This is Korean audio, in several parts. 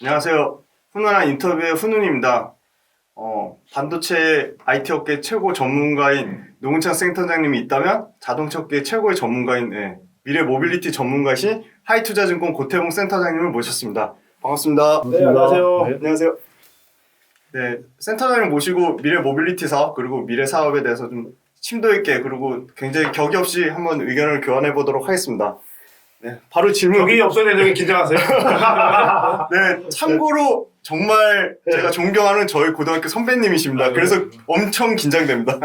안녕하세요. 훈훈한 인터뷰의 훈훈입니다. 반도체 IT 업계 최고 전문가인 노문창 센터장님이 있다면 자동차 업계 최고의 전문가인 미래 모빌리티 전문가이신 하이투자증권 고태봉 센터장님을 모셨습니다. 반갑습니다. 네, 안녕하세요. 네, 안녕하세요. 네, 센터장님 모시고 미래 모빌리티 사업 그리고 미래 사업에 대해서 좀 심도 있게 그리고 굉장히 격이 없이 한번 의견을 교환해 보도록 하겠습니다. 네, 바로 질문. 여기 없어야 되는 긴장하세요. 네, 참고로 정말 제가 존경하는 저희 고등학교 선배님이십니다. 그래서 엄청 긴장됩니다.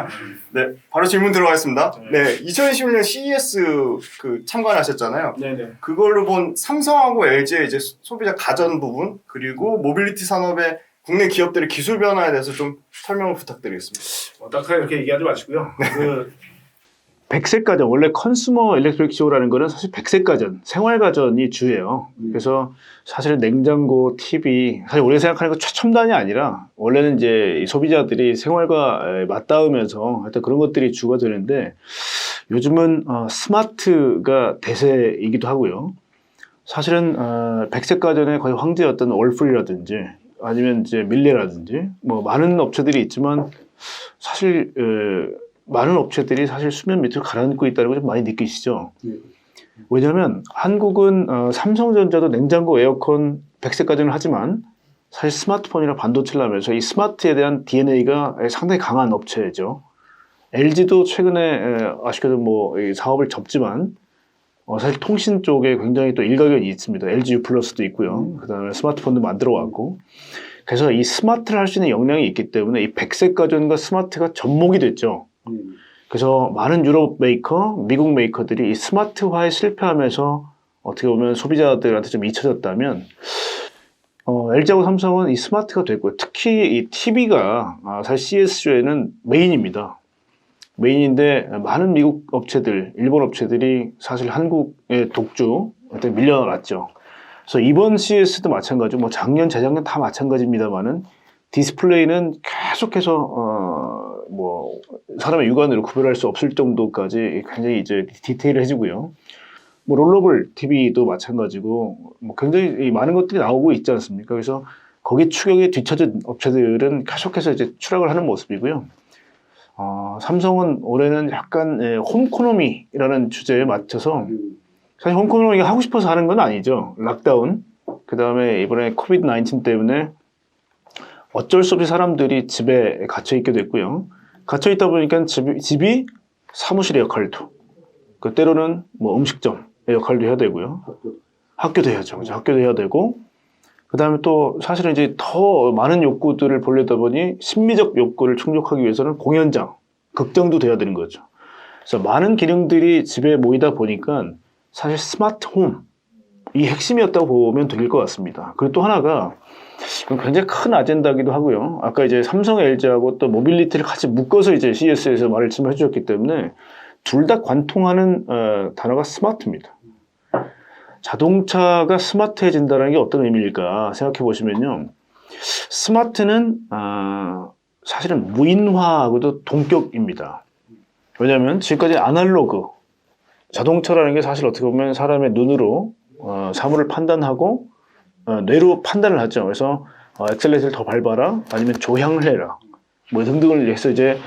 네, 바로 질문 들어가겠습니다. 네, 2021년 CES 참관하셨잖아요. 네네. 그걸로 본 삼성하고 LG의 이제 소비자 가전 부분 그리고 모빌리티 산업의 국내 기업들의 기술 변화에 대해서 좀 설명을 부탁드리겠습니다. 딱하게 이렇게 얘기하지 마시고요. 백색 가전, 원래 컨슈머 일렉트릭 쇼라는 거는 사실 백색 가전, 생활 가전이 주예요. 그래서 사실은 냉장고, TV, 사실 우리가 생각하는 거 최첨단이 아니라 원래는 이제 이 소비자들이 생활과 맞닿으면서 하여튼 그런 것들이 주가 되는데 요즘은 스마트가 대세이기도 하고요. 사실은 백색 가전의 거의 황제였던 월풀이라든지 아니면 이제 밀레라든지 뭐 많은 업체들이 있지만 사실 많은 업체들이 사실 수면 밑으로 가라앉고 있다는 걸 좀 많이 느끼시죠? 왜냐하면 한국은 삼성전자도 냉장고, 에어컨, 백색 가전을 하지만 사실 스마트폰이나 반도체를 하면서 이 스마트에 대한 DNA가 상당히 강한 업체죠. LG도 최근에 아쉽게도 뭐 사업을 접지만 사실 통신 쪽에 굉장히 또 일가견이 있습니다. LG U 플러스도 있고요. 그다음에 스마트폰도 만들어 왔고. 그래서 이 스마트를 할 수 있는 역량이 있기 때문에 이 백색 가전과 스마트가 접목이 됐죠. 그래서 많은 유럽 메이커, 미국 메이커들이 이 스마트화에 실패하면서 어떻게 보면 소비자들한테 좀 잊혀졌다면 LG하고 삼성은 이 스마트가 됐고요. 특히 이 TV가 사실 CS쇼에는 메인입니다. 메인인데 많은 미국 업체들, 일본 업체들이 사실 한국의 독주한테 밀려났죠. 그래서 이번 CES도 마찬가지고 뭐 작년, 재작년 다 마찬가지입니다만은 디스플레이는 계속해서 뭐 사람의 육안으로 구별할 수 없을 정도까지 굉장히 이제 디테일해지고요. 뭐 롤러블 TV도 마찬가지고 뭐 굉장히 많은 것들이 나오고 있지 않습니까? 그래서 거기 추격에 뒤처진 업체들은 계속해서 이제 추락을 하는 모습이고요. 삼성은 올해는 약간 홈코노미라는 주제에 맞춰서 사실 홈코노미가 하고 싶어서 하는 건 아니죠. 락다운, 그 다음에 이번에 코비드 19 때문에 어쩔 수 없이 사람들이 집에 갇혀 있게 됐고요. 갇혀 있다 보니까 집이 사무실의 역할도, 그 때로는 뭐 음식점의 역할도 해야 되고요. 학교도 해야죠. 그렇죠? 학교도 해야 되고, 그 다음에 또 사실은 이제 더 많은 욕구들을 보려다 보니 심미적 욕구를 충족하기 위해서는 공연장, 극장도 돼야 되는 거죠. 그래서 많은 기능들이 집에 모이다 보니까 사실 스마트 홈, 이 핵심이었다고 보면 될 것 같습니다. 그리고 또 하나가 굉장히 큰 아젠다기도 하고요. 아까 이제 삼성, LG하고 또 모빌리티를 같이 묶어서 이제 CES에서 말씀해 주셨기 때문에 둘 다 관통하는 단어가 스마트입니다. 자동차가 스마트해진다는 게 어떤 의미일까 생각해 보시면요. 스마트는 사실은 무인화하고도 동격입니다. 왜냐하면 지금까지 아날로그, 자동차라는 게 사실 어떻게 보면 사람의 눈으로 사물을 판단하고 뇌로 판단을 하죠. 그래서 엑셀레이터를 더 밟아라, 아니면 조향을 해라, 뭐 등등을 해서 이제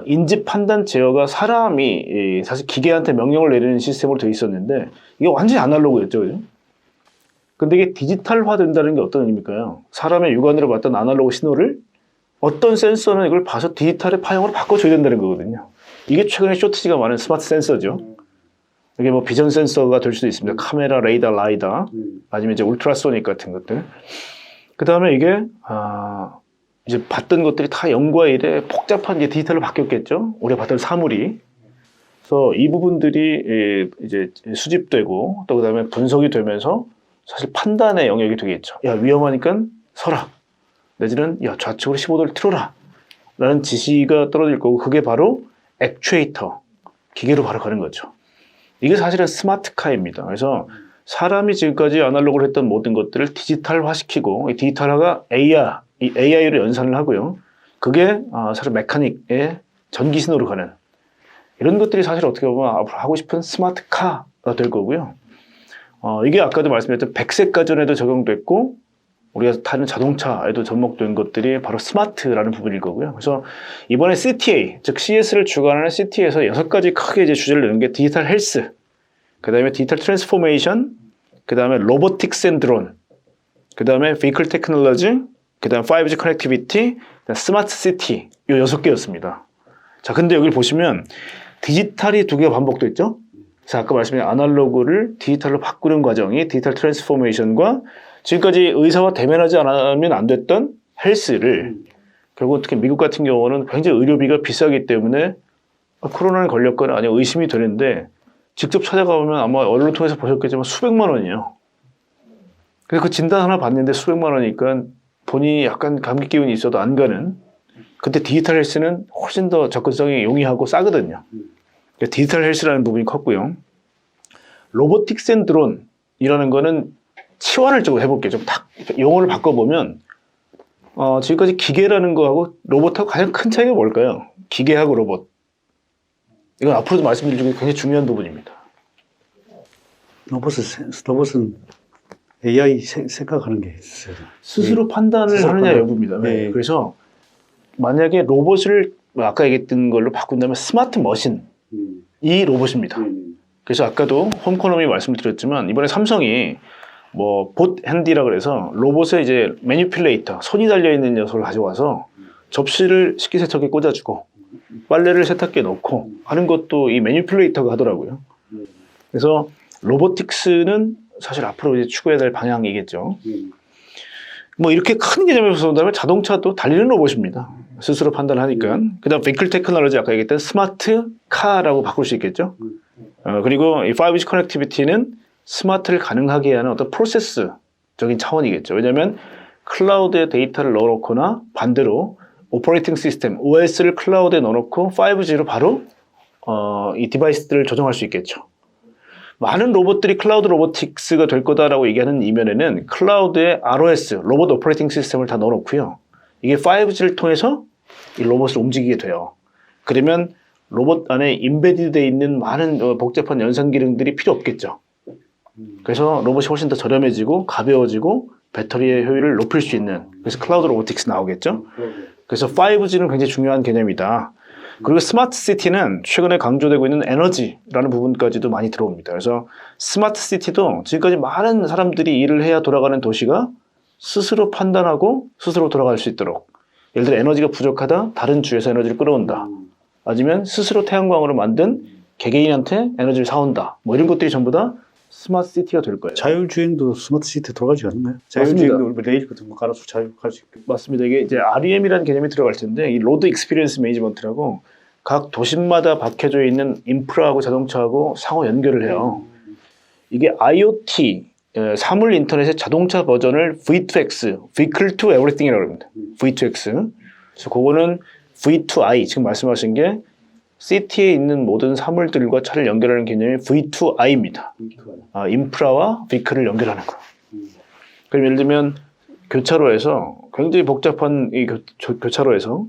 인지 판단 제어가 사람이 사실 기계한테 명령을 내리는 시스템으로 되어 있었는데 이게 완전히 아날로그였죠, 그죠? 근데 이게 디지털화 된다는 게 어떤 의미일까요? 사람의 육안으로 봤던 아날로그 신호를 어떤 센서는 이걸 봐서 디지털의 파형으로 바꿔줘야 된다는 거거든요. 이게 최근에 쇼티지가 많은 스마트 센서죠. 이게 뭐 비전 센서가 될 수도 있습니다. 카메라, 레이더, 라이다, 아니면 이제 울트라소닉 같은 것들. 그 다음에 이게 이제 봤던 것들이 다 0과 1에 복잡한 이제 디지털로 바뀌었겠죠. 우리가 봤던 사물이. 그래서 이 부분들이 이제 수집되고 또 그다음에 분석이 되면서 사실 판단의 영역이 되겠죠. 야, 위험하니까 서라. 내지는 야, 좌측으로 15도를 틀어라. 라는 지시가 떨어질 거고 그게 바로 액추에이터, 기계로 바로 가는 거죠. 이게 사실은 스마트카입니다. 그래서 사람이 지금까지 아날로그로 했던 모든 것들을 디지털화시키고 이 디지털화가 AI로 연산을 하고요. 그게 사실 메카닉의 전기 신호로 가는 이런 것들이 사실 어떻게 보면 앞으로 하고 싶은 스마트카가 될 거고요. 이게 아까도 말씀드렸던 백색 가전에도 적용됐고 우리가 타는 자동차에도 접목된 것들이 바로 스마트라는 부분일 거고요. 그래서 이번에 CTA, 즉 CS를 주관하는 CTA에서 6가지 크게 이제 주제를 내는 게 디지털 헬스, 그 다음에 디지털 트랜스포메이션, 그 다음에 로보틱스 앤 드론, 그 다음에 vehicle 테크놀로지, 그 다음에 5G 커넥티비티, 스마트 시티, 이 6개였습니다. 자, 근데 여기 보시면 디지털이 2개가 반복됐죠? 그래서 아까 말씀드린 아날로그를 디지털로 바꾸는 과정이 디지털 트랜스포메이션과 지금까지 의사와 대면하지 않으면 안 됐던 헬스를 결국 특히 미국 같은 경우는 굉장히 의료비가 비싸기 때문에 코로나에 걸렸거나 아니면 의심이 되는데 직접 찾아가보면 아마 언론을 통해서 보셨겠지만 수백만 원이에요. 그래서 그 진단 하나 받는데 수백만 원이니까 본인이 약간 감기 기운이 있어도 안 가는. 근데 디지털 헬스는 훨씬 더 접근성이 용이하고 싸거든요. 디지털 헬스라는 부분이 컸고요. 로보틱스 앤 드론이라는 거는 치환을 좀 해볼게요. 좀 딱 용어를 바꿔보면 지금까지 기계라는 거하고 로봇하고 가장 큰 차이가 뭘까요? 기계하고 로봇. 이건 앞으로도 말씀드릴 중에 굉장히 중요한 부분입니다. 로봇은 AI 생각하는 게 있어요. 스스로 판단을 스스로 하느냐 판단. 여부입니다. 네. 네. 그래서 만약에 로봇을 아까 얘기했던 걸로 바꾼다면 스마트 머신, 이 로봇입니다. 그래서 아까도 홈코노미 말씀을 드렸지만 이번에 삼성이 뭐 봇 핸디라 그래서 로봇에 이제 매니퓰레이터, 손이 달려 있는 녀석을 가져와서 접시를 식기세척기에 꽂아주고 빨래를 세탁기에 넣고 하는 것도 이 매니퓰레이터가 하더라고요. 그래서 로보틱스는 사실 앞으로 이제 추구해야 될 방향이겠죠. 뭐 이렇게 큰 개념에서 본다면 자동차도 달리는 로봇입니다. 스스로 판단하니까. 그다음 vehicle technology 아까 얘기했던 스마트 카라고 바꿀 수 있겠죠. 그리고 이 5G 커넥티비티는 스마트를 가능하게 하는 어떤 프로세스적인 차원이겠죠. 왜냐하면 클라우드에 데이터를 넣어놓거나 반대로 오퍼레이팅 시스템 OS를 클라우드에 넣어놓고 5G로 바로 이 디바이스들을 조정할 수 있겠죠. 많은 로봇들이 클라우드 로보틱스가 될 거다라고 얘기하는 이면에는 클라우드에 ROS, 로봇 오퍼레이팅 시스템을 다 넣어놓고요. 이게 5G를 통해서 이 로봇을 움직이게 돼요. 그러면 로봇 안에 인베디되어 있는 많은 복잡한 연산 기능들이 필요 없겠죠. 그래서 로봇이 훨씬 더 저렴해지고 가벼워지고 배터리의 효율을 높일 수 있는, 그래서 클라우드 로보틱스 나오겠죠. 그래서 5G는 굉장히 중요한 개념이다. 그리고 스마트 시티는 최근에 강조되고 있는 에너지라는 부분까지도 많이 들어옵니다. 그래서 스마트 시티도 지금까지 많은 사람들이 일을 해야 돌아가는 도시가 스스로 판단하고 스스로 돌아갈 수 있도록, 예를 들어 에너지가 부족하다 다른 주에서 에너지를 끌어온다, 아니면 스스로 태양광으로 만든 개개인한테 에너지를 사온다, 뭐 이런 것들이 전부 다 스마트 시티가 될 거예요. 자율주행도 스마트 시티 들어가지 않나요? 맞습니다. 자율주행도 레일 같은 거 갈아서 자율할 수 있게. 맞습니다. 이게 이제 REM이라는 개념이 들어갈 텐데, 이 로드 익스피리언스 매니지먼트라고 각 도심마다 박혀져 있는 인프라하고 자동차하고 상호 연결을 해요. 이게 IoT, 사물 인터넷의 자동차 버전을 V2X, Vehicle to Everything이라고 합니다. V2X. 그래서 그거는 V2I, 지금 말씀하신 게 시티에 있는 모든 사물들과 차를 연결하는 개념이 V2I입니다. 인프라와 vehicle을 연결하는 거. 그럼 예를 들면 교차로에서 굉장히 복잡한 이 교차로에서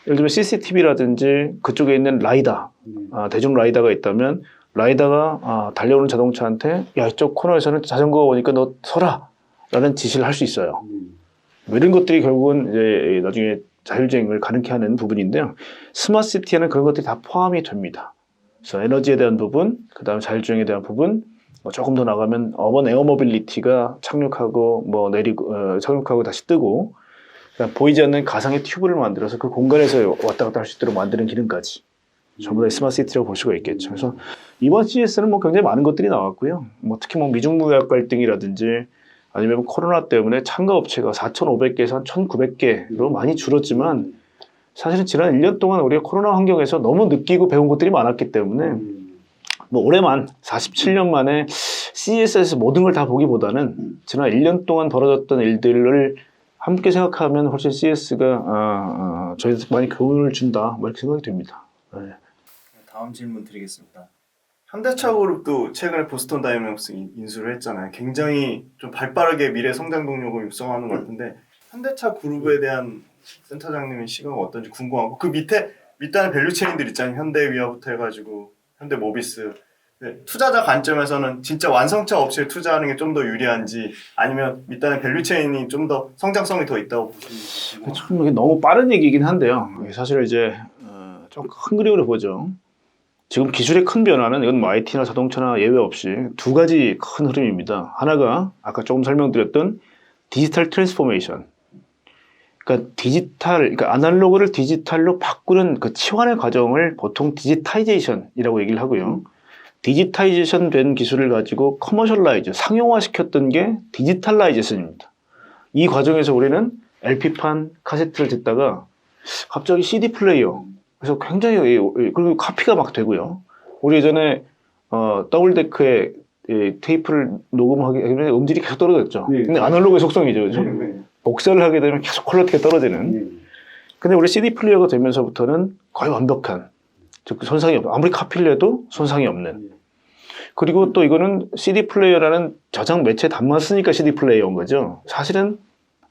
예를 들면 CCTV라든지 그쪽에 있는 라이다, 대중 라이다가 있다면 라이다가 달려오는 자동차한테 야, 이쪽 코너에서는 자전거가 오니까 너 서라 라는 지시를 할 수 있어요. 뭐 이런 것들이 결국은 이제 나중에 자율주행을 가능케 하는 부분인데요. 스마트 시티에는 그런 것들이 다 포함이 됩니다. 그래서 에너지에 대한 부분, 그 다음 자율주행에 대한 부분, 조금 더 나가면 어번 에어 모빌리티가 착륙하고 뭐 내리고 착륙하고 다시 뜨고, 보이지 않는 가상의 튜브를 만들어서 그 공간에서 왔다 갔다 할 수 있도록 만드는 기능까지 전부 다 스마트 시티라고 볼 수가 있겠죠. 그래서 이번 CES는 뭐 굉장히 많은 것들이 나왔고요. 뭐 특히 뭐 미중 무역 갈등이라든지 아니면 코로나 때문에 참가 업체가 4,500개에서 한 1,900개로 많이 줄었지만 사실은 지난 1년 동안 우리가 코로나 환경에서 너무 느끼고 배운 것들이 많았기 때문에 뭐 올해만 47년 만에 CES에서 모든 걸 다 보기보다는 지난 1년 동안 벌어졌던 일들을 함께 생각하면 훨씬 CES가 저희한테 많이 교훈을 준다, 뭐 이렇게 생각이 됩니다. 네. 다음 질문 드리겠습니다. 현대차 그룹도 최근에 보스턴 다이내믹스 인수를 했잖아요. 굉장히 좀 발빠르게 미래 성장 동력을 육성하는 것 같은데 현대차 그룹에 대한 센터장님의 시각은 어떤지 궁금하고, 그 밑에 밸류 체인들 있잖아요. 현대위아부터 해가지고 현대모비스, 네, 투자자 관점에서는 진짜 완성차 업체에 투자하는 게 좀 더 유리한지 아니면 밑단의 밸류체인이 좀 더 성장성이 더 있다고 보시는지. 참 이게 너무 빠른 얘기이긴 한데요. 사실 이제 좀 큰 그림으로 보죠. 지금 기술의 큰 변화는 이건 뭐 IT나 자동차나 예외 없이 두 가지 큰 흐름입니다. 하나가 아까 조금 설명드렸던 디지털 트랜스포메이션. 그러니까 그러니까 아날로그를 디지털로 바꾸는 그 치환의 과정을 보통 디지타이제이션이라고 얘기를 하고요. 디지타이제이션 된 기술을 가지고 커머셜라이즈, 상용화 시켰던 게 디지털라이제이션입니다. 이 과정에서 우리는 LP판, 카세트를 듣다가 갑자기 CD 플레이어, 그래서 굉장히, 그리고 카피가 막 되고요. 우리 예전에, 더블데크에 테이프를 녹음하기 때문에 음질이 계속 떨어졌죠. 네. 근데 아날로그의 속성이죠. 그죠? 복사를 하게 되면 계속 퀄리티가 떨어지는. 근데 우리 CD 플레이어가 되면서부터는 거의 완벽한, 즉 손상이 없는, 아무리 카피를 해도 손상이 없는. 그리고 또 이거는 CD 플레이어라는 저장 매체에 담았으니까 CD 플레이어인 거죠. 사실은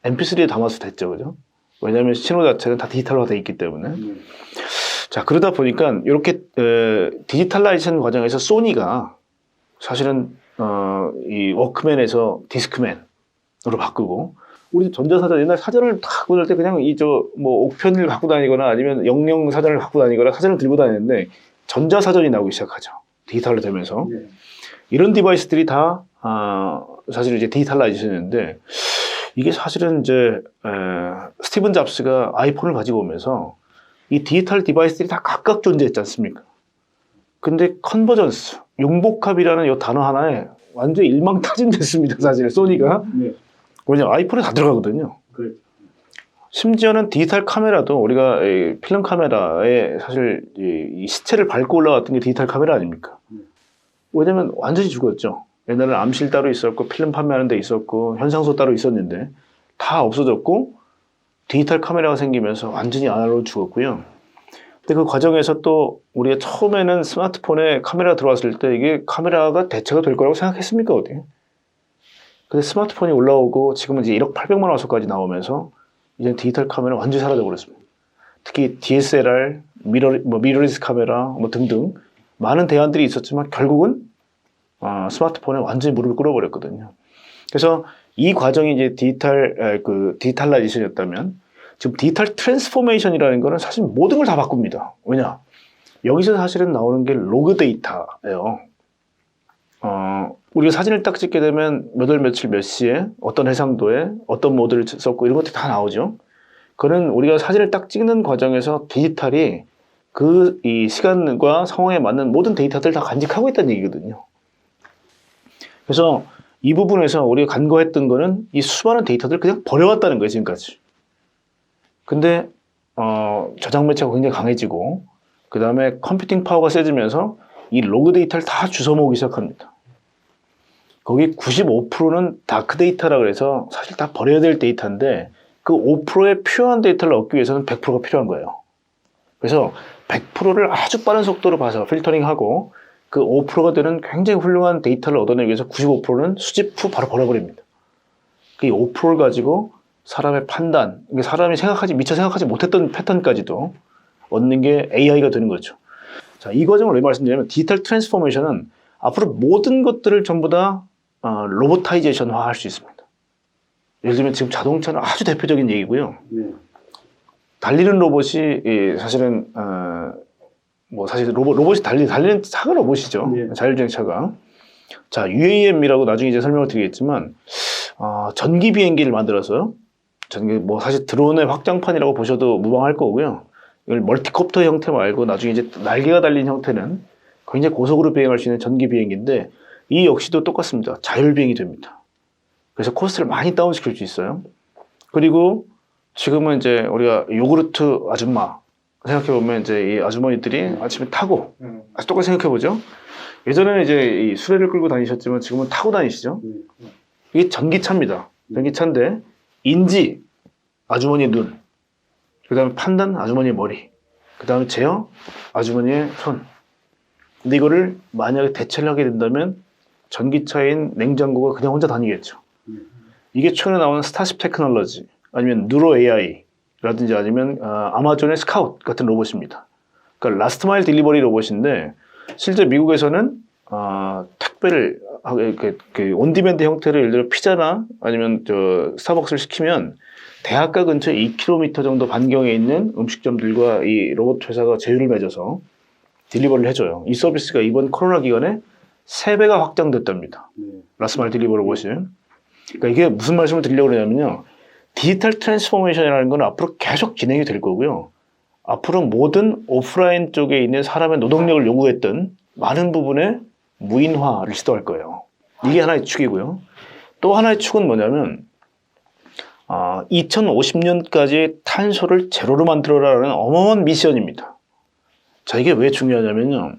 MP3에 담아서 됐죠. 그죠? 왜냐하면 신호 자체는 다 디지털화 되어 있기 때문에. 자, 그러다 보니까 이렇게 디지털라이제이션 과정에서 소니가 사실은 이 워크맨에서 디스크맨으로 바꾸고, 우리 전자사전 옛날 사전을 다 갖고 다닐 때 그냥 뭐 옥편을 갖고 다니거나 아니면 영영 사전을 갖고 다니거나 사전을 들고 다니는데 전자사전이 나오기 시작하죠. 디지털로 되면서. 이런 디바이스들이 다 사실 이제 디지털라이제이션인데, 이게 사실은 이제 스티븐 잡스가 아이폰을 가지고 오면서 이 디지털 디바이스들이 다 각각 존재했지 않습니까? 근데 컨버전스, 융복합이라는 이 단어 하나에 완전히 일망타진됐습니다. 사실 소니가. 왜냐면 아이폰에 다 들어가거든요. 심지어는 디지털 카메라도 우리가 필름 카메라에 사실 이 시체를 밟고 올라갔던 게 디지털 카메라 아닙니까? 왜냐면 완전히 죽었죠. 옛날에는 암실 따로 있었고 필름 판매하는 데 있었고 현상소 따로 있었는데 다 없어졌고 디지털 카메라가 생기면서 완전히 아날로그로 죽었고요. 근데 그 과정에서 또 우리가 처음에는 스마트폰에 카메라가 들어왔을 때 이게 카메라가 대체가 될 거라고 생각했습니까? 어디? 근데 스마트폰이 올라오고 지금은 이제 1억 800만 화소까지 나오면서 이제 디지털 카메라 완전히 사라져 버렸습니다. 특히 DSLR, 미러리스 카메라 뭐 등등 많은 대안들이 있었지만 결국은 스마트폰에 완전히 무릎을 꿇어버렸거든요. 그래서 이 과정이 이제 디지털라이제이션이었다면 지금 디지털 트랜스포메이션이라는 거는 사실 모든 걸 다 바꿉니다. 왜냐? 여기서 사실은 나오는 게 로그 데이터예요. 우리가 사진을 딱 찍게 되면 몇 월 며칠 몇 시에 어떤 해상도에 어떤 모드를 썼고 이런 것들이 다 나오죠. 그는 우리가 사진을 딱 찍는 과정에서 디지털이 이 시간과 상황에 맞는 모든 데이터들을 다 간직하고 있다는 얘기거든요. 그래서 이 부분에서 우리가 간과했던 거는 이 수많은 데이터들을 그냥 버려왔다는 거예요, 지금까지. 근데 저장 매체가 굉장히 강해지고 그 다음에 컴퓨팅 파워가 세지면서 이 로그 데이터를 다 주워 모으기 시작합니다. 거기 95%는 다크 데이터라 그래서 사실 다 버려야 될 데이터인데 그 5%의 필요한 데이터를 얻기 위해서는 100%가 필요한 거예요. 그래서 100%를 아주 빠른 속도로 봐서 필터링하고 그 5%가 되는 굉장히 훌륭한 데이터를 얻어내기 위해서 95%는 수집 후 바로 버려버립니다. 그 5%를 가지고 사람의 판단, 사람이 미처 생각하지 못했던 패턴까지도 얻는 게 AI가 되는 거죠. 자, 이 과정을 왜 말씀드리냐면 디지털 트랜스포메이션은 앞으로 모든 것들을 전부 다 로보타이제이션화 할 수 있습니다. 예를 들면 지금 자동차는 아주 대표적인 얘기고요. 달리는 로봇이 사실은 사실 로봇이 달리는 차가 로봇이죠. 자율주행차가. 자, UAM이라고 나중에 이제 설명을 드리겠지만 전기 비행기를 만들어서 사실 드론의 확장판이라고 보셔도 무방할 거고요. 이걸 멀티콥터 형태 말고 나중에 이제 날개가 달린 형태는 굉장히 고속으로 비행할 수 있는 전기 비행기인데 이 역시도 똑같습니다. 자율비행이 됩니다. 그래서 코스트를 많이 다운시킬 수 있어요. 그리고 지금은 이제 우리가 요구르트 아줌마 생각해보면 이제 이 아주머니들이 아침에 타고 똑같이 생각해보죠. 예전에는 이제 이 수레를 끌고 다니셨지만 지금은 타고 다니시죠. 이게 전기차입니다. 전기차인데 인지 아주머니의 눈, 그 다음에 판단 아주머니의 머리, 그 다음에 제어 아주머니의 손. 근데 이거를 만약에 대체를 하게 된다면 전기차인 냉장고가 그냥 혼자 다니겠죠. 이게 최근에 나오는 스타쉽 테크놀로지 아니면 누로 AI라든지 아니면 아마존의 스카웃 같은 로봇입니다. 그러니까 라스트 마일 딜리버리 로봇인데 실제 미국에서는 택배를 온디맨드 형태로 예를 들어 피자나 아니면 스타벅스를 시키면 대학가 근처 2km 정도 반경에 있는 음식점들과 이 로봇 회사가 제휴를 맺어서 딜리버리를 해줘요. 이 서비스가 이번 코로나 기간에 3배가 확장됐답니다. 라스말 딜리버리 로봇이. 그러니까 이게 무슨 말씀을 드리려고 그러냐면요. 디지털 트랜스포메이션이라는 건 앞으로 계속 진행이 될 거고요. 앞으로 모든 오프라인 쪽에 있는 사람의 노동력을 요구했던 많은 부분의 무인화를 시도할 거예요. 이게 하나의 축이고요. 또 하나의 축은 뭐냐면 2050년까지 탄소를 제로로 만들어라라는 어마어마한 미션입니다. 자, 이게 왜 중요하냐면요.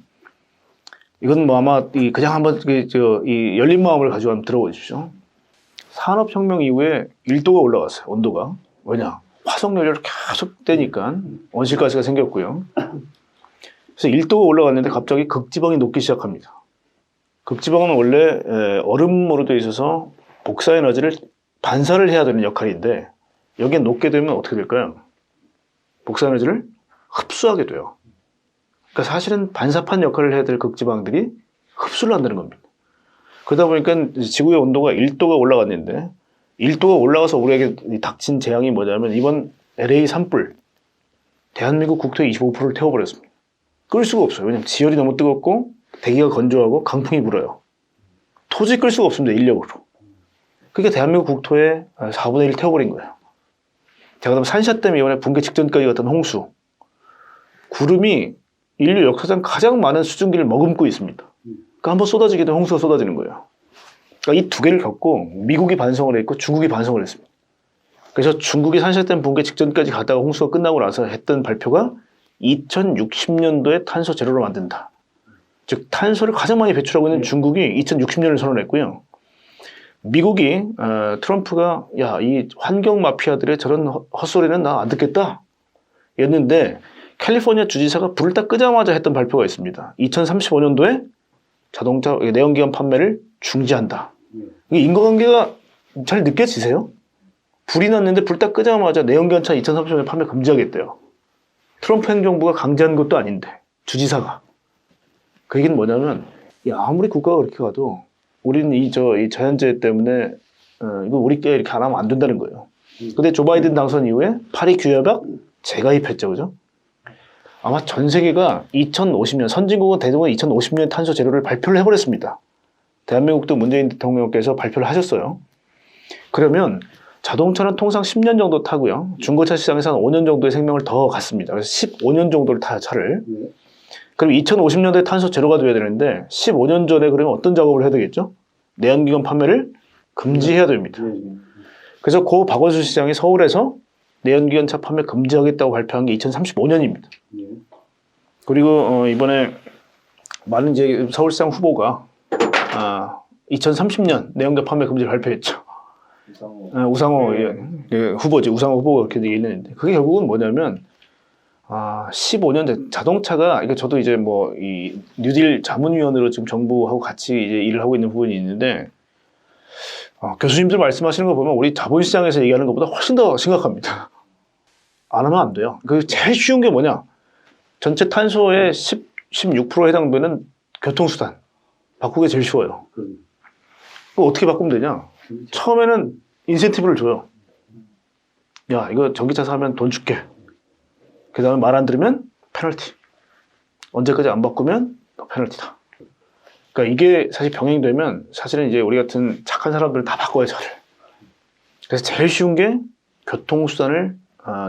이건 뭐 아마 그냥 한번 이 열린 마음을 가지고 한번 들어보십시오. 산업혁명 이후에 1도가 올라갔어요. 온도가. 왜냐? 화석연료를 계속 떼니까 온실가스가 생겼고요. 그래서 1도가 올라갔는데 갑자기 극지방이 녹기 시작합니다. 극지방은 원래 얼음으로 되어 있어서 복사에너지를 반사를 해야 되는 역할인데 여기에 녹게 되면 어떻게 될까요? 복사에너지를 흡수하게 돼요. 그러니까 사실은 반사판 역할을 해야 될 극지방들이 흡수를 한다는 겁니다. 그러다 보니까 지구의 온도가 1도가 올라갔는데 1도가 올라가서 우리에게 닥친 재앙이 뭐냐면 이번 LA 산불 대한민국 국토의 25%를 태워버렸습니다. 끌 수가 없어요. 왜냐하면 지열이 너무 뜨겁고 대기가 건조하고 강풍이 불어요. 토지 끌 수가 없습니다. 인력으로. 그러니까 대한민국 국토의 4분의 1 태워버린 거예요. 자, 그다음 산샤댐 이번에 붕괴 직전까지 갔던 홍수. 구름이 인류 역사상 가장 많은 수증기를 머금고 있습니다. 그러니까 한번 쏟아지게 되면 홍수가 쏟아지는 거예요. 그러니까 이 두 개를 겪고 미국이 반성을 했고 중국이 반성을 했습니다. 그래서 중국이 산샤댐 붕괴 직전까지 갔다가 홍수가 끝나고 나서 했던 발표가 2060년도에 탄소 제로로 만든다. 즉 탄소를 가장 많이 배출하고 있는 중국이 2060년을 선언했고요. 미국이 트럼프가 야, 이 환경 마피아들의 저런 헛소리는 나 안 듣겠다 였는데 캘리포니아 주지사가 불을 딱 끄자마자 했던 발표가 있습니다. 2035년도에 자동차 내연기관 판매를 중지한다. 이게 인과관계가 잘 느껴지세요? 불이 났는데 불 딱 끄자마자 내연기관차 2035년 판매 금지하겠대요. 트럼프 행정부가 강제한 것도 아닌데 주지사가. 그 얘기는 뭐냐면 야, 아무리 국가가 그렇게 가도 우리는 이 자연재해 때문에 이거 우리께 이렇게 안 하면 안 된다는 거예요. 근데 조 바이든 당선 이후에 파리 규약에 재가입했죠, 그죠? 아마 전 세계가 2050년 선진국은 대부분 2050년 탄소 제로를 발표를 해버렸습니다. 대한민국도 문재인 대통령께서 발표를 하셨어요. 그러면 자동차는 통상 10년 정도 타고요. 중고차 시장에서 한 5년 정도의 생명을 더 갖습니다. 그래서 15년 정도를 타요, 차를. 그럼 2050년도에 탄소 제로가 돼야 되는데 15년 전에 그러면 어떤 작업을 해야 되겠죠? 내연기관 판매를 금지해야 됩니다. 그래서 고 박원순 시장이 서울에서 내연기관 차 판매 금지하겠다고 발표한 게 2035년입니다. 그리고 이번에 많은 이제 서울시장 후보가 2030년 내연기관 판매 금지를 발표했죠. 우상호 후보지. 우상호 후보가 그렇게 얘기했는데 그게 결국은 뭐냐면 15년 전 자동차가 이거 저도 이제 뭐 이 뉴딜 자문위원으로 지금 정부하고 같이 이제 일을 하고 있는 부분이 있는데 교수님들 말씀하시는 거 보면 우리 자본시장에서 얘기하는 것보다 훨씬 더 심각합니다. 안 하면 안 돼요. 그 제일 쉬운 게 뭐냐? 전체 탄소의 16%에 해당되는 교통수단 바꾸기 제일 쉬워요. 그거 어떻게 바꾸면 되냐? 처음에는 인센티브를 줘요. 야, 이거 전기차 사면 돈 줄게. 그 다음에 말 안 들으면 페널티. 언제까지 안 바꾸면 너 페널티다. 그러니까 이게 사실 병행되면 사실은 이제 우리 같은 착한 사람들은 다 바꿔요, 차를. 그래서 제일 쉬운 게 교통수단을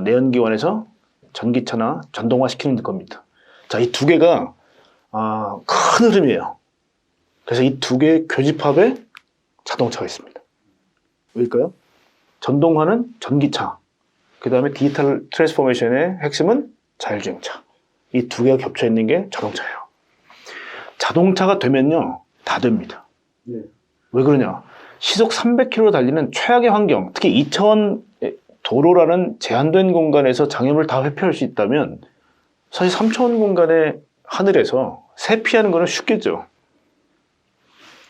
내연기관에서 전기차나 전동화 시키는 겁니다. 자, 이 두 개가 큰 흐름이에요. 그래서 이 두 개의 교집합에 자동차가 있습니다. 왜일까요? 전동화는 전기차. 그 다음에 디지털 트랜스포메이션의 핵심은 자율주행차. 이 두 개가 겹쳐 있는 게 자동차예요. 자동차가 되면요, 다 됩니다. 왜 그러냐? 시속 300km 달리는 최악의 환경, 특히 2차원 도로라는 제한된 공간에서 장애물을 다 회피할 수 있다면 사실 3차원 공간의 하늘에서 세피하는 거는 쉽겠죠.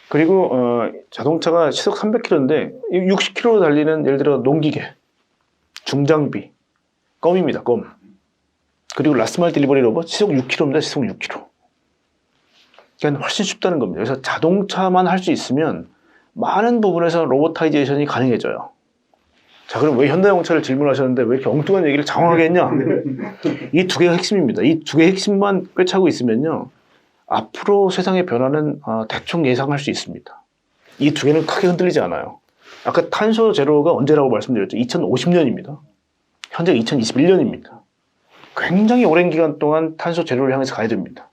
그리고 자동차가 시속 300km인데 60km 달리는 예를 들어 농기계, 중장비, 껌입니다. 껌. 그리고 라스트마일 딜리버리 로봇 시속 6km입니다. 시속 6km. 그러니까 훨씬 쉽다는 겁니다. 그래서 자동차만 할 수 있으면 많은 부분에서 로보타이제이션이 가능해져요. 자, 그럼 왜 현대자동차를 질문하셨는데 왜 이렇게 엉뚱한 얘기를 장황하게 했냐? 이 두 개가 핵심입니다. 이 두 개의 핵심만 꿰차고 있으면요. 앞으로 세상의 변화는 대충 예상할 수 있습니다. 이 두 개는 크게 흔들리지 않아요. 아까 탄소 제로가 언제라고 말씀드렸죠? 2050년입니다. 현재 2021년입니다. 굉장히 오랜 기간 동안 탄소 제로를 향해서 가야 됩니다.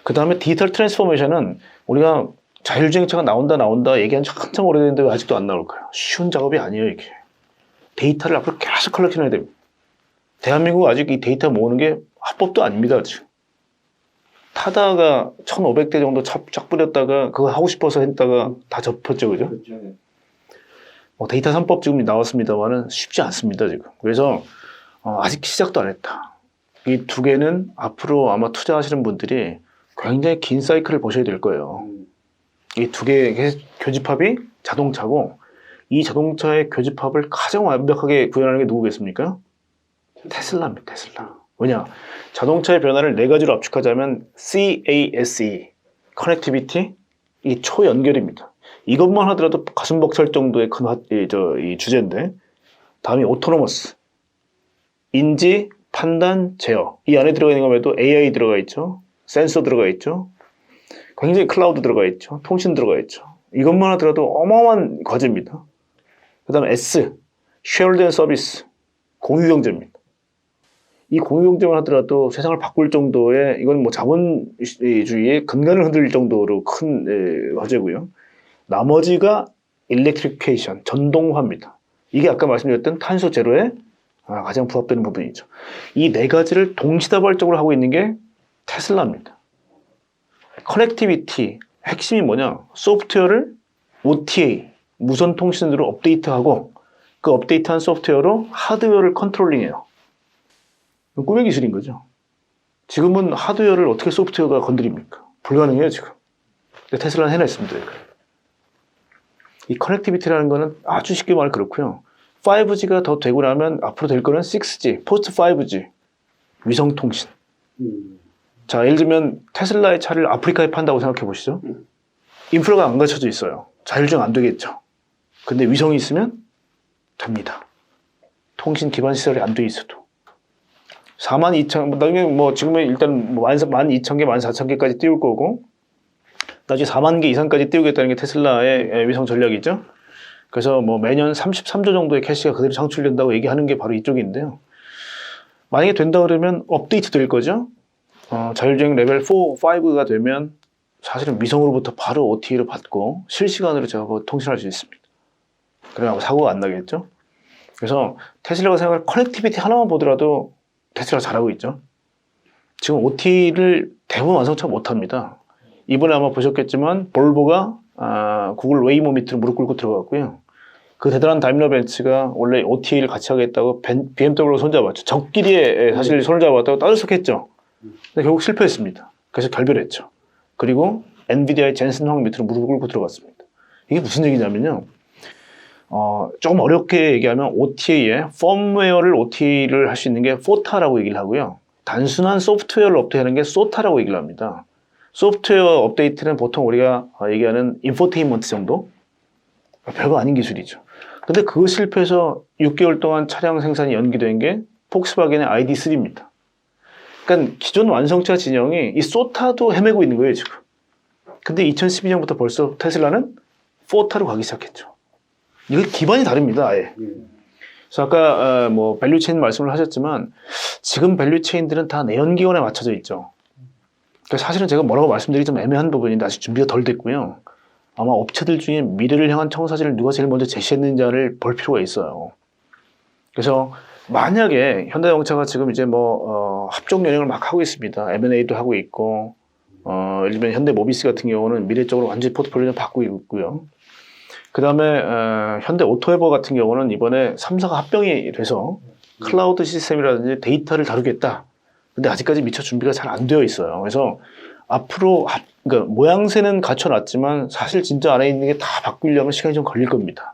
그 다음에 디지털 트랜스포메이션은 우리가 자율주행차가 나온다 얘기한 지 한참 오래됐는데 왜 아직도 안 나올까요? 쉬운 작업이 아니에요, 이게. 데이터를 앞으로 계속 컬렉션해야 됩니다. 대한민국 아직 이 데이터 모으는 게 합법도 아닙니다, 지금. 타다가 1,500대 정도 쫙 뿌렸다가 그거 하고 싶어서 했다가 다 접혔죠, 그죠? 데이터 3법 지금 나왔습니다만은 쉽지 않습니다, 지금. 그래서 아직 시작도 안 했다. 이 두 개는 앞으로 아마 투자하시는 분들이 굉장히 긴 사이클을 보셔야 될 거예요. 이 두 개의 교집합이 자동차고 이 자동차의 교집합을 가장 완벽하게 구현하는 게 누구겠습니까? 테슬라입니다. 테슬라. 왜냐? 자동차의 변화를 네 가지로 압축하자면 CASE, 커넥티비티, 이 초연결입니다. 이것만 하더라도 가슴 벅찰 정도의 큰 이 주제인데 다음이 오토노머스, 인지, 판단, 제어. 이 안에 들어가 있는 것에도 AI 들어가 있죠. 센서 들어가 있죠. 굉장히 클라우드 들어가 있죠. 통신 들어가 있죠. 이것만 하더라도 어마어마한 과제입니다. 그 다음에 S, Shared Service, 공유경제입니다. 이 공유경제만 하더라도 세상을 바꿀 정도의 이건 뭐 자본주의의 근간을 흔들 정도로 큰 과제고요. 나머지가 Electrification, 전동화입니다. 이게 아까 말씀드렸던 탄소 제로에 가장 부합되는 부분이죠. 이 네 가지를 동시다발적으로 하고 있는 게 테슬라입니다. 커넥티비티, 핵심이 뭐냐? 소프트웨어를 OTA, 무선 통신으로 업데이트하고 그 업데이트한 소프트웨어로 하드웨어를 컨트롤링해요. 꿈의 기술인 거죠. 지금은 하드웨어를 어떻게 소프트웨어가 건드립니까? 불가능해요, 지금. 근데 테슬라는 해냈습니다. 이 커넥티비티라는 거는 아주 쉽게 말하면 그렇고요. 5G가 더 되고 나면 앞으로 될 거는 6G, 포스트 5G, 위성통신. 자, 예를 들면 테슬라의 차를 아프리카에 판다고 생각해 보시죠. 인프라가 안 갖춰져 있어요. 자율주행 안 되겠죠. 근데 위성이 있으면 됩니다. 통신 기반 시설이 안 돼 있어도. 42,000, 나중에 뭐 지금은 일단 12,000개, 14,000개까지 띄울 거고, 나중에 4만 개 이상까지 띄우겠다는 게 테슬라의 위성 전략이죠. 그래서 뭐 매년 33조 정도의 캐시가 그대로 창출된다고 얘기하는 게 바로 이쪽인데요. 만약에 된다 그러면 업데이트 될 거죠. 자율주행 레벨 4, 5가 되면 사실은 위성으로부터 바로 OTA를 받고 실시간으로 제가 통신할 수 있습니다. 그래야 사고가 안 나겠죠. 그래서 테슬라가 생각할 커넥티비티 하나만 보더라도 테슬라가 잘하고 있죠. 지금 OTA를 대부분 완성차 못합니다. 이번에 아마 보셨겠지만 볼보가 구글 웨이모 밑으로 무릎 꿇고 들어갔고요. 그 대단한 다임러 벤츠가 원래 OTA를 같이 하겠다고 BMW로 손잡았죠. 적끼리 사실 손을 잡았다고 따르석했죠. 근데 결국 실패했습니다. 그래서 결별했죠. 그리고 엔비디아의 젠슨 황 밑으로 무릎 꿇고 들어갔습니다. 이게 무슨 얘기냐면요. 조금 어렵게 얘기하면 OTA에 펌웨어를 OTA를 할 수 있는 게 포타라고 얘기를 하고요. 단순한 소프트웨어를 업데이트하는 게 소타라고 얘기를 합니다. 소프트웨어 업데이트는 보통 우리가 얘기하는 인포테인먼트 정도? 별거 아닌 기술이죠. 근데 그거 실패해서 6개월 동안 차량 생산이 연기된 게 폭스바겐의 ID3입니다. 그러니까 기존 완성차 진영이 이 소타도 헤매고 있는 거예요, 지금. 근데 2012년부터 벌써 테슬라는 포타로 가기 시작했죠. 이거 기반이 다릅니다, 아예. 그래서 아까 뭐 밸류체인 말씀을 하셨지만 지금 밸류체인들은 다 내연기관에 맞춰져 있죠. 그래서 사실은 제가 뭐라고 말씀드리기 좀 애매한 부분인데 아직 준비가 덜 됐고요. 아마 업체들 중에 미래를 향한 청사진을 누가 제일 먼저 제시했는지를 볼 필요가 있어요. 그래서 만약에 현대자동차가 지금 이제 뭐 합종 연영을 막 하고 있습니다. M&A도 하고 있고, 예를 들면 현대모비스 같은 경우는 미래적으로 완전히 포트폴리오를 바꾸고 있고요. 그 다음에 현대 오토에버 같은 경우는 이번에 3사가 합병이 돼서 클라우드 시스템이라든지 데이터를 다루겠다. 근데 아직까지 미처 준비가 잘 안 되어 있어요. 그래서 앞으로 그러니까 모양새는 갖춰놨지만 사실 진짜 안에 있는 게 다 바꾸려면 시간이 좀 걸릴 겁니다.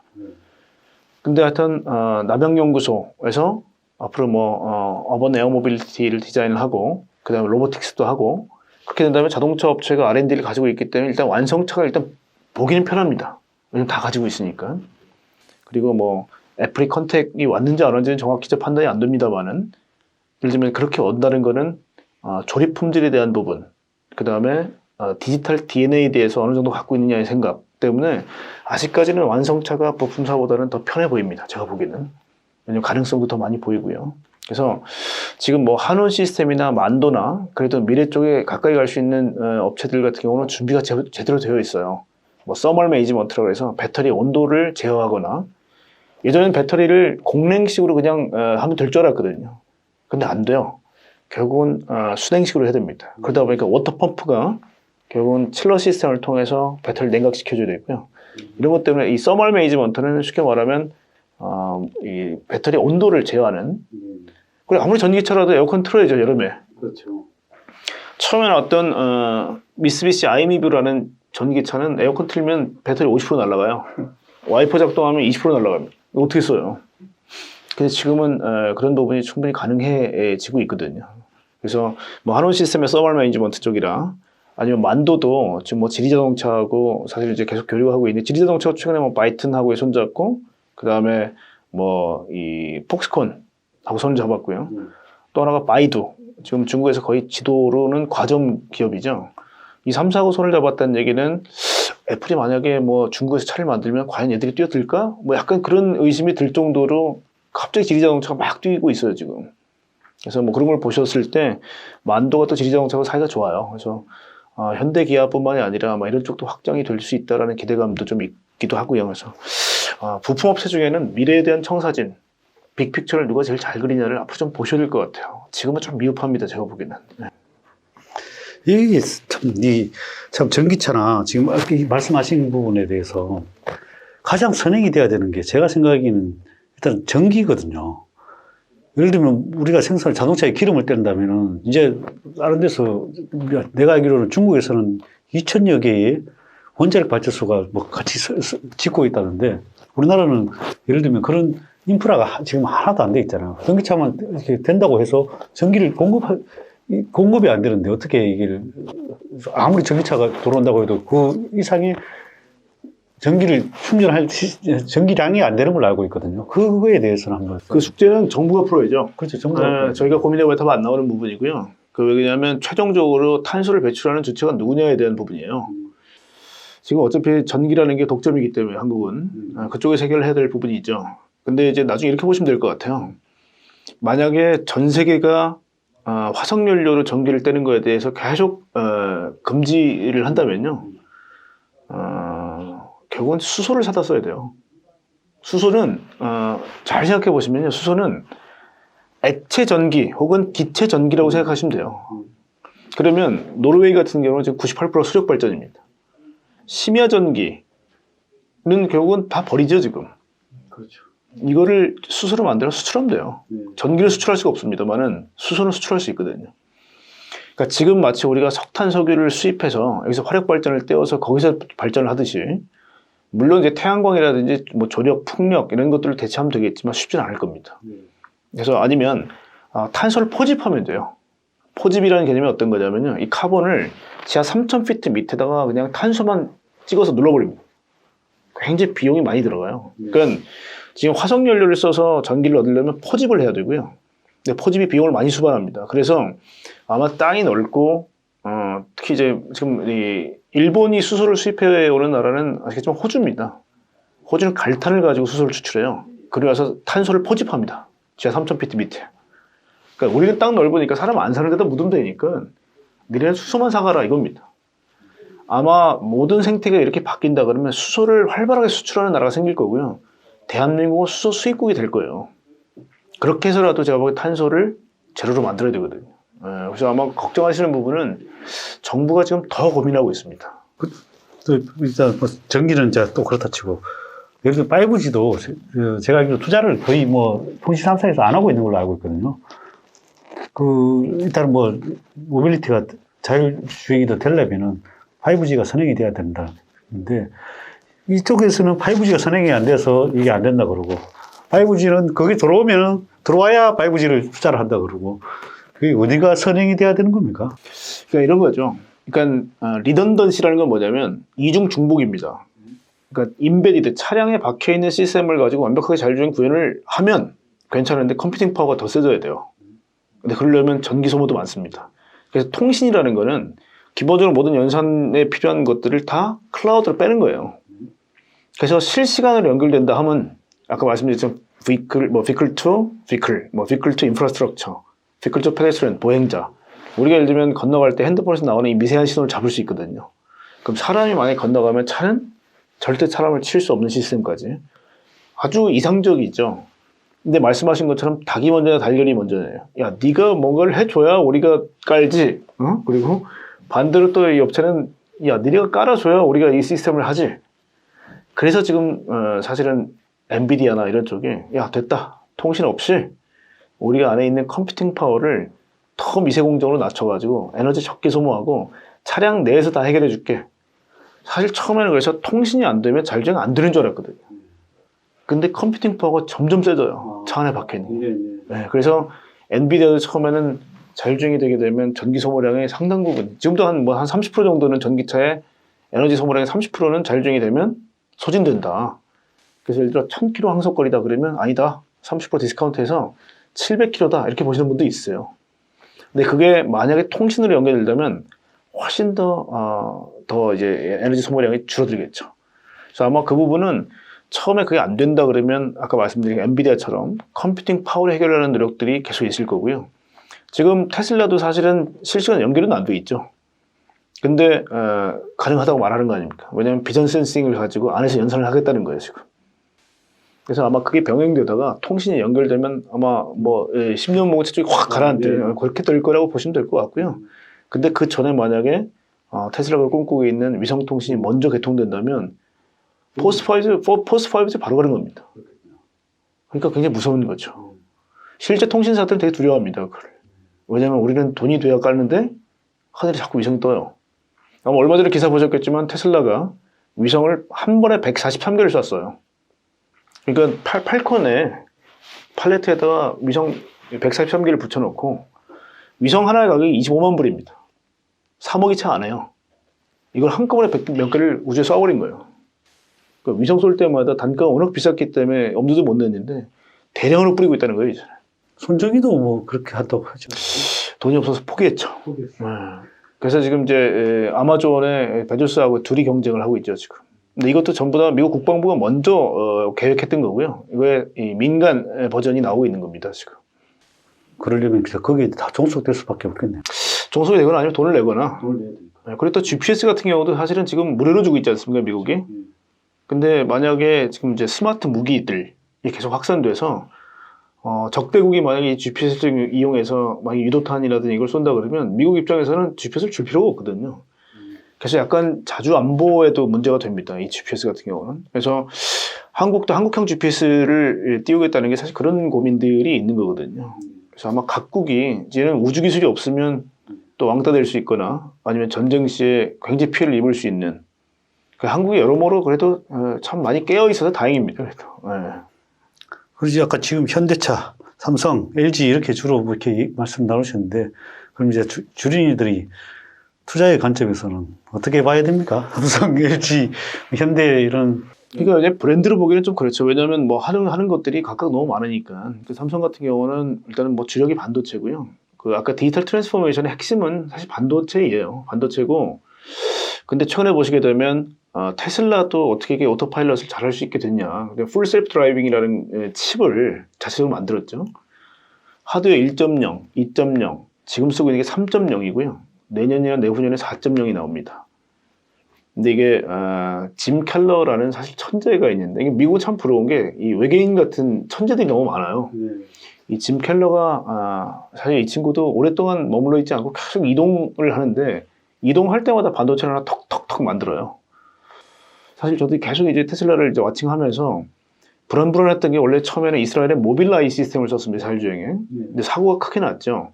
근데 하여튼 남양연구소에서 앞으로 뭐 어번 에어 모빌리티를 디자인을 하고 그 다음에 로보틱스도 하고 그렇게 된다면 자동차 업체가 R&D를 가지고 있기 때문에 일단 완성차가 일단 보기는 편합니다. 왜냐면 다 가지고 있으니까. 그리고 뭐 애플이 컨택이 왔는지 안 왔는지는 정확히 판단이 안 됩니다만은 예를 들면 그렇게 온다는 거는 조립 품질에 대한 부분, 그 다음에 디지털 DNA에 대해서 어느 정도 갖고 있느냐의 생각 때문에 아직까지는 완성차가 부품사보다는 더 편해 보입니다. 제가 보기에는. 왜냐면 가능성도 더 많이 보이고요. 그래서 지금 뭐 한온 시스템이나 만도나 그래도 미래 쪽에 가까이 갈 수 있는 업체들 같은 경우는 준비가 제대로 되어 있어요. 뭐 서멀 매니지먼트라고 해서 배터리 온도를 제어하거나 예전엔 배터리를 공냉식으로 그냥 하면 될 줄 알았거든요. 근데 안 돼요. 결국은 수냉식으로 해야 됩니다. 그러다 보니까 워터펌프가 결국은 칠러 시스템을 통해서 배터리를 냉각시켜줘야 되고요. 이런 것 때문에 이 서멀 매니지먼트는 쉽게 말하면 이 배터리 온도를 제어하는 그리고 아무리 전기차라도 에어컨 틀어야죠, 여름에. 그렇죠. 처음에 나왔던 미쓰비시 아이미뷰라는 전기차는 에어컨 틀면 배터리 50% 날아가요. 와이퍼 작동하면 20% 날아갑니다. 이거 어떻게 써요? 근데 지금은 그런 부분이 충분히 가능해지고 있거든요. 그래서 뭐 한온 시스템의 서멀 매니지먼트 쪽이라 아니면 만도도 지금 뭐 지리자동차하고 사실 이제 계속 교류하고 있는 지리자동차가 최근에 뭐 바이튼하고 손잡고 그 다음에 뭐 이 폭스콘하고 손 잡았고요. 또 하나가 바이두 지금 중국에서 거의 지도로는 과점 기업이죠. 이 3사하고 손을 잡았다는 얘기는 애플이 만약에 뭐 중국에서 차를 만들면 과연 얘들이 뛰어들까? 뭐 약간 그런 의심이 들 정도로 갑자기 지리자동차가 막 뛰고 있어요 지금. 그래서 뭐 그런 걸 보셨을 때 만도가 또 지리자동차가 사이가 좋아요. 그래서 현대 기아뿐만이 아니라 막 이런 쪽도 확장이 될 수 있다라는 기대감도 좀 있기도 하고요. 그래서 부품업체 중에는 미래에 대한 청사진, 빅픽처를 누가 제일 잘 그리냐를 앞으로 좀 보셔야 될 것 같아요. 지금은 좀 미흡합니다 제가 보기에는. 네. 이게 참 전기차나 지금 아까 말씀하신 부분에 대해서 가장 선행이 돼야 되는 게 제가 생각하기에는 일단 전기거든요. 예를 들면 우리가 자동차에 기름을 뗀다면은 이제 다른 데서 내가 알기로는 중국에서는 2,000여 개의 원자력 발전소가 뭐 같이 짓고 있다는데 우리나라는 예를 들면 그런 인프라가 지금 하나도 안 돼 있잖아요. 전기차만 이렇게 된다고 해서 전기를 공급이 안 되는데 어떻게 이게 아무리 전기차가 들어온다고 해도 그 이상의 전기를 충전할 전기량이 안 되는 걸로 알고 있거든요. 그거에 대해서는 한번 그 숙제는 정부가 풀어야죠. 그렇죠. 정부가 저희가 고민해봐야 답 안 나오는 부분이고요. 왜냐하면 최종적으로 탄소를 배출하는 주체가 누구냐에 대한 부분이에요. 지금 어차피 전기라는 게 독점이기 때문에 한국은 그쪽에서 해결을 해야 될 부분이 있죠. 근데 이제 나중에 이렇게 보시면 될 것 같아요. 만약에 전 세계가 화석연료로 전기를 떼는 거에 대해서 계속 금지를 한다면요. 결국은 수소를 사다 써야 돼요. 수소는 잘 생각해 보시면요. 수소는 액체 전기 혹은 기체 전기라고 생각하시면 돼요. 그러면 노르웨이 같은 경우는 지금 98% 수력 발전입니다. 심야 전기는 결국은 다 버리죠 지금. 그렇죠. 이거를 수소로 만들어 수출하면 돼요. 전기를 수출할 수가 없습니다만은 수소는 수출할 수 있거든요. 그러니까 지금 마치 우리가 석탄, 석유를 수입해서 여기서 화력 발전을 떼어서 거기서 발전을 하듯이 물론 이제 태양광이라든지 뭐 조력, 풍력 이런 것들을 대체하면 되겠지만 쉽지는 않을 겁니다. 그래서 아니면 탄소를 포집하면 돼요. 포집이라는 개념이 어떤 거냐면요. 이 카본을 지하 3,000피트 밑에다가 그냥 탄소만 찍어서 눌러버립니다. 굉장히 비용이 많이 들어가요. 그러니까 지금 화석연료를 써서 전기를 얻으려면 포집을 해야 되고요. 근데 포집이 비용을 많이 수반합니다. 그래서 아마 땅이 넓고 특히 이제 지금 이 일본이 수소를 수입해 오는 나라는 아시겠지만 호주입니다. 호주는 갈탄을 가지고 수소를 추출해요. 그리고 와서 탄소를 포집합니다. 지하 3,000피트 밑에. 그러니까 우리는 땅 넓으니까 사람 안 사는 데다 묻으면 되니까 니네는 수소만 사가라 이겁니다. 아마 모든 생태계가 이렇게 바뀐다 그러면 수소를 활발하게 수출하는 나라가 생길 거고요. 대한민국은 수소 수입국이 될 거예요. 그렇게 해서라도 제가 보기엔 탄소를 제로로 만들어야 되거든요. 그래서 아마 걱정하시는 부분은 정부가 지금 더 고민하고 있습니다. 일단 뭐 전기는 이제 또 그렇다 치고 예를 들어 5G도 제가 알기로 투자를 거의 뭐 통신 3사에서 안 하고 있는 걸로 알고 있거든요. 일단 뭐 모빌리티가 자율주행이 더 되려면은 5G가 선행이 돼야 된다. 근데 이쪽에서는 5G가 선행이 안 돼서 이게 안 된다 그러고 5G는 거기 들어와야 5G를 투자를 한다 그러고 그게 어디가 선행이 돼야 되는 겁니까? 그러니까 이런 거죠. 그러니까 리던던시라는 건 뭐냐면 이중 중복입니다. 그러니까 인베디드 차량에 박혀 있는 시스템을 가지고 완벽하게 자율주행 구현을 하면 괜찮은데 컴퓨팅 파워가 더 세져야 돼요. 근데 그러려면 전기 소모도 많습니다. 그래서 통신이라는 거는 기본적으로 모든 연산에 필요한 것들을 다 클라우드로 빼는 거예요. 그래서 실시간으로 연결된다 하면 아까 말씀드렸던 vehicle to vehicle, vehicle to infrastructure, vehicle to pedestrian, 보행자. 우리가 예를 들면 건너갈 때 핸드폰에서 나오는 이 미세한 신호를 잡을 수 있거든요. 그럼 사람이 만약에 건너가면 차는 절대 사람을 칠 수 없는 시스템까지. 아주 이상적이죠. 근데 말씀하신 것처럼 닭이 먼저냐 달걀이 먼저냐. 야, 네가 뭔가를 해줘야 우리가 깔지. 그리고 반대로 또 이 업체는 야, 네가 깔아줘야 우리가 이 시스템을 하지. 그래서 지금 사실은 엔비디아나 이런 쪽에 야, 됐다. 통신 없이 우리가 안에 있는 컴퓨팅 파워를 더 미세공정으로 낮춰가지고 에너지 적게 소모하고 차량 내에서 다 해결해 줄게. 사실 처음에는 그래서 통신이 안 되면 자율주행 안 되는 줄 알았거든요. 근데 컴퓨팅 파워가 점점 세져요. 차 안에 박혀있는. 네, 그래서 엔비디아도 처음에는 자율주행이 되게 되면 전기 소모량의 상당 부분, 지금도 한 30% 정도는 전기차의 에너지 소모량의 30%는 자율주행이 되면 소진된다. 그래서 예를 들어 1000km 항속거리다 그러면 아니다. 30% 디스카운트해서 700km다. 이렇게 보시는 분도 있어요. 근데 그게 만약에 통신으로 연결된다면 훨씬 더 이제 에너지 소모량이 줄어들겠죠. 그래서 아마 그 부분은 처음에 그게 안 된다 그러면 아까 말씀드린 엔비디아처럼 컴퓨팅 파워를 해결하는 노력들이 계속 있을 거고요. 지금 테슬라도 사실은 실시간 연결은 안 돼 있죠. 근데 가능하다고 말하는 거 아닙니까? 왜냐하면 비전 센싱을 가지고 안에서 연산을 하겠다는 거예요, 지금. 그래서 아마 그게 병행되다가 통신이 연결되면 아마 10년 모고차 쪽이 확 가라앉는 그렇게 될 거라고 보시면 될 것 같고요. 근데 그 전에 만약에 테슬라가 꿈꾸고 있는 위성통신이 먼저 개통된다면 포스트5에 바로 가는 겁니다. 그러니까 굉장히 무서운 거죠. 실제 통신사들은 되게 두려워합니다. 그걸. 왜냐하면 우리는 돈이 돼야 깔는데 하늘에 자꾸 위성이 떠요. 아마 얼마 전에 기사 보셨겠지만 테슬라가 위성을 한 번에 143개를 쐈어요. 그러니까 팔콘에 팔레트에다가 위성 143개를 붙여놓고 위성 하나의 가격이 25만 불입니다. 3억이 채 안 해요. 이걸 한꺼번에 몇 개를 우주에 쏴버린 거예요. 그러니까 위성 쏠 때마다 단가가 워낙 비쌌기 때문에 엄두도 못 냈는데 대량으로 뿌리고 있다는 거예요, 이제. 손정희도 뭐 그렇게 한다고 하죠. 돈이 없어서 포기했죠. 그래서 지금 이제 아마존의 베조스하고 둘이 경쟁을 하고 있죠, 지금. 근데 이것도 전부 다 미국 국방부가 먼저 계획했던 거고요. 이거의 이 민간 버전이 나오고 있는 겁니다, 지금. 그러려면 거기에 다 종속될 수밖에 없겠네요. 종속이 되거나 아니면 돈을 내거나. 그리고 또 GPS 같은 경우도 사실은 지금 무료로 주고 있지 않습니까, 미국이? 근데 만약에 지금 이제 스마트 무기들이 계속 확산돼서 적대국이 만약에 이 GPS를 이용해서 만약 유도탄이라든지 이걸 쏜다 그러면 미국 입장에서는 GPS를 줄 필요가 없거든요. 그래서 약간 자주 안보에도 문제가 됩니다. 이 GPS 같은 경우는. 그래서 한국도 한국형 GPS를 띄우겠다는 게 사실 그런 고민들이 있는 거거든요. 그래서 아마 각국이 이제는 우주 기술이 없으면 또 왕따 될 수 있거나 아니면 전쟁 시에 굉장히 피해를 입을 수 있는. 한국이 여러모로 그래도 참 많이 깨어 있어서 다행입니다. 그래도. 네. 그러지 아까 지금 현대차, 삼성, LG 이렇게 주로 이렇게 말씀 나누셨는데 그럼 이제 주린이들이 투자의 관점에서는 어떻게 봐야 됩니까? 삼성, LG, 현대 이런. 그러니까 이제 브랜드로 보기는 좀 그렇죠. 왜냐하면 뭐 하는 것들이 각각 너무 많으니까. 삼성 같은 경우는 일단은 뭐 주력이 반도체고요. 그 아까 디지털 트랜스포메이션의 핵심은 사실 반도체예요. 반도체고. 근데 최근에 보시게 되면 테슬라도 어떻게 이게 오토파일럿을 잘할 수 있게 됐냐. 풀 셀프 드라이빙이라는 칩을 자체적으로 만들었죠. 하드웨어 1.0, 2.0, 지금 쓰고 있는 게 3.0이고요. 내년이나 내후년에 4.0이 나옵니다. 근데 이게 짐 켈러라는 사실 천재가 있는데 이게 미국 참 부러운 게 이 외계인 같은 천재들이 너무 많아요. 이 짐 켈러가 사실 이 친구도 오랫동안 머물러 있지 않고 계속 이동을 하는데 이동할 때마다 반도체를 하나 턱턱턱 만들어요. 사실 저도 계속 이제 테슬라를 이제 와칭하면서 불안했던 게 원래 처음에는 이스라엘의 모빌라이 시스템을 썼습니다. 자율주행에. 근데 사고가 크게 났죠.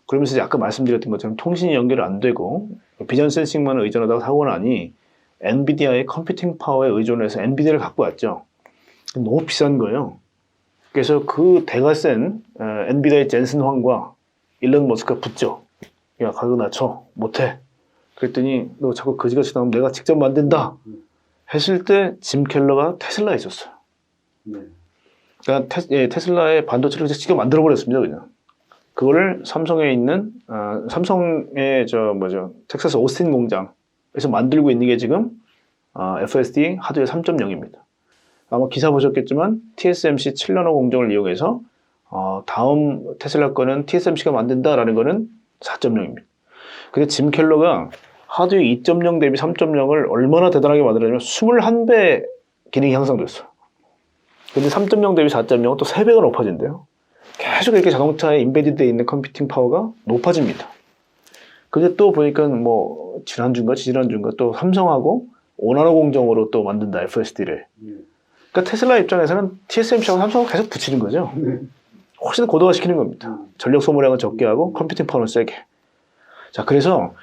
그러면서 이제 아까 말씀드렸던 것처럼 통신이 연결이 안 되고 비전 센싱만 의존하다가 사고가 나니 엔비디아의 컴퓨팅 파워에 의존해서 엔비디아를 갖고 왔죠. 너무 비싼 거예요. 그래서 그 대가 센 엔비디아의 젠슨 황과 일론 머스크가 붙죠. 야 가격 낮춰 못해. 그랬더니 너 자꾸 거지같이 나오면 내가 직접 만든다 했을 때 짐 켈러가 테슬라에 있었어요. 그러니까 테슬라의 반도체를 직접 만들어 버렸습니다. 그냥 그거를 삼성에 있는 삼성의 텍사스 오스틴 공장에서 만들고 있는 게 지금 FSD 하드웨어 3.0입니다. 아마 기사 보셨겠지만 TSMC 7나노 공정을 이용해서 다음 테슬라 거는 TSMC가 만든다라는 거는 4.0입니다. 근데 짐 켈러가 하드웨어 2.0 대비 3.0을 얼마나 대단하게 만들었냐면 21배 기능이 향상됐어요. 근데 3.0 대비 4.0은 또 3배가 높아진대요. 계속 이렇게 자동차에 인베디드에 있는 컴퓨팅 파워가 높아집니다. 근데 또 보니까 뭐 지난주인가 또 삼성하고 5나노 공정으로 또 만든다 FSD를. 그러니까 테슬라 입장에서는 TSMC하고 삼성을 계속 붙이는 거죠. 훨씬 고도화시키는 겁니다. 전력 소모량을 적게 하고 컴퓨팅 파워는 세게. 자, 그래서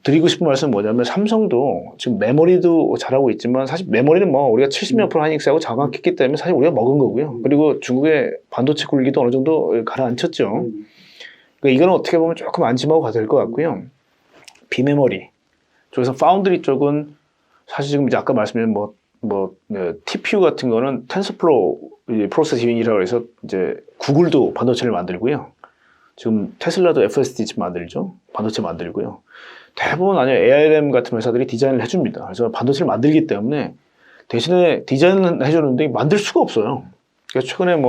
드리고 싶은 말씀은 뭐냐면 삼성도 지금 메모리도 잘하고 있지만 사실 메모리는 뭐 우리가 70몇 프로 하이닉스하고 장악했기 때문에 사실 우리가 먹은 거고요. 그리고 중국의 반도체 굴기도 어느 정도 가라앉혔죠. 그러니까 이거는 어떻게 보면 조금 안심하고 가도 될 것 같고요. 비메모리 쪽에서 파운드리 쪽은 사실 지금 이제 아까 말씀드린 TPU 같은 거는 텐서플로우 프로세싱이라고 해서 이제 구글도 반도체를 만들고요. 지금 테슬라도 FSD 칩 만들죠. 반도체 만들고요. 대부분 ARM 같은 회사들이 디자인을 해줍니다. 그래서 반도체를 만들기 때문에 대신에 디자인을 해주는데 만들 수가 없어요. 그래서 최근에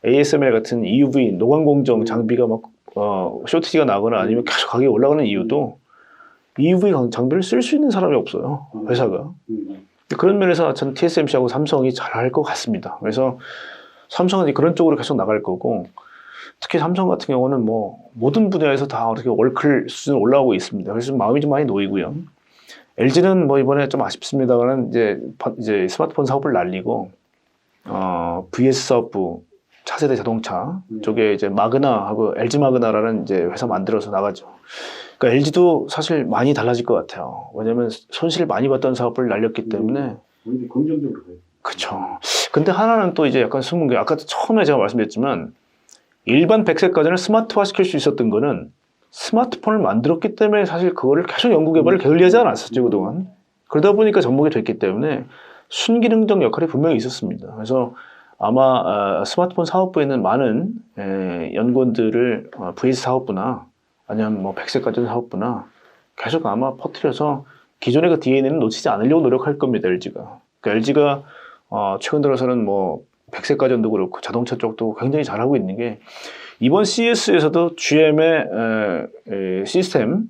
ASML 같은 EUV 노광 공정 장비가 쇼티지가 나거나 아니면 계속 가격이 올라가는 이유도 EUV 장비를 쓸 수 있는 사람이 없어요. 회사가. 그런 면에서 저는 TSMC하고 삼성이 잘할 것 같습니다. 그래서 삼성은 이제 그런 쪽으로 계속 나갈 거고, 특히 삼성 같은 경우는 모든 분야에서 다 어떻게 월클 수준으로 올라오고 있습니다. 그래서 마음이 좀 많이 놓이고요. LG는 이번에 좀 아쉽습니다만 이제 스마트폰 사업을 날리고 VS 사업부 차세대 자동차 쪽에 이제 마그나하고 LG 마그나라는 이제 회사 만들어서 나가죠. 그러니까 LG도 사실 많이 달라질 것 같아요. 왜냐하면 손실 많이 봤던 사업을 날렸기 때문에. 긍정적으로 가요. 그렇죠. 근데 하나는 또 이제 약간 숨은 게 아까 처음에 제가 말씀드렸지만 일반 100세까지는 스마트화 시킬 수 있었던 거는 스마트폰을 만들었기 때문에 사실 그거를 계속 연구 개발을 게을리하지 않았었죠 그동안. 그러다 보니까 접목이 됐기 때문에 순기능적 역할이 분명히 있었습니다. 그래서 아마 스마트폰 사업부에 있는 많은 연구원들을 VS 사업부나 아니면 100세까지 사업부나 계속 아마 퍼뜨려서 기존의 그 DNA는 놓치지 않으려고 노력할 겁니다. LG가. 그러니까 LG가 최근 들어서는 100세까지도 그렇고 자동차 쪽도 굉장히 잘하고 있는 게 이번 CES에서도 GM의 시스템을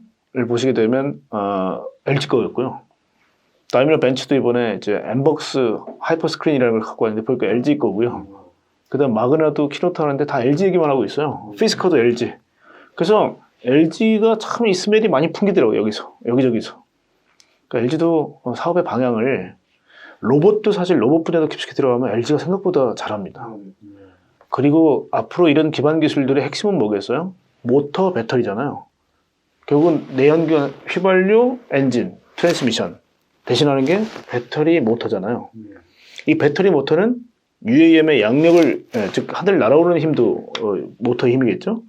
보시게 되면 LG 거였고요. 다이밀러 벤츠도 이번에 이제 엠벅스 하이퍼 스크린이라는 걸 갖고 왔는데 보니까 LG 거고요. 그다음 마그나도 키노트 하는데 다 LG 얘기만 하고 있어요. 피스커도 LG. 그래서 LG가 참 이 스멜이 많이 풍기더라고요. 여기저기서. 그러니까 LG도 사업의 방향을 로봇도 사실 로봇 분야도 깊숙이 들어가면 LG가 생각보다 잘합니다. 그리고 앞으로 이런 기반 기술들의 핵심은 뭐겠어요? 모터, 배터리잖아요. 결국은 내연기관 휘발유, 엔진, 트랜스미션 대신하는 게 배터리 모터잖아요. 이 배터리 모터는 UAM의 양력을 즉 하늘 날아오르는 힘도 모터의 힘이겠죠.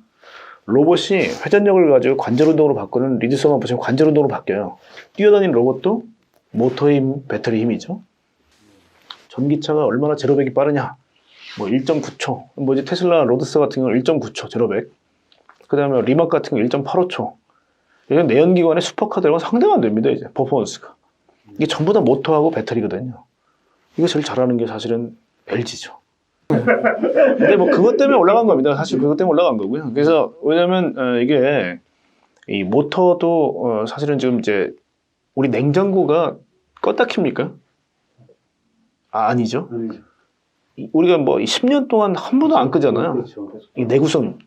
로봇이 회전력을 가지고 관절 운동으로 바꾸는 리드성을 보시면 관절 운동으로 바뀌어요. 뛰어다니는 로봇도 모터의 힘, 배터리 힘이죠. 전기차가 얼마나 제로백이 빠르냐? 1.9초. 이제 테슬라 로드스 같은 경우는 1.9초 제로백. 그 다음에 리막 같은 거 1.85초. 이건 내연기관의 슈퍼카들하고 상대가 안 됩니다, 이제 퍼포먼스가. 이게 전부 다 모터하고 배터리거든요. 이거 제일 잘하는 게 사실은 LG죠. 근데 그것 때문에 올라간 겁니다. 사실 그것 때문에 올라간 거고요. 그래서 왜냐면 이게 이 모터도 사실은 지금 이제 우리 냉장고가 껐다 킵니까? 아니죠. 우리가 10년 동안 한 번도 안 끄잖아요. 그렇죠. 이 내구성.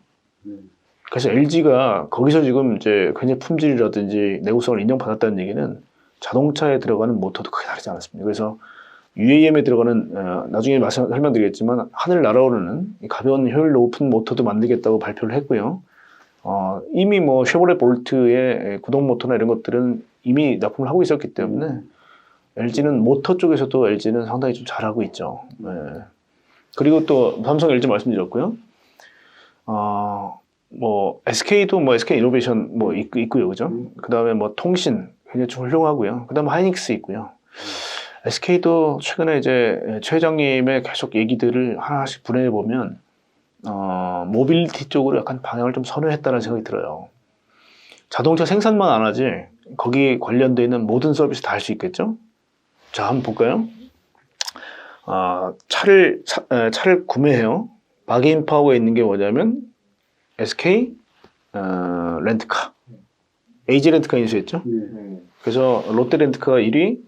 그래서 LG가 거기서 지금 이제 굉장히 품질이라든지 내구성을 인정받았다는 얘기는 자동차에 들어가는 모터도 크게 다르지 않았습니다. 그래서 UAM에 들어가는 나중에 설명드리겠지만 하늘 날아오르는 가벼운 효율 높은 모터도 만들겠다고 발표를 했고요. 이미 쉐보레 볼트의 구동 모터나 이런 것들은 이미 납품을 하고 있었기 때문에 LG는 모터 쪽에서도 LG는 상당히 좀 잘하고 있죠. 네. 그리고 또 삼성 LG 말씀드렸고요. 뭐 SK도 뭐 SK 이노베이션 뭐 있고요, 그죠? 그다음에 뭐 통신 굉장히 좀 훌륭하고요. 그다음에 하이닉스 있고요. SK도 최근에 이제 최 회장님의 계속 얘기들을 하나씩 분해해 보면 모빌리티 쪽으로 약간 방향을 좀 선회했다는 생각이 들어요. 자동차 생산만 안 하지 거기 관련되어 있는 모든 서비스 다 할 수 있겠죠? 자, 한번 볼까요? 차를 구매해요. 바게인 파워가 있는 게 뭐냐면 SK 렌트카, AG 렌트카 인수했죠. 그래서 롯데 렌트카가 1위,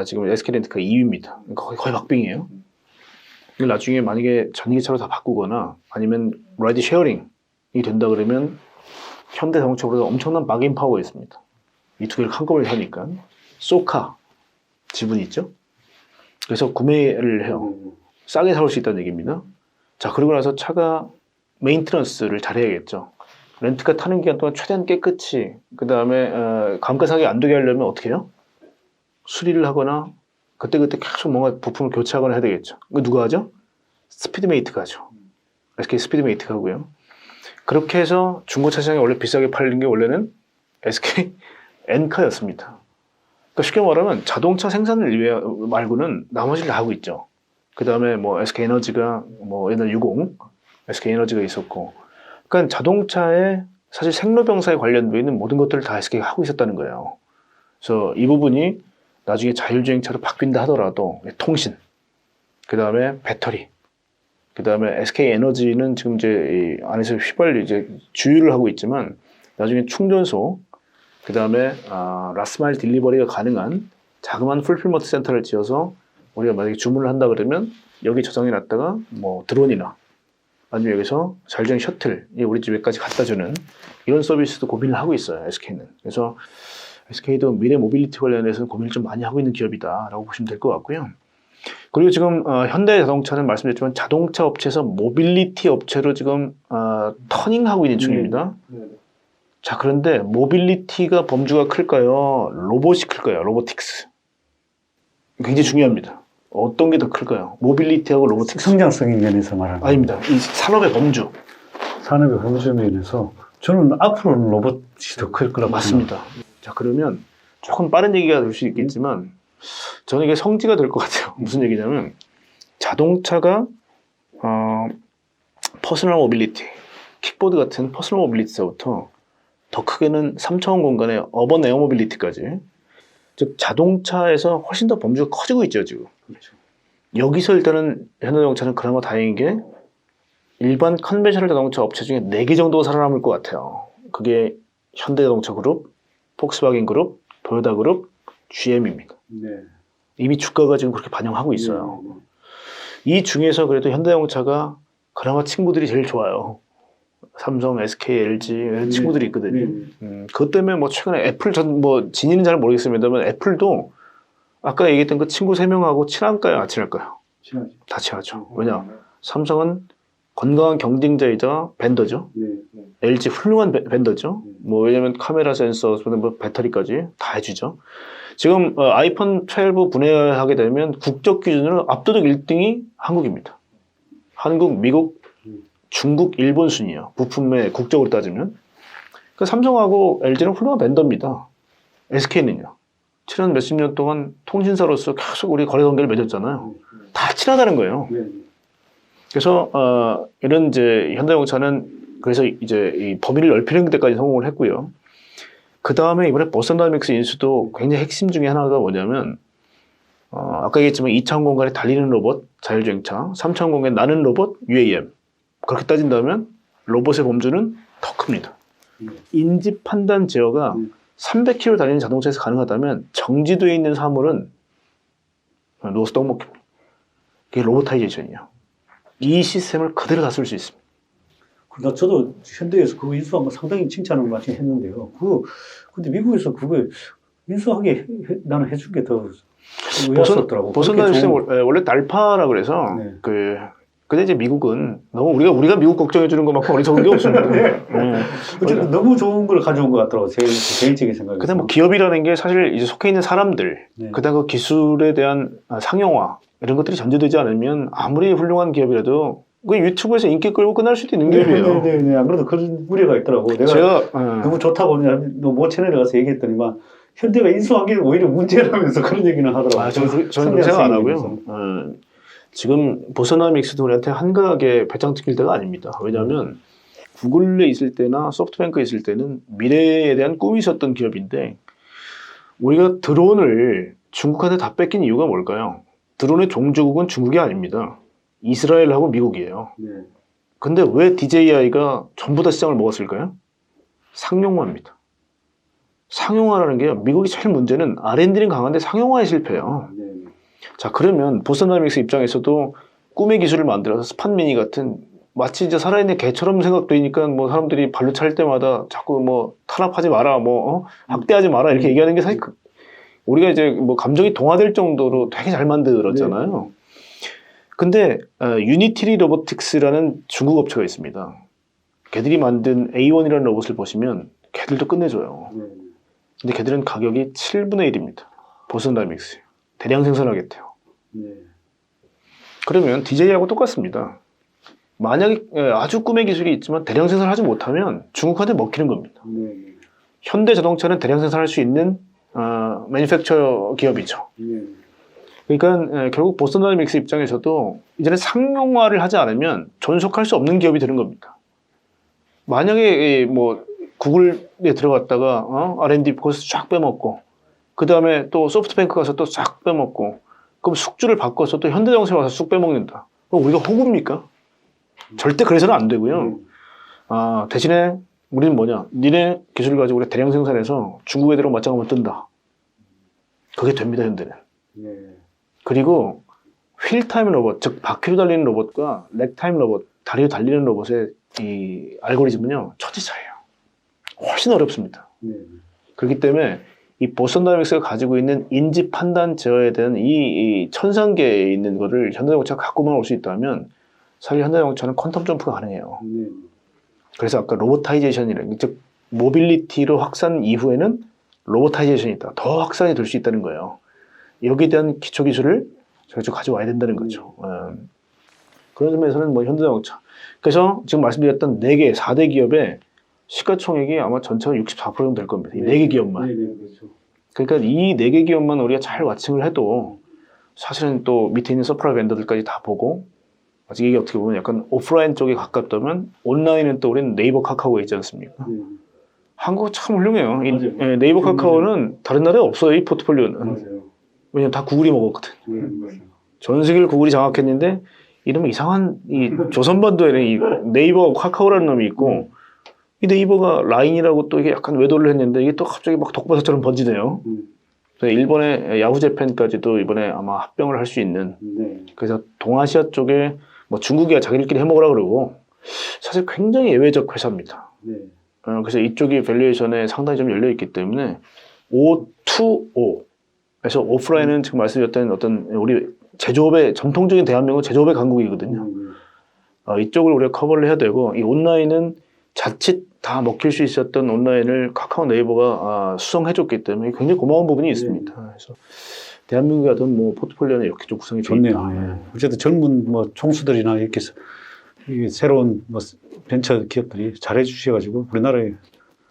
지금 SK 렌트카가 2위입니다. 거의 박빙이에요. 이걸 나중에 만약에 전기차로 다 바꾸거나 아니면 라이드 쉐어링이 된다 그러면 현대자동차보다 엄청난 바게인 파워가 있습니다. 이 두 개를 한꺼번에 하니까 소카 지분이 있죠. 그래서 구매를 해요. 싸게 사올 수 있다는 얘기입니다. 자, 그러고 나서 차가 메인테넌스를 잘해야겠죠. 렌트카 타는 기간 동안 최대한 깨끗이, 그 다음에 감가상각이 안 되게 하려면 어떻게 해요? 수리를 하거나 그때그때 계속 뭔가 부품을 교체하거나 해야 되겠죠. 이거 누가 하죠? 스피드메이트가 하죠. SK 스피드메이트가 하고요. 그렇게 해서 중고차 시장에 원래 비싸게 팔린 게 원래는 SK 엔카였습니다. 그러니까 쉽게 말하면 자동차 생산을 위해 말고는 나머지를 다 하고 있죠. 그 다음에 뭐 SK 에너지가 뭐 옛날 60 SK 에너지가 있었고, 그러니까 자동차에 사실 생로병사에 관련되어 있는 모든 것들을 다 SK가 하고 있었다는 거예요. 그래서 이 부분이 나중에 자율주행차로 바뀐다 하더라도 통신, 그 다음에 배터리, 그 다음에 SK 에너지는 지금 이제 이 안에서 휘발유 이제 주유를 하고 있지만 나중에 충전소, 그 다음에 라스마일 딜리버리가 가능한 자그마한 풀필먼트 센터를 지어서 우리가 만약에 주문을 한다 그러면 여기 저장해 놨다가 뭐 드론이나 아니면 여기서 자율주행 셔틀이 우리 집에까지 갖다 주는 이런 서비스도 고민을 하고 있어요, SK는. 그래서 SK도 미래 모빌리티 관련해서는 고민을 좀 많이 하고 있는 기업이다라고 보시면 될 것 같고요. 그리고 지금 현대자동차는 말씀드렸지만 자동차 업체에서 모빌리티 업체로 지금 터닝하고 있는 중입니다. 자, 그런데 모빌리티가 범주가 클까요? 로봇이 클까요? 로보틱스. 굉장히 중요합니다. 어떤 게 더 클까요? 모빌리티하고 로보틱스. 성장성인 면에서 말하는 아닙니다. 이 산업의 범주. 산업의 범주 면에서 저는 앞으로는 로봇이 더 클 거라고 맞습니다. 자, 그러면 조금 빠른 얘기가 될 수 있겠지만 저는 이게 성지가 될 것 같아요. 무슨 얘기냐면 자동차가 퍼스널 모빌리티, 킥보드 같은 퍼스널 모빌리티서부터 더 크게는 3차원 공간의 어번 에어 모빌리티까지, 즉 자동차에서 훨씬 더 범주가 커지고 있죠 지금. 그렇죠. 여기서 일단은 현대자동차는 그나마 다행인 게 일반 컨벤셔널 자동차 업체 중에 4개 정도가 살아남을 것 같아요. 그게 현대자동차 그룹, 폭스바겐 그룹, 도요타 그룹, GM입니다. 네. 이미 주가가 지금 그렇게 반영하고 있어요. 이 중에서 그래도 현대자동차가 그나마 친구들이 제일 좋아요. 삼성, SK, LG 이런 친구들이 있거든요. 그것 때문에 뭐 최근에 애플 뭐 진위는 잘 모르겠습니다만 애플도 아까 얘기했던 그 친구 3명하고 친할까요, 안 친할까요? 친하죠. 다 친하죠. 왜냐? 삼성은 건강한 경쟁자이자 벤더죠. LG 훌륭한 벤더죠. 뭐 왜냐면 카메라 센서, 뭐 배터리까지 다 해주죠. 지금 아이폰 12 분해하게 되면 국적 기준으로 압도적 1등이 한국입니다. 한국, 미국, 중국, 일본 순이에요. 부품의 국적으로 따지면. 그러니까 삼성하고 LG는 훌륭한 벤더입니다. SK는요. 최근 몇십 년 동안 통신사로서 계속 우리 거래 관계를 맺었잖아요. 다 친하다는 거예요. 그래서 이런 이제 현대자동차는 그래서 이제 이 범위를 넓히는 데까지 성공을 했고요. 그 다음에 이번에 버선다이믹스 인수도 굉장히 핵심 중에 하나가 뭐냐면 아까 얘기했지만 2차원 공간에 달리는 로봇, 자율주행차, 3차원 공간에 나는 로봇, UAM. 그렇게 따진다면 로봇의 범주는 더 큽니다. 인지 판단 제어가 300km 달리는 자동차에서 가능하다면 정지되어 있는 사물은 노스 떡먹기입니다. 그게 로보타이제이션이에요. 이 시스템을 그대로 다 쓸 수 있습니다. 그러니까 저도 현대에서 그거 인수한 거 상당히 칭찬을 많이 했는데요. 근데 미국에서 그거 인수하게 나는 해준 게 더 의아스럽더라고. 버선다이믹스는 원래 날파라 그래서 네. 근데 이제 미국은 너무 우리가 미국 걱정해 주는 것만큼 어리석은 게 없습니다. 어쨌든 너무 좋은 걸 가져온 것 같더라고, 제 개인적인 생각에서. 그다음 뭐 기업이라는 게 사실 이제 속해 있는 사람들, 네. 그다음 그 기술에 대한 상용화 이런 것들이 전제되지 않으면 아무리 훌륭한 기업이라도 그 유튜브에서 인기 끌고 끝날 수도 있는 기업이에요. 네. 안 그래도 그런 우려가 있더라고. 내가 제가 너무 좋다고 모 채널에 가서 얘기했더니만 현대가 인수한 게 오히려 문제라면서 그런 얘기는 하더라고요. 저는 그렇게 생각 안 하고요. 지금 보스나믹스도 우리한테 한가하게 배짱 튀길 때가 아닙니다. 왜냐하면 구글에 있을 때나 소프트뱅크에 있을 때는 미래에 대한 꿈이 있었던 기업인데 우리가 드론을 중국한테 다 뺏긴 이유가 뭘까요? 드론의 종주국은 중국이 아닙니다. 이스라엘하고 미국이에요. 네. 근데 왜 DJI가 전부 다 시장을 먹었을까요? 상용화입니다. 상용화라는 게요. 미국이 제일 문제는 R&D는 강한데 상용화에 실패해요. 네. 자, 그러면 보스나믹스 입장에서도 꿈의 기술을 만들어서 스팟미니 같은 마치 이제 살아있는 개처럼 생각되니까 뭐 사람들이 발로 찰 때마다 자꾸 뭐 탄압하지 마라, 학대하지 마라 이렇게 얘기하는 게 사실 우리가 이제 뭐 감정이 동화될 정도로 되게 잘 만들었잖아요. 근데 유니티리 로보틱스라는 중국 업체가 있습니다. 걔들이 만든 A1이라는 로봇을 보시면 걔들도 끝내줘요. 근데 걔들은 가격이 7분의 1입니다. 보스나믹스 대량 생산하겠대요. 그러면 DJI하고 똑같습니다. 만약에 아주 꿈의 기술이 있지만 대량 생산하지 못하면 중국한테 먹히는 겁니다. 현대자동차는 대량 생산할 수 있는 매니팩처 기업이죠. 그러니까 결국 보스나믹스 입장에서도 이제는 상용화를 하지 않으면 존속할 수 없는 기업이 되는 겁니다. 만약에 뭐 구글에 들어갔다가 R&D 거기서 쫙 빼먹고 그 다음에 또 소프트뱅크 가서 또 싹 빼먹고 그럼 숙주를 바꿔서 또 현대자동차에 와서 쑥 빼먹는다. 그럼 우리가 호구입니까? 절대 그래서는 안 되고요. 대신에 우리는 뭐냐? 니네 기술을 가지고 우리 대량 생산해서 중국 애들하고 맞짱하면 뜬다. 그게 됩니다, 현대는. 그리고 휠타임 로봇, 즉 바퀴로 달리는 로봇과 렉타임 로봇, 다리로 달리는 로봇의 이 알고리즘은요, 천지차예요. 훨씬 어렵습니다. 그렇기 때문에 이 보스나믹스가 가지고 있는 인지 판단 제어에 대한 이 천상계에 있는 거를 현대자동차가 갖고만 올 수 있다면 사실 현대자동차는 퀀텀 점프가 가능해요. 그래서 아까 로보타이제이션이라는 즉 모빌리티로 확산 이후에는 로보타이제이션이 있다. 더 확산이 될 수 있다는 거예요. 여기에 대한 기초 기술을 저희가 좀 가져와야 된다는 거죠. 그런 점에서는 뭐 현대자동차. 그래서 지금 말씀드렸던 4개, 4대 기업의 시가총액이 아마 전체가 64% 정도 될 겁니다. 이 4개 기업만. 그러니까 이 4개 기업만 우리가 잘 왓칭을 해도 사실은 또 밑에 있는 서프라이 벤더들까지 다 보고 아직 이게 어떻게 보면 약간 오프라인 쪽에 가깝다면 온라인은 또 우리는 네이버 카카오가 있지 않습니까? 한국 참 훌륭해요. 네이버 카카오는 다른 나라에 없어요. 이 포트폴리오는. 왜냐면 다 구글이 먹었거든. 전 세계를 구글이 장악했는데 이러면 이상한 이 조선반도에는 이 네이버 카카오라는 놈이 있고 이 네이버가 라인이라고 또 이게 약간 외도를 했는데 이게 또 갑자기 막 독버섯처럼 번지네요. 일본의 야후재팬까지도 이번에 아마 합병을 할 수 있는. 그래서 동아시아 쪽에 뭐 중국이야 자기들끼리 해먹으라 그러고 사실 굉장히 예외적 회사입니다. 그래서 이쪽이 밸류에이션에 상당히 좀 열려 있기 때문에 O2O 그래서 오프라인은 지금 말씀드렸던 어떤 우리 제조업의 전통적인 대한민국 제조업의 강국이거든요. 이쪽을 우리가 커버를 해야 되고 이 온라인은 자칫 다 먹힐 수 있었던 온라인을 카카오 네이버가 수성해줬기 때문에 굉장히 고마운 부분이 있습니다. 그래서 대한민국에 하던 뭐 포트폴리오는 이렇게 좀 구성이 되어 있다. 좋네요. 어쨌든 젊은 뭐 총수들이나 이렇게 이 새로운 뭐 벤처 기업들이 잘해 주셔가지고 우리나라의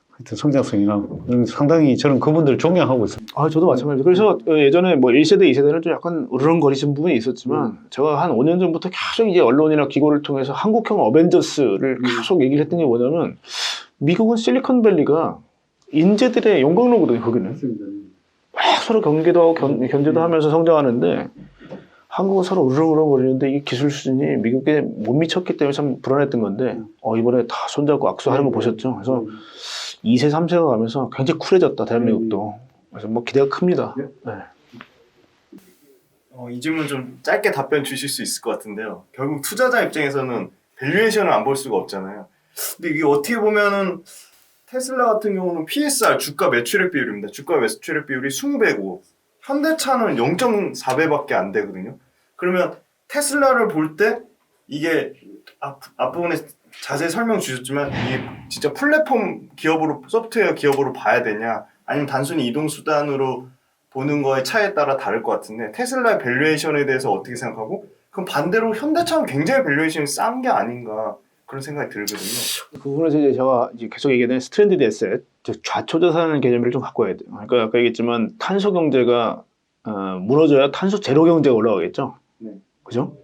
하여튼 성장성이나 상당히 저는 그분들 존경하고 있습니다. 저도 마찬가지입니다. 그래서 예전에 뭐 1세대, 2세대는 좀 약간 으르렁거리신 부분이 있었지만 제가 한 5년 전부터 계속 이제 언론이나 기고를 통해서 한국형 어벤져스를 계속 얘기를 했던 게 뭐냐면 미국은 실리콘밸리가 인재들의 용광로거든요. 거기는. 막 서로 경계도 하고 견제도 하면서 성장하는데 한국은 서로 으르렁거리는데 이게 기술 수준이 미국에 못 미쳤기 때문에 참 불안했던 건데 이번에 다 손잡고 악수하는 거 보셨죠? 그래서 2세, 3세가 가면서 굉장히 쿨해졌다, 대한민국도. 그래서 뭐 기대가 큽니다. 네. 이 질문 좀 짧게 답변 주실 수 있을 것 같은데요. 결국 투자자 입장에서는 밸류에이션을 안 볼 수가 없잖아요. 근데 이게 어떻게 보면은 테슬라 같은 경우는 PSR, 주가 매출액 비율입니다. 주가 매출액 비율이 20배고 현대차는 0.4배밖에 안 되거든요. 그러면 테슬라를 볼 때 이게 앞부분에 자세히 설명 주셨지만 이게 진짜 플랫폼 기업으로 소프트웨어 기업으로 봐야 되냐 아니면 단순히 이동 수단으로 보는 거에 차이에 따라 다를 것 같은데 테슬라의 밸류에이션에 대해서 어떻게 생각하고 그럼 반대로 현대차는 굉장히 밸류에이션이 싼 게 아닌가 그런 생각이 들거든요. 그 부분에서 이제 제가 이제 계속 얘기하는 스트랜디드 에셋, 즉 좌초자산 개념을 좀 갖고 와야 돼요. 그러니까 아까 얘기했지만 탄소 경제가 무너져야 탄소 제로 경제가 올라가겠죠. 네. 그죠?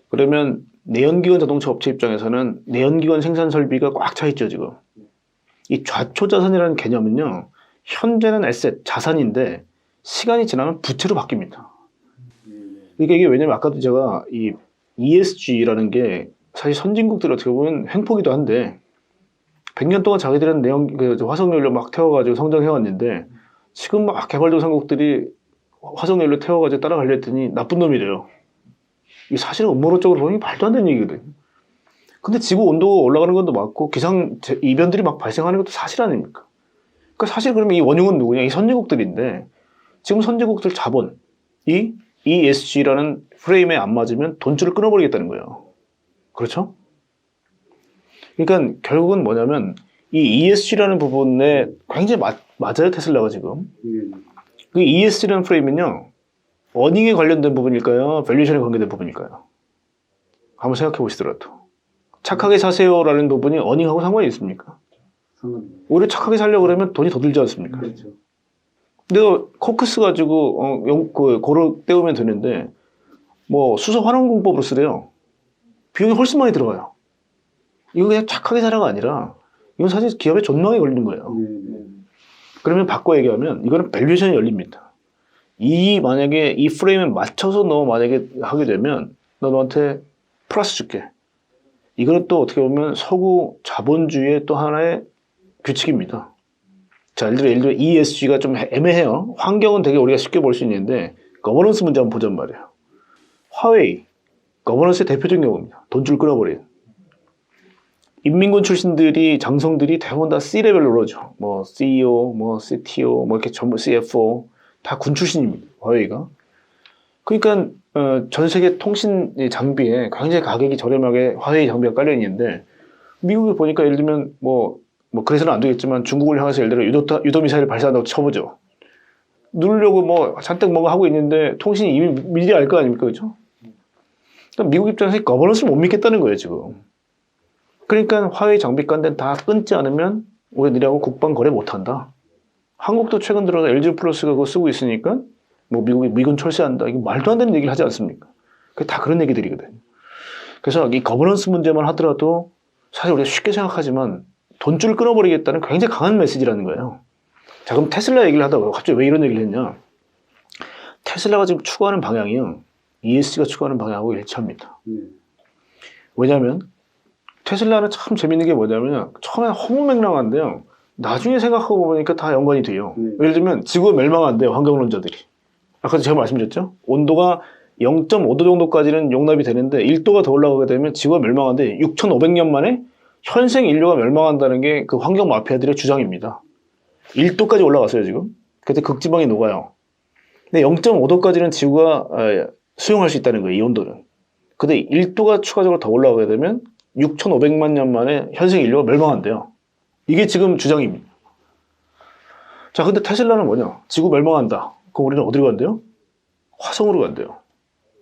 그러면 내연기관 자동차 업체 입장에서는 내연기관 생산 설비가 꽉 차 있죠 지금. 이 좌초자산이라는 개념은요, 현재는 에셋 자산인데 시간이 지나면 부채로 바뀝니다. 그러니까 이게 왜냐면 아까도 제가 이 ESG라는 게 사실 선진국들 어떻게 보면 횡포기도 한데 100년 동안 자기들은 화석연료 막 태워가지고 성장해왔는데 지금 막 개발도상국들이 화석연료 태워가지고 따라가려 했더니 나쁜 놈이래요. 이게 사실은 음모론적으로 보면 말도 안 되는 얘기거든요. 근데 지구 온도가 올라가는 것도 맞고 기상 이변들이 막 발생하는 것도 사실 아닙니까? 그러니까 사실 그러면 이 원흉은 누구냐? 이 선진국들인데 지금 선진국들 자본, 이 ESG라는 프레임에 안 맞으면 돈줄을 끊어버리겠다는 거예요. 그렇죠? 그러니까 결국은 뭐냐면 이 ESG라는 부분에 굉장히 맞아요, 테슬라가 지금. 그 ESG라는 프레임은요, 어닝에 관련된 부분일까요? 밸류에이션에 관계된 부분일까요? 한번 생각해 보시더라도. 착하게 사세요라는 부분이 어닝하고 상관이 있습니까? 오히려 착하게 살려고 그러면 돈이 더 들지 않습니까? 그렇죠. 내가 코크스 가지고 고를 때우면 되는데 뭐 수소 환원 공법으로 쓰래요. 비용이 훨씬 많이 들어가요. 이거 그냥 착하게 살아가 아니라 이건 사실 기업의 존망에 걸리는 거예요. 그러면 바꿔 얘기하면 이거는 밸류에이션이 열립니다. 만약에 이 프레임에 맞춰서 너 만약에 하게 되면 너한테 플러스 줄게. 이거는 또 어떻게 보면 서구 자본주의의 또 하나의 규칙입니다. 자, 예를 들어 ESG가 좀 애매해요. 환경은 되게 우리가 쉽게 볼 수 있는데 거버넌스 문제 한번 보자는 말이에요. 화웨이, 거버넌스의 대표적인 경우입니다. 돈줄 끌어버린. 인민군 출신들이 장성들이 대부분 다 C레벨로 오르죠. 뭐 CEO, 뭐 CTO, 뭐 이렇게 전부 CFO 다 군 출신입니다. 화웨이가. 그러니까 전 세계 통신 장비에 굉장히 가격이 저렴하게 화웨이 장비가 깔려 있는데 미국에 보니까 예를 들면 뭐 그래서는 안 되겠지만 중국을 향해서 예를 들어 유도 미사일을 발사한다고 쳐보죠. 누르려고 뭐 잔뜩 뭔가 하고 있는데 통신이 이미 미리 알 거 아닙니까, 그렇죠? 그러니까 미국 입장에서 거버넌스를 못 믿겠다는 거예요 지금. 그러니까 화웨이 장비관들은 다 끊지 않으면 우리 니네하고 국방 거래 못한다. 한국도 최근 들어서 LG 플러스가 그거 쓰고 있으니까 뭐 미국이 미군 철수한다. 이거 말도 안 되는 얘기를 하지 않습니까? 그게 다 그런 얘기들이거든요. 그래서 이 거버넌스 문제만 하더라도 사실 우리가 쉽게 생각하지만 돈줄을 끊어버리겠다는 굉장히 강한 메시지라는 거예요. 자, 그럼 테슬라 얘기를 하다가 갑자기 왜 이런 얘기를 했냐? 테슬라가 지금 추구하는 방향이요, ESG가 추구하는 방향하고 일치합니다. 왜냐하면 테슬라는 참 재밌는 게 뭐냐면 처음에는 허무맹랑한데요, 나중에 생각하고 보니까 다 연관이 돼요. 예를 들면 지구가 멸망한대요, 환경론자들이. 아까도 제가 말씀드렸죠? 온도가 0.5도 정도까지는 용납이 되는데 1도가 더 올라가게 되면 지구가 멸망한데 6,500년 만에 현생 인류가 멸망한다는 게 그 환경 마피아들의 주장입니다. 1도까지 올라갔어요 지금. 그때 극지방이 녹아요. 근데 0.5도까지는 지구가 수용할 수 있다는 거예요, 이 온도는. 근데 1도가 추가적으로 더 올라가게 되면 6,500만 년 만에 현생 인류가 멸망한대요. 이게 지금 주장입니다. 자, 근데 테슬라는 뭐냐? 지구 멸망한다. 그럼 우리는 어디로 간대요? 화성으로 간대요.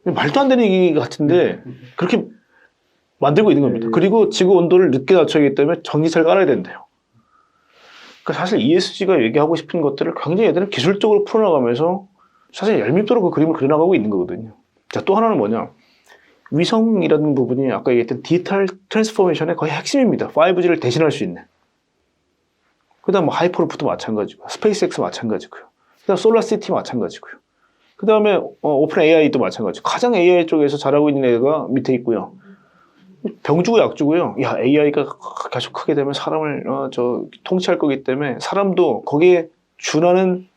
말도 안 되는 얘기 같은데 그렇게 만들고 있는 겁니다. 그리고 지구 온도를 늦게 낮춰야 하기 때문에 전기차를 깔아야 된대요. 그러니까 사실 ESG가 얘기하고 싶은 것들을 굉장히 얘들은 기술적으로 풀어나가면서 사실 얄밉도록 그 그림을 그려나가고 있는 거거든요. 자, 또 하나는 뭐냐? 위성이라는 부분이 아까 얘기했던 디지털 트랜스포메이션의 거의 핵심입니다. 5G를 대신할 수 있는. 그 다음 뭐 하이퍼루프도 마찬가지고, 스페이스X 마찬가지고요. 그 다음 솔라시티 마찬가지고요. 그 다음에 오픈 AI도 마찬가지고, 가장 AI 쪽에서 잘하고 있는 애가 밑에 있고요. 병주고 약주고요. 야, AI가 계속 크게 되면 사람을 통치할 거기 때문에 사람도 거기에 준하는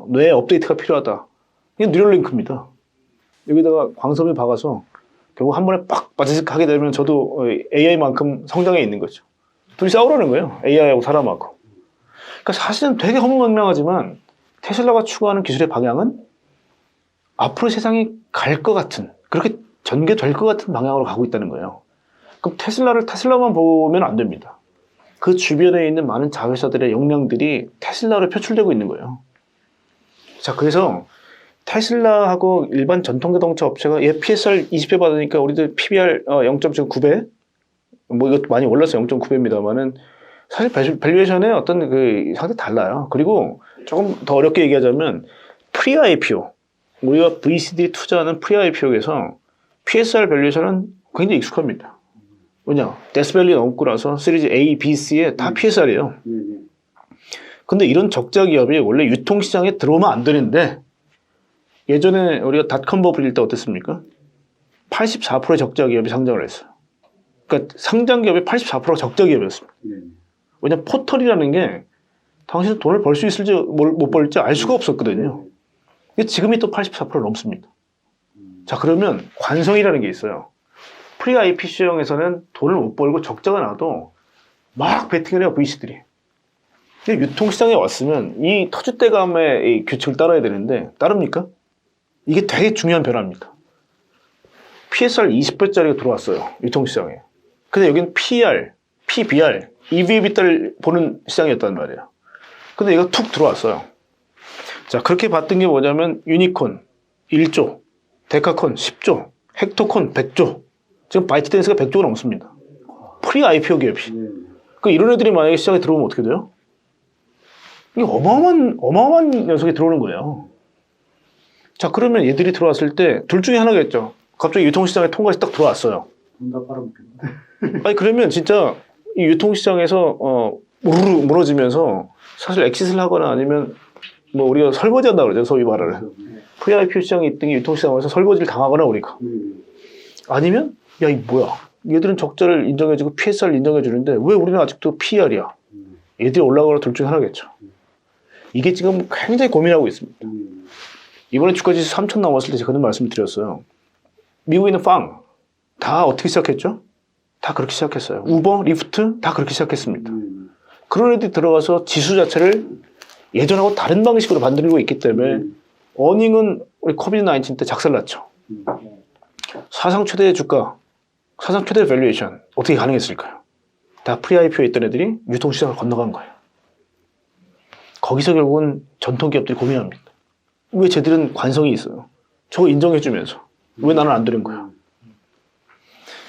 뇌 업데이트가 필요하다. 이게 뉴럴링크입니다. 여기다가 광섬에 박아서 결국 한 번에 빡 빠지직 하게 되면 저도 AI만큼 성장해 있는 거죠. 둘이 싸우라는 거예요. AI하고 사람하고. 그러니까 사실은 되게 허무맹랑하지만 테슬라가 추구하는 기술의 방향은 앞으로 세상이 갈 것 같은, 그렇게 전개될 것 같은 방향으로 가고 있다는 거예요. 그럼 테슬라를 테슬라만 보면 안 됩니다. 그 주변에 있는 많은 자회사들의 역량들이 테슬라로 표출되고 있는 거예요. 자, 그래서 테슬라하고 일반 전통 자동차 업체가 얘 PSR 20배 받으니까 우리도 PBR 0.9배 뭐 이것도 많이 올라서 0.9배입니다만은 사실 밸류에이션의 어떤 그 상태 달라요. 그리고 조금 더 어렵게 얘기하자면 프리 IPO 우리가 VCD 투자하는 프리 IPO에서 PSR 밸류에이션은 굉장히 익숙합니다. 왜냐 데스밸류 넘고 나서 시리즈 A, B, C에 다 PSR이에요. 근데 이런 적자 기업이 원래 유통시장에 들어오면 안 되는데 예전에 우리가 닷컴 버블일 때 어땠습니까? 84%의 적자 기업이 상장을 했어요. 그러니까 상장 기업의 84%가 적자 기업이었습니다. 왜냐면 포털이라는 게 당신은 돈을 벌 수 있을지 못 벌지 알 수가 없었거든요. 근데 지금이 또 84% 넘습니다. 자 그러면 관성이라는 게 있어요. 프리 IP 시장에서는 돈을 못 벌고 적자가 나도 막 베팅을 해요 VC들이. 근데 유통시장에 왔으면 이 터줏대감의 이 규칙을 따라야 되는데 따릅니까? 이게 되게 중요한 변화입니다. PSR 20배짜리가 들어왔어요. 유통시장에. 근데 여기는 PR, PBR, EV/EBITDA를 보는 시장이었단 말이에요. 근데 얘가 툭 들어왔어요. 자, 그렇게 봤던 게 뭐냐면 유니콘 1조, 데카콘 10조, 헥토콘 100조. 지금 바이트댄스가 100조가 넘습니다. 프리 IPO 기업이. 그 이런 애들이 만약에 시장에 들어오면 어떻게 돼요? 이게 어마어마한 녀석이 들어오는 거예요. 자, 그러면 얘들이 들어왔을 때 둘 중에 하나겠죠. 갑자기 유통시장에 통과해서 딱 들어왔어요. 아니, 그러면 진짜 이 유통시장에서, 우르르 무너지면서 사실 엑시스를 하거나 아니면 뭐 우리가 설거지 한다고 그러죠. 소위 말하는. 프리-IPO 시장에 있던 게 유통시장에서 설거지를 당하거나 우리가. 아니면, 야, 이 뭐야. 얘들은 적자를 인정해주고 PSR을 인정해주는데 왜 우리는 아직도 PR이야. 얘들이 올라가거나 둘 중에 하나겠죠. 이게 지금 굉장히 고민하고 있습니다. 이번에 주가지수 3천 넘었을 때 제가 그런 말씀을 드렸어요. 미국에 있는 빵, 다 어떻게 시작했죠? 다 그렇게 시작했어요. 우버, 리프트, 다 그렇게 시작했습니다. 그런 애들이 들어가서 지수 자체를 예전하고 다른 방식으로 만들고 있기 때문에 어닝은 우리 코비드-19 때 작살났죠. 사상 최대의 주가, 사상 최대의 밸류에이션 어떻게 가능했을까요? 다 프리-IPO에 있던 애들이 유통시장을 건너간 거예요. 거기서 결국은 전통기업들이 고민합니다. 왜 쟤들은 관성이 있어요? 저거 인정해주면서 왜 나는 안 되는 거야?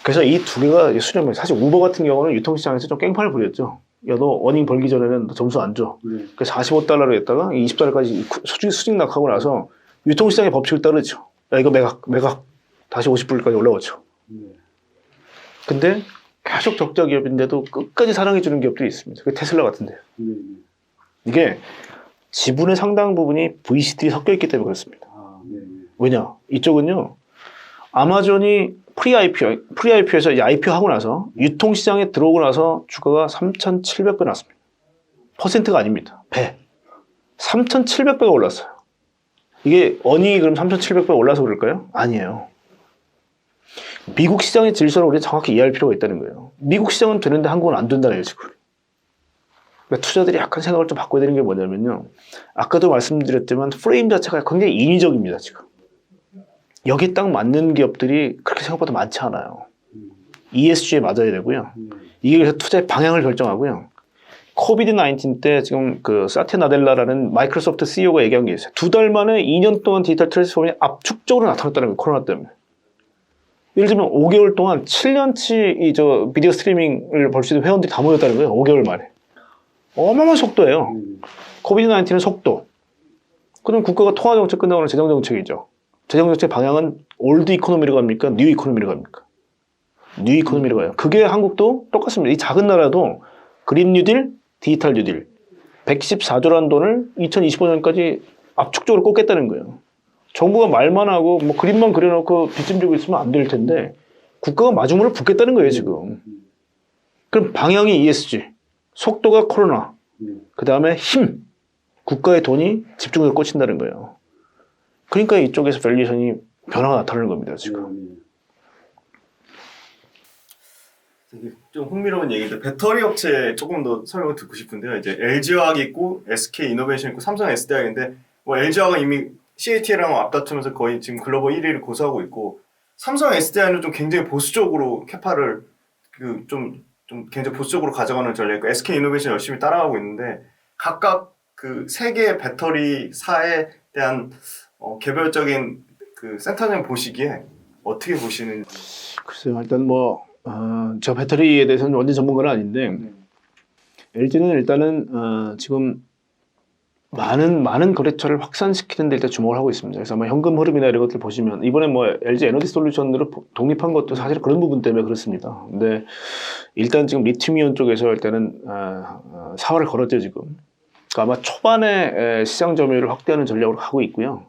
그래서 이 두 개가 수렴해요. 사실 우버 같은 경우는 유통시장에서 좀 깽판을 부렸죠. 야, 너 어닝 벌기 전에는 너 점수 안 줘. 그래서 45달러로 했다가 20달러까지 수직 낙하고 나서 유통시장의 법칙을 따르죠. 야, 이거 매각. 다시 50불까지 올라오죠. 근데 계속 적자 기업인데도 끝까지 사랑해주는 기업들이 있습니다. 그게 테슬라 같은데요. 이게 지분의 상당 부분이 VC들이 섞여 있기 때문에 그렇습니다. 왜냐? 이쪽은요. 아마존이 프리-IPO에서 이제 IPO 하고 나서 유통시장에 들어오고 나서 주가가 3,700배 났습니다. 퍼센트가 아닙니다. 배. 3,700배가 올랐어요. 이게 어닝이 그럼 3,700배 올라서 그럴까요? 아니에요. 미국 시장의 질서를 우리가 정확히 이해할 필요가 있다는 거예요. 미국 시장은 되는데 한국은 안 된다는 거예요, 지금. 그러니까 투자들이 약간 생각을 좀 바꿔야 되는 게 뭐냐면요. 아까도 말씀드렸지만 프레임 자체가 굉장히 인위적입니다, 지금. 여기 딱 맞는 기업들이 그렇게 생각보다 많지 않아요. ESG에 맞아야 되고요. 이게 그래서 투자의 방향을 결정하고요. 코비드-19 때 지금 그 사티아 나델라라는 마이크로소프트 CEO가 얘기한 게 있어요. 2달 만에 2년 동안 디지털 트랜스포메이션이 압축적으로 나타났다는 거예요. 코로나 때문에. 예를 들면 5개월 동안 7년치 이 비디오 스트리밍을 볼 수 있는 회원들이 다 모였다는 거예요. 5개월 만에. 어마어마한 속도예요. 코비드-19는 속도. 그럼 국가가 통화정책 끝나고는 재정정책이죠. 재정정책 방향은 올드 이코노미로 갑니까? 뉴 이코노미로 갑니까? 뉴 이코노미로 가요. 그게 한국도 똑같습니다. 이 작은 나라도 그린 뉴딜, 디지털 뉴딜 114조라는 돈을 2025년까지 압축적으로 꽂겠다는 거예요. 정부가 말만 하고 뭐 그림만 그려놓고 빚좀 지고 있으면 안 될 텐데 국가가 마중물을 붓겠다는 거예요 지금. 그럼 방향이 ESG, 속도가 코로나, 그 다음에 힘, 국가의 돈이 집중해서 꽂힌다는 거예요. 그러니까 이쪽에서 밸류에이션이 변화가 나타나는 겁니다 지금. 되게 좀 흥미로운 얘기인데 배터리 업체 조금 더 설명을 듣고 싶은데요. 이제 LG화학이 있고 SK 이노베이션 있고 삼성 SDI인데 뭐 LG화학은 이미 CATL랑 앞다투면서 거의 지금 글로벌 1위를 고수하고 있고 삼성 SDI는 좀 굉장히 보수적으로 캐파를 좀 굉장히 보수적으로 가져가는 전략이고 SK 이노베이션 열심히 따라가고 있는데 각각 그 세 개의 배터리사에 대한 개별적인 그 센터장 보시기에 어떻게 보시는지. 글쎄요, 일단 저 배터리에 대해서는 완전 전문가는 아닌데, LG는 일단은, 지금 많은 거래처를 확산시키는 데 일단 주목을 하고 있습니다. 그래서 아마 현금 흐름이나 이런 것들 보시면, 이번에 LG 에너지 솔루션으로 독립한 것도 사실 그런 부분 때문에 그렇습니다. 근데 일단 지금 리튬이온 쪽에서 일단은, 사활을 걸었죠, 지금. 그러니까 아마 초반에 시장 점유율을 확대하는 전략으로 하고 있고요.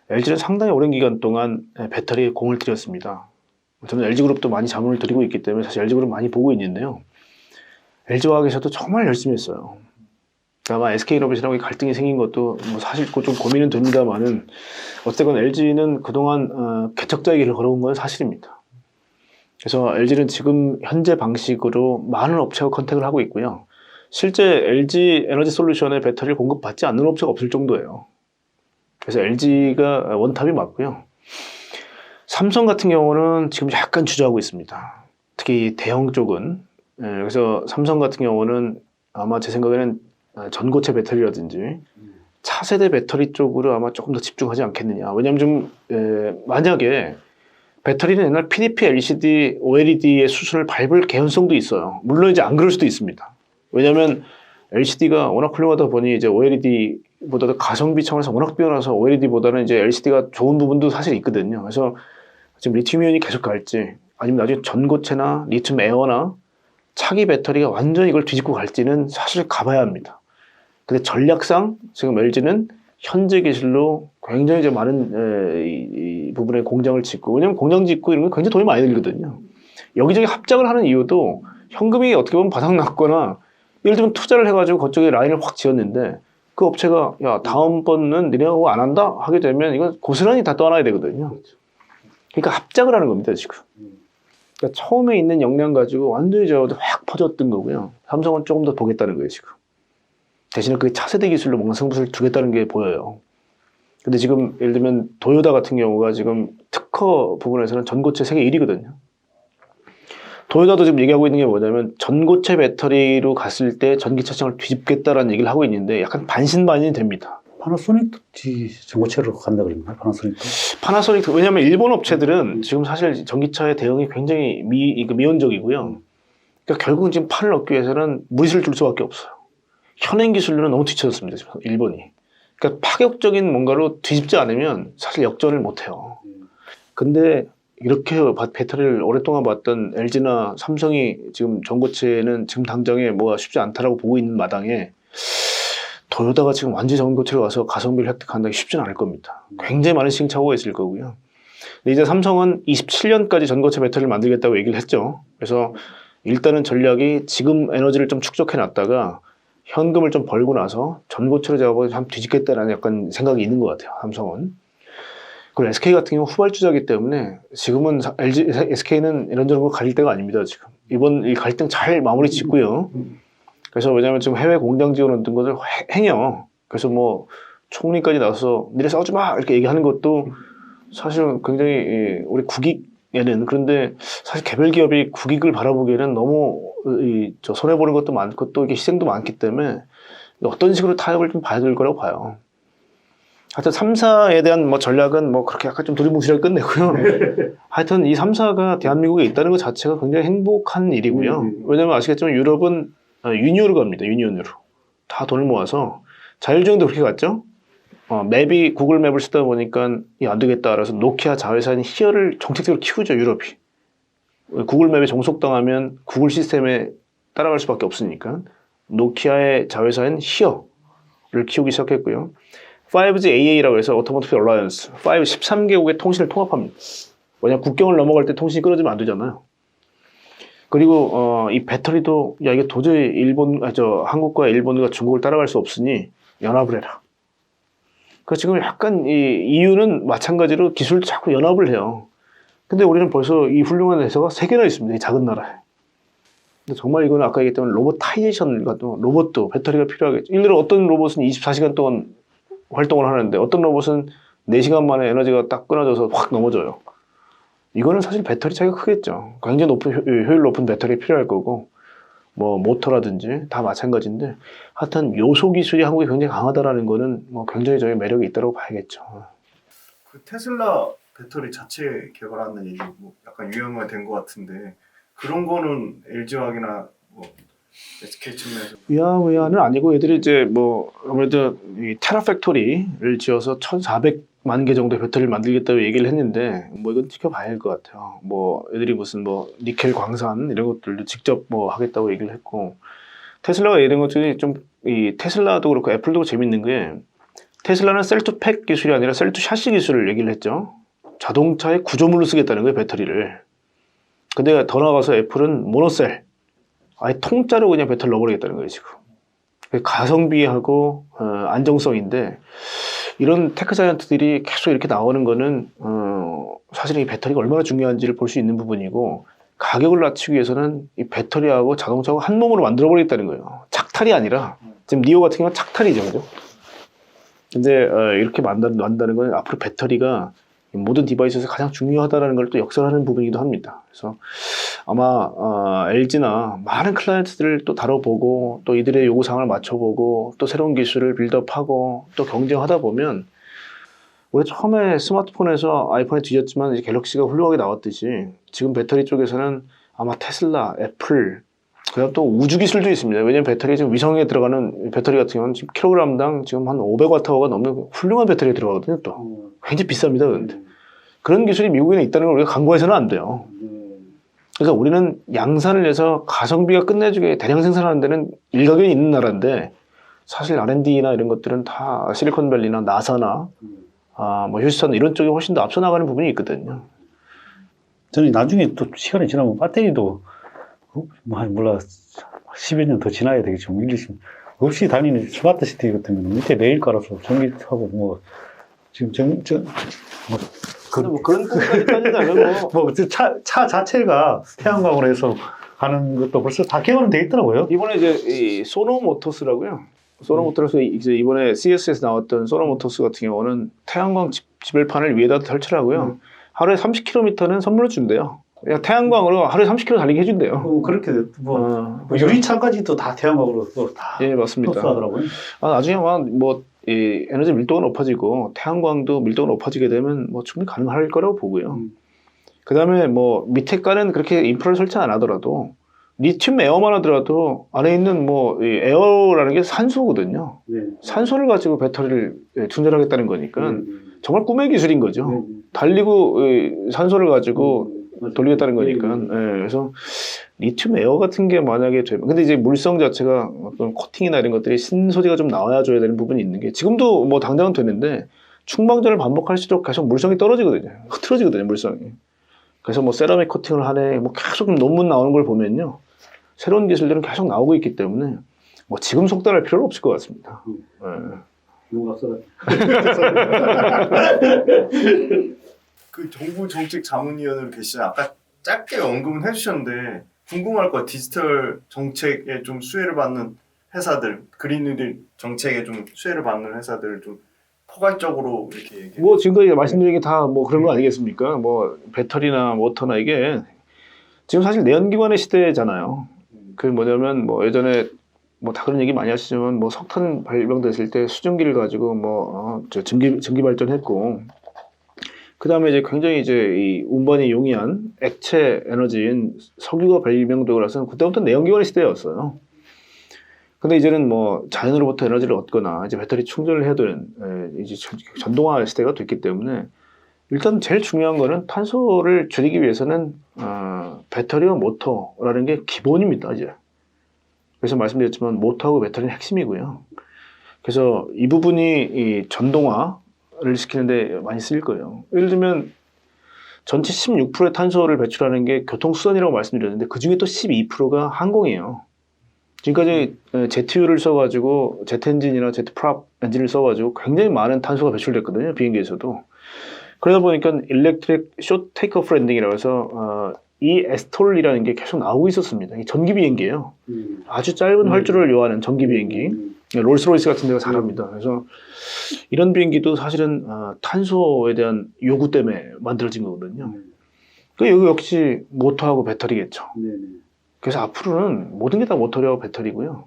LG는 상당히 오랜 기간 동안 배터리에 공을 들였습니다. 저는 LG그룹도 많이 자문을 드리고 있기 때문에 사실 LG그룹 많이 보고 있는데요. LG화학에서도 정말 열심히 했어요. 아마 SK이노베이션하고 갈등이 생긴 것도 사실 좀 고민은 됩니다만은 어쨌건 LG는 그동안 개척자의 길을 걸어온 건 사실입니다. 그래서 LG는 지금 현재 방식으로 많은 업체와 컨택을 하고 있고요. 실제 LG 에너지 솔루션의 배터리를 공급받지 않는 업체가 없을 정도예요. 그래서 LG가 원탑이 맞고요. 삼성 같은 경우는 지금 약간 주저하고 있습니다. 특히 대형 쪽은. 그래서 삼성 같은 경우는 아마 제 생각에는 전고체 배터리라든지 차세대 배터리 쪽으로 아마 조금 더 집중하지 않겠느냐. 왜냐하면 만약에 배터리는 옛날 PDP, LCD, OLED의 수준을 밟을 개연성도 있어요. 물론 이제 안 그럴 수도 있습니다. 왜냐하면 LCD가 워낙 훌륭하다 보니 이제 OLED보다도 가성비 차원에서 워낙 뛰어나서 OLED보다는 이제 LCD가 좋은 부분도 사실 있거든요. 그래서 지금 리튬이온이 계속 갈지 아니면 나중에 전고체나 리튬 에어나 차기 배터리가 완전히 이걸 뒤집고 갈지는 사실 가봐야 합니다. 근데 전략상 지금 LG는 현재 기술로 굉장히 이제 많은 이 부분에 공장을 짓고, 왜냐면 공장 짓고 이런 건 굉장히 돈이 많이 들거든요. 여기저기 합작을 하는 이유도 현금이 어떻게 보면 바닥났거나 예를 들면 투자를 해가지고 그쪽에 라인을 확 지었는데 그 업체가 야 다음번은 니네하고 안 한다 하게 되면 이건 고스란히 다 떠나야 되거든요. 그러니까 합작을 하는 겁니다 지금. 그러니까 처음에 있는 역량 가지고 완전히 확 퍼졌던 거고요. 삼성은 조금 더 보겠다는 거예요 지금. 대신에 그 차세대 기술로 뭔가 승부를 두겠다는 게 보여요. 근데 지금 예를 들면 도요타 같은 경우가 지금 특허 부분에서는 전고체 세계 1위거든요. 도요타도 지금 얘기하고 있는 게 뭐냐면 전고체 배터리로 갔을 때 전기차 시장을 뒤집겠다라는 얘기를 하고 있는데 약간 반신반인이 됩니다. 파나소닉도 전고체로 간다 그랬나? 파나소닉, 왜냐하면 일본 업체들은 지금 사실 전기차의 대응이 굉장히 미온적이고요. 그러니까 결국은 지금 판을 얻기 위해서는 무리수를 둘 수밖에 없어요. 현행 기술로는 너무 뒤쳐졌습니다, 지금 일본이. 그러니까 파격적인 뭔가로 뒤집지 않으면 사실 역전을 못해요. 근데 이렇게 배터리를 오랫동안 봤던 LG나 삼성이 지금 전고체는 지금 당장에 뭐가 쉽지 않다라고 보고 있는 마당에 도요타가 지금 완전 전고체로 와서 가성비를 획득한다기 쉽지는 않을 겁니다. 굉장히 많은 시행착오가 있을 거고요. 근데 이제 삼성은 27년까지 전고체 배터리를 만들겠다고 얘기를 했죠. 그래서 일단은 전략이 지금 에너지를 좀 축적해 놨다가 현금을 좀 벌고 나서 전고체로 작업을 참 뒤집겠다라는 약간 생각이 있는 것 같아요. 삼성은. 그리고 SK 같은 경우 후발주자이기 때문에 지금은 SK는 이런저런 거 가릴 때가 아닙니다. 지금 이번 이 갈등 잘 마무리 짓고요. 그래서 왜냐하면 지금 해외 공장 지원 같은 것을 행여 그래서 뭐 총리까지 나와서 니네 싸우지 마 이렇게 얘기하는 것도 사실은 굉장히 우리 국익에는, 그런데 사실 개별 기업이 국익을 바라보기에는 너무 손해 보는 것도 많고 또 이게 희생도 많기 때문에 어떤 식으로 타협을 좀 봐야 될 거라고 봐요. 하여튼 3사에 대한 뭐 전략은 뭐 그렇게 약간 좀 두리뭉실하게 끝내고요. 하여튼 이 3사가 대한민국에 있다는 것 자체가 굉장히 행복한 일이고요. 왜냐면 아시겠지만 유럽은 유니온으로 갑니다. 유니온으로. 다 돈을 모아서 자율주행도 그렇게 갔죠. 맵이 구글 맵을 쓰다 보니까 안 되겠다. 그래서 노키아 자회사인 히어를 정책적으로 키우죠. 유럽이. 구글 맵에 종속당하면 구글 시스템에 따라갈 수밖에 없으니까 노키아의 자회사인 히어를 키우기 시작했고요. 5G AA라고 해서 오토모티브 얼라이언스 13개국의 통신을 통합합니다. 왜냐하면 국경을 넘어갈 때 통신이 끊어지면 안 되잖아요. 그리고 이 배터리도 야 이게 도저히 한국과 일본과 중국을 따라갈 수 없으니 연합을 해라. 그 지금 약간 이 EU는 마찬가지로 기술도 자꾸 연합을 해요. 근데 우리는 벌써 이 훌륭한 회사가 3개나 있습니다. 이 작은 나라에. 근데 정말 이거는 아까 얘기했던 로봇타이제이션 같은 로봇도 배터리가 필요하겠죠. 예를 들어 어떤 로봇은 24시간 동안 활동을 하는데 어떤 로봇은 4시간 만에 에너지가 딱 끊어져서 확 넘어져요. 이거는 사실 배터리 차이가 크겠죠. 굉장히 효율 높은 배터리 필요할 거고 뭐 모터라든지 다 마찬가지인데 하여튼 요소 기술이 한국에 굉장히 강하다라는 거는 뭐 굉장히 저희 매력이 있다고 봐야겠죠. 그 테슬라 배터리 자체 개발하는 얘기 뭐 약간 유행어가 된 것 같은데 그런 거는 LG화학이나 뭐 SK 측면에서 위안은 아니고 얘들이 이제 뭐 아무래도 이 테라 팩토리를 지어서 1,400만 개 정도의 배터리를 만들겠다고 얘기를 했는데 뭐 이건 지켜봐야 할 것 같아요. 뭐 애들이 무슨 뭐 니켈 광산 이런 것들도 직접 뭐 하겠다고 얘기를 했고 테슬라가 얘기한 것 중에 좀 이 테슬라도 그렇고 애플도 그렇고 재밌는 게 테슬라는 셀2팩 기술이 아니라 셀2샤시 기술을 얘기를 했죠. 자동차의 구조물로 쓰겠다는 거예요, 배터리를. 근데 더 나아가서 애플은 모노셀, 아예 통짜로 그냥 배터리를 넣어버리겠다는 거예요, 지금. 가성비하고 안정성인데 이런 테크 자이언트들이 계속 이렇게 나오는 거는 사실은 이 배터리가 얼마나 중요한지를 볼 수 있는 부분이고 가격을 낮추기 위해서는 이 배터리하고 자동차하고 한 몸으로 만들어버리겠다는 거예요. 착탈이 아니라 지금 니오 같은 경우는 착탈이죠, 그죠? 근데 이렇게 만든다는 건 앞으로 배터리가 모든 디바이스에서 가장 중요하다는 걸 또 역설하는 부분이기도 합니다. 그래서 아마 LG나 많은 클라이언트들을 또 다뤄보고 또 이들의 요구사항을 맞춰보고 또 새로운 기술을 빌드업하고 또 경쟁하다 보면 우리 처음에 스마트폰에서 아이폰에 뒤졌지만 이제 갤럭시가 훌륭하게 나왔듯이 지금 배터리 쪽에서는 아마 테슬라, 애플 그다음 또 우주 기술도 있습니다. 왜냐면 배터리 지금 위성에 들어가는 배터리 같은 경우는 지금 킬로그램당 지금 한 500와트가 넘는 훌륭한 배터리가 들어가거든요. 또 굉장히 비쌉니다. 그런데 그런 기술이 미국에는 있다는 걸 우리가 간과해서는 안 돼요. 그래서 우리는 양산을 해서 가성비가 끝내주게 대량 생산하는 데는 일가견이 있는 나라인데 사실 R&D나 이런 것들은 다 실리콘밸리나 나사나 뭐 휴스턴 이런 쪽에 훨씬 더 앞서 나가는 부분이 있거든요. 저는 나중에 또 시간이 지나면 배터리도 몰라 10여 년 더 지나야 되겠죠. 없이 다니는 스마트 시티 같은 경우는 밑에 레일 깔아서 전기하고 뭐 지금 뭐 그런 것까지 따진다면 차 자체가 태양광으로 해서 가는 것도 벌써 다 개발은 돼 있더라고요. 이번에 이제 이 소노 모터스라고요. 소노 모터스 이제 이번에 CES에서 나왔던 소노 모터스 같은 경우는 태양광 지별판을 위에다 설치하고요. 하루에 30km는 선물로 준대요. 그냥 태양광으로 하루에 30km 달리게 해준대요. 그렇게 뭐 유리창까지도 다 태양광으로 다 예, 맞습니다. 하더라고요. 나중에 뭐 이 에너지 밀도가 높아지고 태양광도 밀도가 높아지게 되면 뭐 충분히 가능할 거라고 보고요. 그 다음에 뭐 밑에 깔은 그렇게 인프라를 설치 안 하더라도 리튬 에어만 하더라도 안에 있는 뭐 이 에어라는 게 산소거든요. 네. 산소를 가지고 배터리를 충전하겠다는 거니까 정말 꿈의 기술인 거죠. 달리고 산소를 가지고 돌리겠다는 거니까. 예, 그래서 리튬 에어 같은 게 만약에 되면, 근데 이제 물성 자체가 어떤 코팅이나 이런 것들이 신소재가 좀 나와야 줘야 되는 부분이 있는 게 지금도 뭐 당장은 되는데 충방전을 반복할수록 계속 물성이 떨어지거든요. 흐트러지거든요, 물성이. 그래서 뭐 세라믹 코팅을 하네, 뭐 계속 논문 나오는 걸 보면요. 새로운 기술들은 계속 나오고 있기 때문에 뭐 지금 속단할 필요는 없을 것 같습니다. 누가 써? 그 정부 정책 자문위원으로 계시잖아요. 아까 짧게 언급은 해주셨는데 궁금할 것 디지털 정책에 좀 수혜를 받는 회사들, 그린뉴딜 정책에 좀 수혜를 받는 회사들을 좀 포괄적으로 이렇게 얘기해. 뭐 지금까지 말씀드린 게 다 뭐 그런 거 아니겠습니까? 뭐 배터리나 모터나 이게 지금 사실 내연기관의 시대잖아요. 그 뭐냐면 뭐 예전에 뭐 다 그런 얘기 많이 하시지만 뭐 석탄 발명됐을 때 수증기를 가지고 뭐 전기 발전했고 그 다음에 이제 굉장히 이제 이 운반이 용이한 액체 에너지인 석유가 발명되고 나서는 그때부터 내연기관의 시대였어요. 근데 이제는 뭐 자연으로부터 에너지를 얻거나 이제 배터리 충전을 해야 되는 이제 전동화 시대가 됐기 때문에 일단 제일 중요한 거는 탄소를 줄이기 위해서는 배터리와 모터라는 게 기본입니다, 이제. 그래서 말씀드렸지만 모터하고 배터리는 핵심이고요. 그래서 이 부분이 이 전동화를 시키는데 많이 쓰일 거예요. 예를 들면 전체 16%의 탄소를 배출하는 게 교통수단이라고 말씀드렸는데 그 중에 또 12%가 항공이에요. 지금까지 제트유를 써가지고 제트엔진이나 제트프랍 엔진을 써가지고 굉장히 많은 탄소가 배출됐거든요, 비행기에서도. 그러다 보니까 일렉트릭 숏 테이크오프 랜딩이라고 해서 이 에스톨이라는 게 계속 나오고 있었습니다. 이 전기 비행기예요. 아주 짧은 활주로를 요하는 전기 비행기. 롤스로이스 같은 데가 잘합니다. 그래서 이런 비행기도 사실은 탄소에 대한 요구 때문에 만들어진 거거든요. 그 여기 역시 모터하고 배터리겠죠. 그래서 앞으로는 모든 게 다 모터리하고 배터리고요.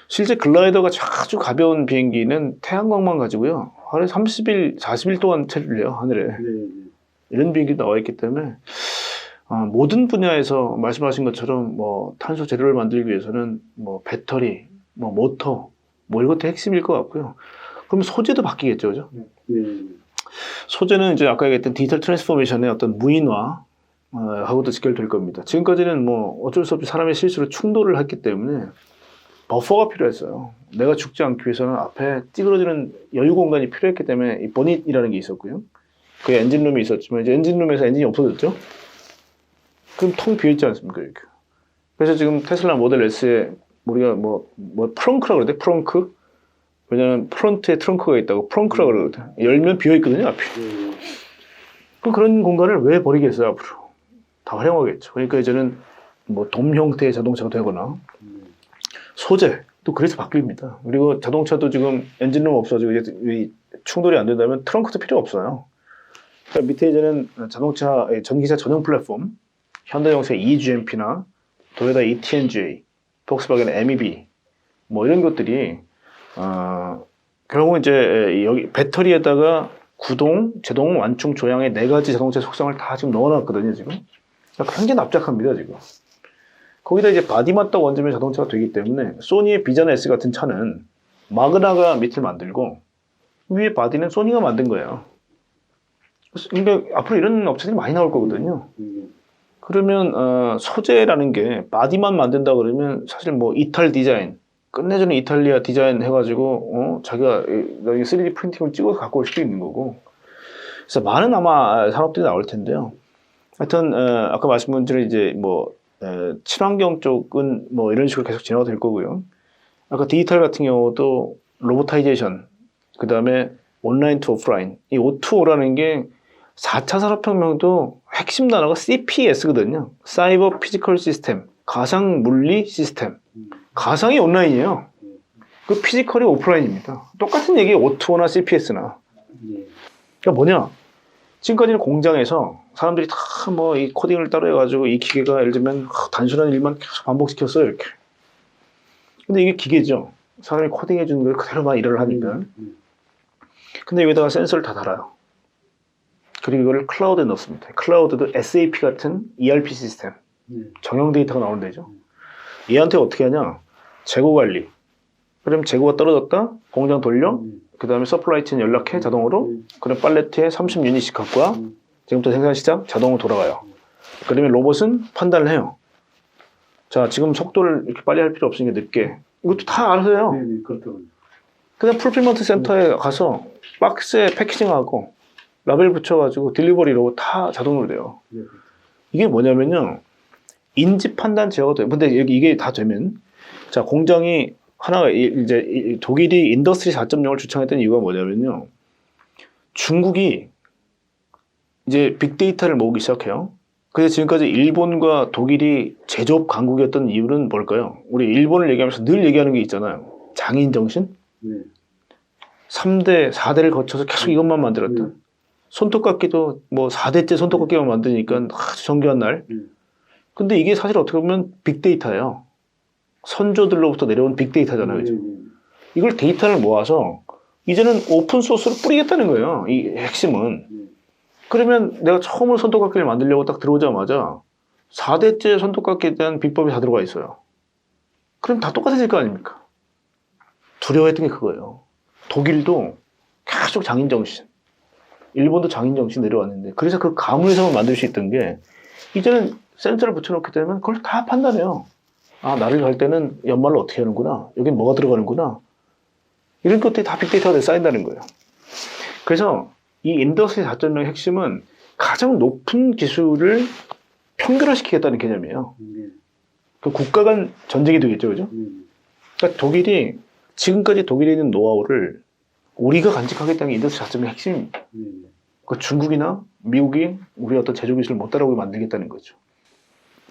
실제 글라이더가 아주 가벼운 비행기는 태양광만 가지고요. 하루에 30일, 40일 동안 체류해요, 하늘에. 이런 비행기 나와 있기 때문에 모든 분야에서 말씀하신 것처럼 뭐 탄소 재료를 만들기 위해서는 뭐 배터리, 뭐 모터, 뭐 이것도 핵심일 것 같고요. 그럼 소재도 바뀌겠죠, 그죠? 소재는 이제 아까 얘기했던 디지털 트랜스포메이션의 어떤 무인화 하고도 직결될 겁니다. 지금까지는 뭐 어쩔 수 없이 사람의 실수로 충돌을 했기 때문에 버퍼가 필요했어요. 내가 죽지 않기 위해서는 앞에 찌그러지는 여유 공간이 필요했기 때문에 이 보닛이라는 게 있었고요. 그 엔진룸이 있었지만 이제 엔진룸에서 엔진이 없어졌죠. 그럼 텅 비어있지 않습니까, 이렇게. 그래서 지금 테슬라 모델 S에 우리가 뭐 프렁크라고 그러대, 프렁크. 왜냐면 프론트에 트렁크가 있다고 프렁크라고 그러거든. 열면 비어있거든요, 앞이. 그럼 그런 공간을 왜 버리겠어요, 앞으로. 다 활용하겠죠. 그러니까 이제는 뭐 돔 형태의 자동차가 되거나 소재 또 그래서 바뀝니다. 그리고 자동차도 지금 엔진룸 없어지고 이제 충돌이 안 된다면 트렁크도 필요 없어요. 그러니까 밑에 이제는 자동차 전기차 전용 플랫폼, 현대자동차의 eGMP나 도요타 eTNGA, 폭스바겐 MEB 뭐 이런 것들이 결국은 이제 여기 배터리에다가 구동, 제동, 완충, 조향의 4가지 자동차 속성을 다 지금 넣어놨거든요, 지금. 굉장히 납작합니다, 지금. 거기다 이제 바디만 딱 얹으면 자동차가 되기 때문에 소니의 비전 S 같은 차는 마그나가 밑을 만들고 위에 바디는 소니가 만든 거예요. 그러니까 앞으로 이런 업체들이 많이 나올 거거든요. 그러면 소재라는 게 바디만 만든다 그러면 사실 뭐 이탈 디자인, 끝내주는 이탈리아 디자인 해가지고 자기가 3D 프린팅을 찍어서 갖고 올 수도 있는 거고. 그래서 많은 아마 산업들이 나올 텐데요. 하여튼 아까 말씀드린 대로 이제 뭐 친환경 쪽은 뭐 이런 식으로 계속 진화가 될 거고요. 아까 디지털 같은 경우도 로보타이제이션, 그 다음에 온라인 투 오프라인. 이 O2O라는 게 4차 산업혁명도 핵심 단어가 CPS거든요. 사이버 피지컬 시스템, 가상 물리 시스템. 가상이 온라인이에요. 그 피지컬이 오프라인입니다. 똑같은 얘기예요. O2O나 CPS나. 그러니까 뭐냐? 지금까지는 공장에서 사람들이 다 뭐 이 코딩을 따로 해가지고 이 기계가 예를 들면 단순한 일만 계속 반복시켰어요, 이렇게. 근데 이게 기계죠. 사람이 코딩해주는 걸 그대로만 일을 하니까. 근데 여기다가 센서를 다 달아요. 그리고 이거를 클라우드에 넣습니다. 클라우드도 SAP 같은 ERP 시스템. 정형 데이터가 나오는 데죠. 얘한테 어떻게 하냐? 재고 관리. 그럼 재고가 떨어졌다? 공장 돌려? 그 다음에 서플라이 체인 연락해 자동으로. 그럼 팔레트에 30유닛씩 갖고 와. 지금부터 생산 시작 자동으로 돌아가요. 그러면 로봇은 판단을 해요. 자, 지금 속도를 이렇게 빨리 할 필요 없으니까 늦게. 이것도 다 알아서 해요. 그다음 풀필먼트 센터에 가서 박스에 패키징하고 라벨 붙여가지고 딜리버리로 다 자동으로 돼요. 이게 뭐냐면요. 인지 판단 제어가 돼요. 근데 이게 다 되면 자, 공장이 하나가 이제 독일이 인더스트리 4.0을 주창했던 이유가 뭐냐면요. 중국이 이제 빅데이터를 모으기 시작해요. 그래서 지금까지 일본과 독일이 제조업 강국이었던 이유는 뭘까요? 우리 일본을 얘기하면서 늘 얘기하는 게 있잖아요. 장인 정신? 3대, 4대를 거쳐서 계속 이것만 만들었다. 손톱깎이도 뭐 4대째 손톱깎이만 만드니까 아주 정교한 날. 근데 이게 사실 어떻게 보면 빅데이터예요. 선조들로부터 내려온 빅데이터잖아요. 그죠? 이걸 데이터를 모아서 이제는 오픈소스로 뿌리겠다는 거예요. 이 핵심은. 그러면 내가 처음으로 손톱깎이를 만들려고 딱 들어오자마자 4대째 손톱깎이에 대한 비법이 다 들어가 있어요. 그럼 다 똑같아질 거 아닙니까? 두려워했던 게 그거예요. 독일도 계속 장인정신, 일본도 장인정신 내려왔는데 그래서 그 가문에서만 만들 수 있던 게 이제는 센서를 붙여놓게 되면 그걸 다 판단해요. 아, 나를 갈 때는 연말로 어떻게 하는구나. 여긴 뭐가 들어가는구나. 이런 것들이 다 빅데이터가 쌓인다는 거예요. 그래서 이 인더스트리 4.0의 핵심은 가장 높은 기술을 평균화시키겠다는 개념이에요. 그 국가 간 전쟁이 되겠죠, 그죠? 그러니까 독일이 지금까지 독일에 있는 노하우를 우리가 간직하겠다는 게 인더스트리 4.0의 핵심입니다. 그 중국이나 미국이 우리 어떤 제조 기술을 못 따라오게 만들겠다는 거죠.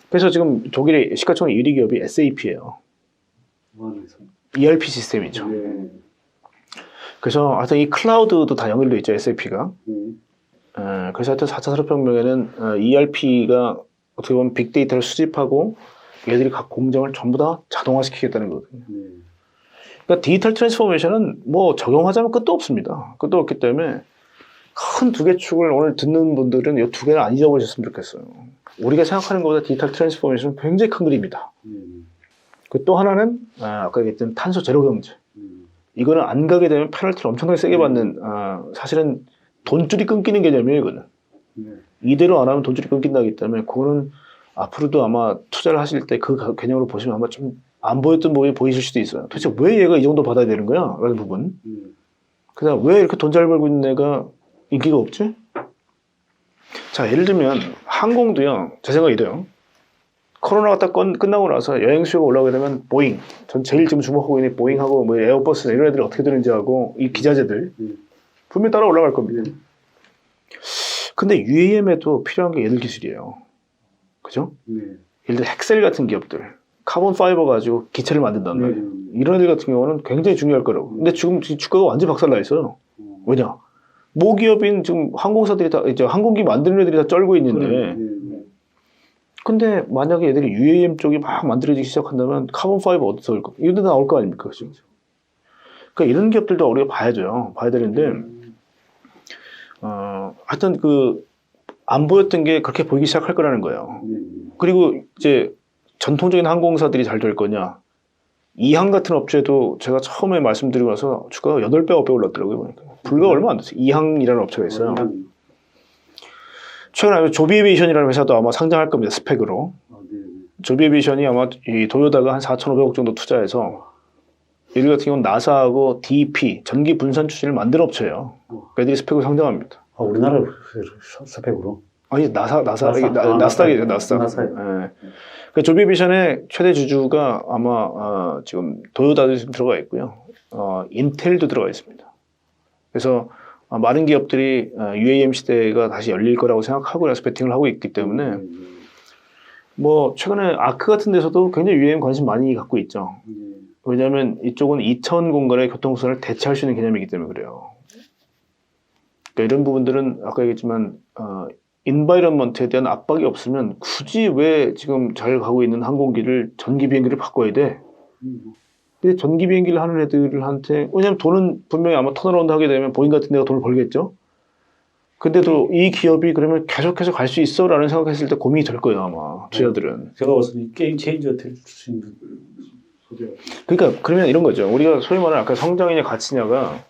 그래서 지금 독일의 시가총액 1위 기업이 SAP예요. ERP 시스템이죠. 그래서 하여튼 이 클라우드도 다 연결되어 있죠, SAP가. 그래서 하여튼 4차 산업혁명에는 ERP가 어떻게 보면 빅데이터를 수집하고 얘들이 각 공정을 전부 다 자동화시키겠다는 거거든요. 그러니까 디지털 트랜스포메이션은 뭐 적용하자면 끝도 없습니다. 끝도 없기 때문에 큰 두 개 축을 오늘 듣는 분들은 이 두 개를 안 잊어버리셨으면 좋겠어요. 우리가 생각하는 것보다 디지털 트랜스포메이션은 굉장히 큰 그림이다. 그 또 하나는 아까 얘기했던 탄소 제로 경제. 이거는 안 가게 되면 페널티를 엄청나게 세게 받는 사실은 돈줄이 끊기는 개념이에요. 이거는 이대로 안 하면 돈줄이 끊긴다기 때문에 그거는 앞으로도 아마 투자를 하실 때 그 개념으로 보시면 아마 좀 안 보였던 부분이 보이실 수도 있어요. 도대체 왜 얘가 이 정도 받아야 되는 거야? 라는 부분. 그다음 왜 이렇게 돈 잘 벌고 있는 애가 인기가 없지? 자, 예를 들면 항공도요. 제 생각이 이래요. 코로나가 딱 끝나고 나서 여행 수요가 올라오게 되면 보잉, 전 제일 지금 주목하고 있는 보잉하고 뭐 에어버스 이런 애들이 어떻게 되는지 하고 이 기자재들 분명히 따라 올라갈 겁니다. 근데 UAM에도 필요한 게 얘들 기술이에요. 그죠? 예를 들어 헥셀 같은 기업들 카본 파이버 가지고 기체를 만든단 말이에요. 이런 애들 같은 경우는 굉장히 중요할 거라고. 근데 지금 주가가 완전 박살나 있어요. 왜냐? 모기업인 지금 항공사들이 다 이제 항공기 만드는 애들이 다 쩔고 있는데 근데 만약에 얘들이 UAM 쪽이 막 만들어지기 시작한다면 카본 파이버 어디서 올 거? 이런 데 나올 거 아닙니까? 그죠? 그러니까 이런 기업들도 우리가 봐야죠. 봐야 되는데 하여튼 안 보였던 게 그렇게 보이기 시작할 거라는 거예요. 그리고 이제 전통적인 항공사들이 잘 될 거냐? 이항 같은 업체도 제가 처음에 말씀드리고 나서 주가가 8배, 9배 올랐더라고요. 보니까. 불과 얼마 안 됐어요. 이항이라는 업체가 있어요. 최근에 조비에비에이션이라는 회사도 아마 상장할 겁니다. 스펙으로. 조비에비에이션이 아마 이 도요다가 한 4,500억 정도 투자해서 얘들 같은 경우는 나사하고 DP, 전기 분산 추진을 만든 업체예요. 애들이 스펙으로 상장합니다. 우리나라 스펙으로? 아니 나스닥이죠. 나스닥. 네. 그 조비에비에이션의 최대 주주가 아마 지금 도요다도 지금 들어가 있고요. 인텔도 들어가 있습니다. 그래서 많은 기업들이 UAM 시대가 다시 열릴 거라고 생각하고 나서 베팅을 하고 있기 때문에 뭐 최근에 아크 같은 데서도 굉장히 UAM 관심 많이 갖고 있죠. 왜냐하면 이쪽은 2차원 공간의 교통수단을 대체할 수 있는 개념이기 때문에 그래요. 그러니까 이런 부분들은 아까 얘기했지만 인바이런먼트에 대한 압박이 없으면 굳이 왜 지금 잘 가고 있는 항공기를 전기 비행기를 바꿔야 돼? 근데 전기 비행기를 하는 애들한테 왜냐면 돈은 분명히 아마 턴어라운드 하게 되면 보잉 같은 데가 돈을 벌겠죠. 근데도 이 기업이 그러면 계속해서 갈 수 있어? 라는 생각했을 때 고민이 될 거예요 아마 투자들은. 제가 봤을 때 게임 체인저 될 수 있는 소재가. 그러니까 그러면 이런 거죠. 우리가 소위 말하는 아까 성장이냐 가치냐가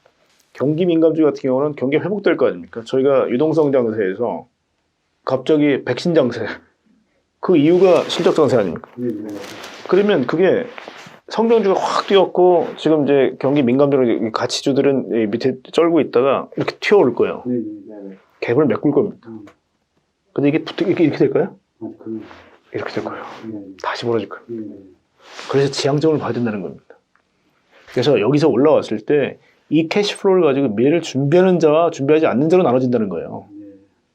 경기 민감주의 같은 경우는 경기 회복될 거 아닙니까? 저희가 유동성 장세에서 갑자기 백신 장세 그 이유가 실적 장세 아닙니까? 그러면 그게 성장주가 확 뛰었고 지금 이제 경기 민감주로 가치주들은 밑에 쩔고 있다가 이렇게 튀어올 거예요. 갭을 메꿀 겁니다. 근데 이게 이렇게 될까요? 이렇게 될 거예요. 다시 벌어질 거예요. 그래서 지향점을 봐야 된다는 겁니다. 그래서 여기서 올라왔을 때 이 캐시플로우를 가지고 미래를 준비하는 자와 준비하지 않는 자로 나눠진다는 거예요.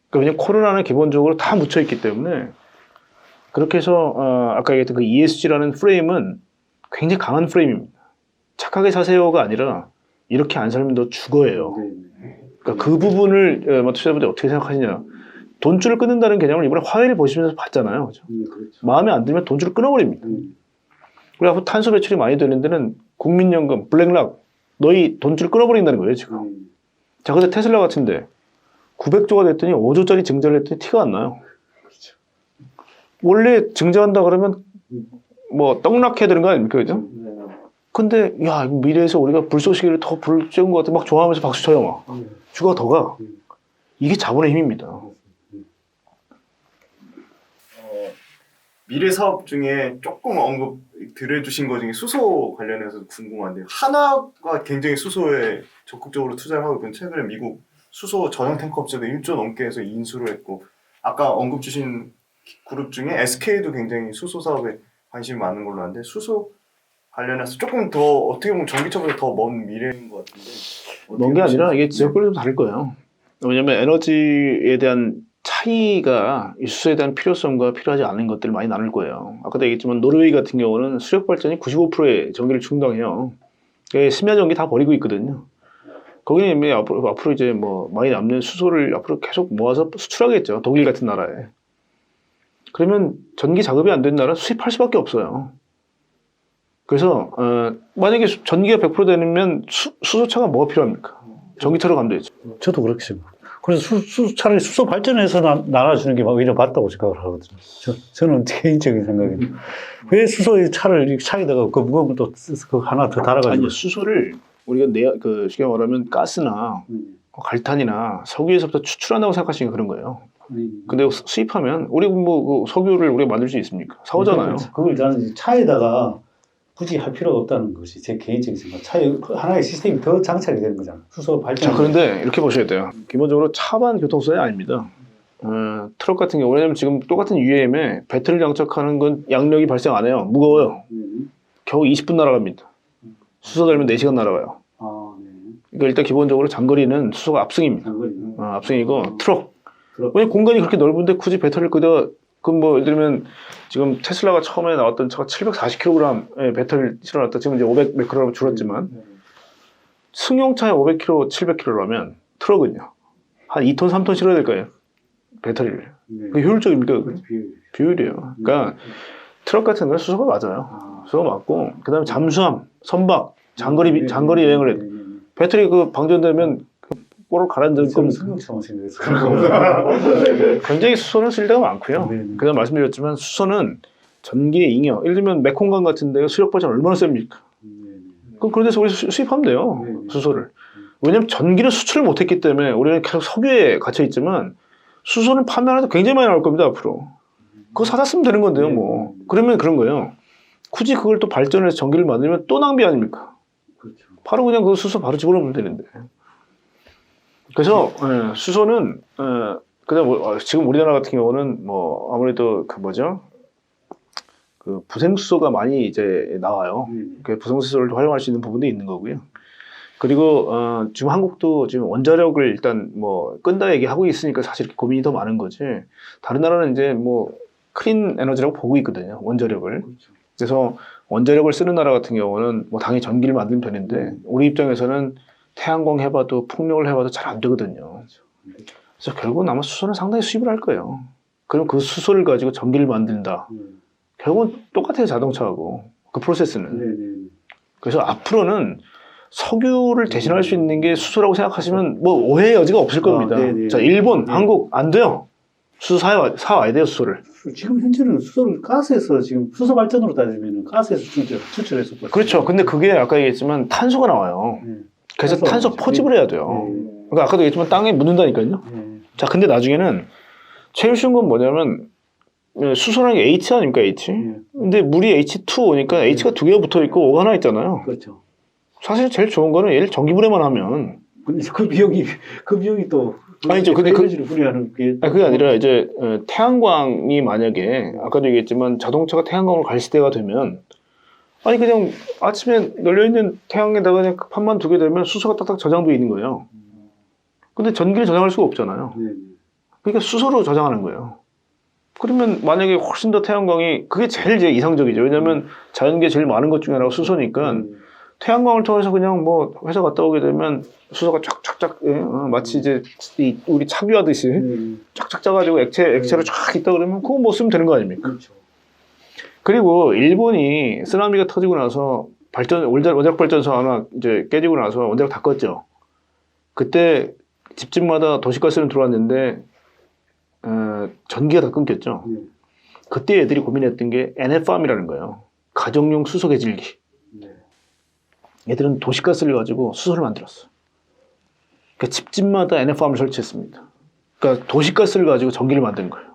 그러니까 왜냐면 코로나는 기본적으로 다 묻혀있기 때문에 그렇게 해서 아까 얘기했던 그 ESG라는 프레임은 굉장히 강한 프레임입니다. 착하게 사세요가 아니라 이렇게 안 살면 너 죽어예요. 그러니까 그 부분을 투자자분들이 어떻게 생각하시냐. 돈줄을 끊는다는 개념을 이번에 화해를 보시면서 봤잖아요. 그죠? 그렇죠. 마음에 안 들면 돈줄을 끊어버립니다. 그리고 앞으로 탄소 배출이 많이 되는 데는 국민연금, 블랙락 너희 돈줄을 끊어버린다는 거예요 지금. 자, 근데 테슬라 같은데 900조가 됐더니 5조짜리 증자를 했더니 티가 안 나요. 그렇죠. 원래 증자한다 그러면 뭐 떡락해야 되는 거 아닙니까? 그죠? 근데 야 미래에서 우리가 불쏘시개를 더 불 쬐은 것 같아 막 좋아하면서 박수 쳐요 막. 주가가 더 가. 이게 자본의 힘입니다. 미래 사업 중에 조금 언급 드려주신 것 중에 수소 관련해서 궁금한데 하나가 굉장히 수소에 적극적으로 투자를 하고 있고 최근에 미국 수소 저장 탱커 업체도 1조 넘게 해서 인수를 했고 아까 언급 주신 그룹 중에 SK도 굉장히 수소 사업에 관심이 많은 걸로 아는데 수소 관련해서 조금 더 어떻게 보면 전기차보다 더 먼 미래인 것 같은데 먼 게 아니라 이게 지역별로 좀 다를 거예요. 왜냐면 에너지에 대한 차이가 이 수소에 대한 필요성과 필요하지 않은 것들을 많이 나눌 거예요. 아까도 얘기했지만 노르웨이 같은 경우는 수력 발전이 95%의 전기를 충당해요. 심야 전기 다 버리고 있거든요. 거기는 앞으로 이제 뭐 많이 남는 수소를 앞으로 계속 모아서 수출하겠죠. 독일 같은 나라에. 그러면 전기 작업이 안 된 나라 수입할 수밖에 없어요. 그래서 만약에 전기가 100% 되면 수소차가 뭐가 필요합니까? 전기차로 가면 되죠. 저도 그렇게 생각해요. 그래서 차라리 수소 발전해서 나눠주는 게 오히려 맞다고 생각을 하거든요. 저는 개인적인 생각입니다. 왜 수소의 차를 차에다가 그 무거운 걸 또 하나 더 달아가지고. 아니 수소를 우리가 쉽게 말하면 가스나 갈탄이나 석유에서부터 추출한다고 생각하시니까 그런 거예요. 근데 수입하면 우리 뭐 그 석유를 우리가 만들 수 있습니까? 사오잖아요. 그걸 나는 차에다가 굳이 할 필요가 없다는 것이 제 개인적인 생각. 차에 하나의 시스템이 더 장착이 되는 거잖아. 수소 발전. 자, 그런데 이렇게 보셔야 돼요. 기본적으로 차만 교통수단이 아닙니다. 트럭 같은 경우, 왜냐면 지금 똑같은 UAM에 배터리를 장착하는 건 양력이 발생 안 해요. 무거워요. 겨우 20분 날아갑니다. 수소 달면 4시간 날아가요. 아, 네. 그러니까 일단 기본적으로 장거리는 수소가 압승입니다. 장거리. 압승이고 트럭. 왜냐면 공간이 그렇게 넓은데 굳이 배터리를 끄다 그럼 뭐 예를 들면 지금 테슬라가 처음에 나왔던 차가 740kg의 배터리를 실어놨다 지금 이제 500 몇 kg로 줄었지만 승용차에 500kg, 700kg라면 트럭은요 한 2톤, 3톤 실어야 될 거예요 배터리를. 그게 효율적입니까? 비율이에요. 그러니까 트럭 같은 건 수소가 맞아요. 수소가 맞고 그 다음에 잠수함, 선박, 장거리 여행을 해. 배터리 그 방전되면 꼬로 가라앉을 겁니다. 승용차만 생각해서. 굉장히 수소는 쓸 데가 많고요. 네. 그다음 말씀드렸지만 수소는 전기의 잉여. 예를 들면 메콩강 같은 데가 수력 발전 얼마나 셉니까? 그럼 그런 데서 우리 수입하면 돼요. 수소를. 왜냐면 전기를 수출을 못했기 때문에 우리는 계속 석유에 갇혀 있지만 수소는 판매하는데 굉장히 많이 나올 겁니다 앞으로. 그거 사다 쓰면 되는 건데요 뭐. 그러면 그런 거예요. 굳이 그걸 또 발전해서 전기를 만들면 또 낭비 아닙니까? 그렇죠. 바로 그냥 그 수소 바로 집어넣으면 되는데. 그래서 수소는 그다음 지금 우리나라 같은 경우는 뭐 아무래도 그 뭐죠 그 부생수소가 많이 이제 나와요. 그 부생수소를 활용할 수 있는 부분도 있는 거고요. 그리고 지금 한국도 지금 원자력을 일단 뭐 끈다 얘기하고 있으니까 사실 이렇게 고민이 더 많은 거지. 다른 나라는 이제 뭐 클린 에너지라고 보고 있거든요. 원자력을. 그래서 원자력을 쓰는 나라 같은 경우는 뭐 당연히 전기를 만들면 되는데 우리 입장에서는 태양광 해봐도 풍력을 해봐도 잘 안 되거든요. 그래서 결국은 아마 수소는 상당히 수입을 할 거예요. 그럼 그 수소를 가지고 전기를 만든다. 결국은 똑같아요 자동차하고 그 프로세스는. 그래서 앞으로는 석유를 대신할 수 있는 게 수소라고 생각하시면 뭐 오해의 여지가 없을 겁니다. 자 일본, 한국 안 돼요. 수소 사와야 돼요 수소를. 지금 현재는 수소를 가스에서 지금 수소 발전으로 따지면 가스에서 추출해서. 그렇죠. 근데 그게 아까 얘기했지만 탄소가 나와요. 그래서 탄소 포집을 해야 돼요. 그러니까 아까도 얘기했지만 땅에 묻는다니까요. 자, 근데 나중에는 제일 쉬운 건 뭐냐면 수소라는 게 H 아닙니까 H? 근데 물이 H2 오니까 H가 두 개가 붙어 있고 O가 하나 있잖아요. 그렇죠. 사실 제일 좋은 거는 얘를 전기분해만 하면. 근데 그 비용이 또 아니죠. 근데 에너지를 분해하는 게. 그게 아니라 이제 태양광이 만약에 아까도 얘기했지만 자동차가 태양광으로 갈 시대가 되면 아니 그냥 아침에 널려있는 태양에다가 그냥 판만 두게 되면 수소가 딱딱 저장돼 있는 거예요. 근데 전기를 저장할 수가 없잖아요. 그러니까 수소로 저장하는 거예요. 그러면 만약에 훨씬 더 태양광이 그게 제일 이제 이상적이죠. 왜냐하면 자연계에 제일 많은 것 중에 하나가 수소니까 태양광을 통해서 그냥 뭐 회사 갔다 오게 되면 수소가 쫙쫙쫙 마치 이제 우리 착유하듯이 쫙쫙 짜가지고 액체로 쫙 있다 그러면 그거 뭐 쓰면 되는 거 아닙니까? 그렇죠. 그리고 일본이 쓰나미가 터지고 나서 원자력 발전소 하나 이제 깨지고 나서 원자력 다 껐죠. 그때 집집마다 도시가스는 들어왔는데 전기가 다 끊겼죠. 그때 애들이 고민했던 게 NF팜이라는 거예요. 가정용 수소 개질기. 얘들은 도시가스를 가지고 수소를 만들었어. 그러니까 집집마다 NF팜을 설치했습니다. 그러니까 도시가스를 가지고 전기를 만드는 거예요.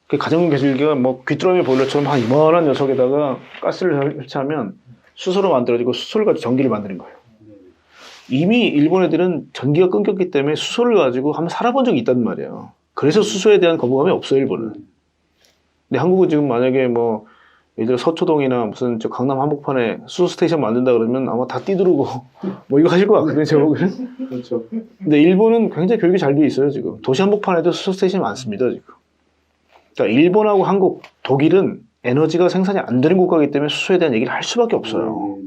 그 가정용 개질기가 뭐 귀뚜라미 보일러처럼 한 이만한 녀석에다가 가스를 설치하면 수소로 만들어지고 수소를 가지고 전기를 만드는 거예요. 이미 일본 애들은 전기가 끊겼기 때문에 수소를 가지고 한번 살아본 적이 있단 말이에요. 그래서 수소에 대한 거부감이 없어요, 일본은. 근데 한국은 지금 만약에 뭐 예를 들어 서초동이나 무슨 저 강남 한복판에 수소 스테이션 만든다 그러면 아마 다 뛰두르고 뭐 이거 하실 것 같거든요, 제목은. 그렇죠. 근데 일본은 굉장히 교육이 잘 돼 있어요, 지금. 도시 한복판에도 수소 스테이션이 많습니다, 지금. 그러니까 일본하고 한국, 독일은 에너지가 생산이 안 되는 국가이기 때문에 수소에 대한 얘기를 할 수밖에 없어요.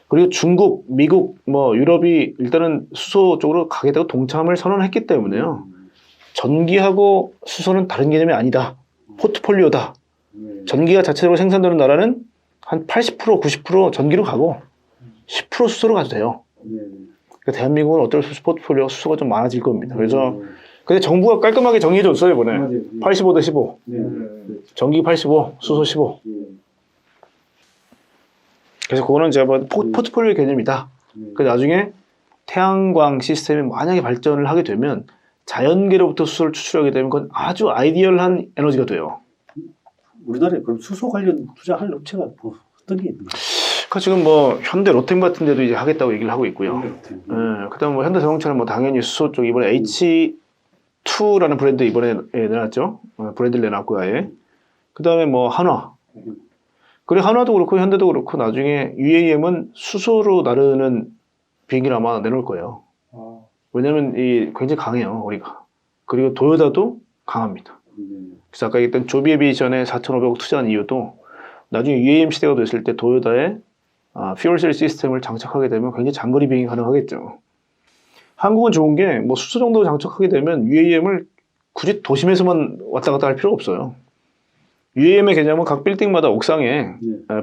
그리고 중국, 미국, 뭐 유럽이 일단은 수소 쪽으로 가겠다고 동참을 선언했기 때문에요. 전기하고 수소는 다른 개념이 아니다. 포트폴리오다. 전기가 자체적으로 생산되는 나라는 한 80%, 90% 전기로 가고 10% 수소로 가도 돼요. 그러니까 대한민국은 어쩔 수 없이 포트폴리오가 수소가 좀 많아질 겁니다. 그래서 근데 정부가 깔끔하게 정리해줬어요 이번에. 85대 15. 전기 85, 수소 15. 그래서 그거는 제가 뭐 포트폴리오 개념이다. 그 나중에 태양광 시스템이 만약에 발전을 하게 되면 자연계로부터 수소를 추출하게 되면 그건 아주 아이디얼한 에너지가 돼요. 우리나라에 그럼 수소 관련 투자할 업체가 뭐 어떤 게 있는가? 그 지금 뭐 현대 로템 같은 데도 이제 하겠다고 얘기를 하고 있고요. 그다음 뭐 현대자동차는 뭐 당연히 수소 쪽 이번에 H2라는 브랜드 이번에 내놨죠. 브랜드를 내놨고 아예. 그다음에 뭐 한화. 그래 한화도 그렇고 현대도 그렇고 나중에 UAM은 수소로 나르는 비행기를 아마 내놓을 거예요. 왜냐면 이 굉장히 강해요 우리가. 그리고 도요타도 강합니다. 그래서 아까 얘기했던 조비 에비에이션에 4,500억 투자한 이유도 나중에 UAM 시대가 됐을 때 도요타에 퓨얼셀 시스템을 장착하게 되면 굉장히 장거리 비행이 가능하겠죠. 한국은 좋은 게 뭐 수소 정도 장착하게 되면 UAM을 굳이 도심에서만 왔다 갔다 할 필요가 없어요. UAM의 개념은 각 빌딩마다 옥상에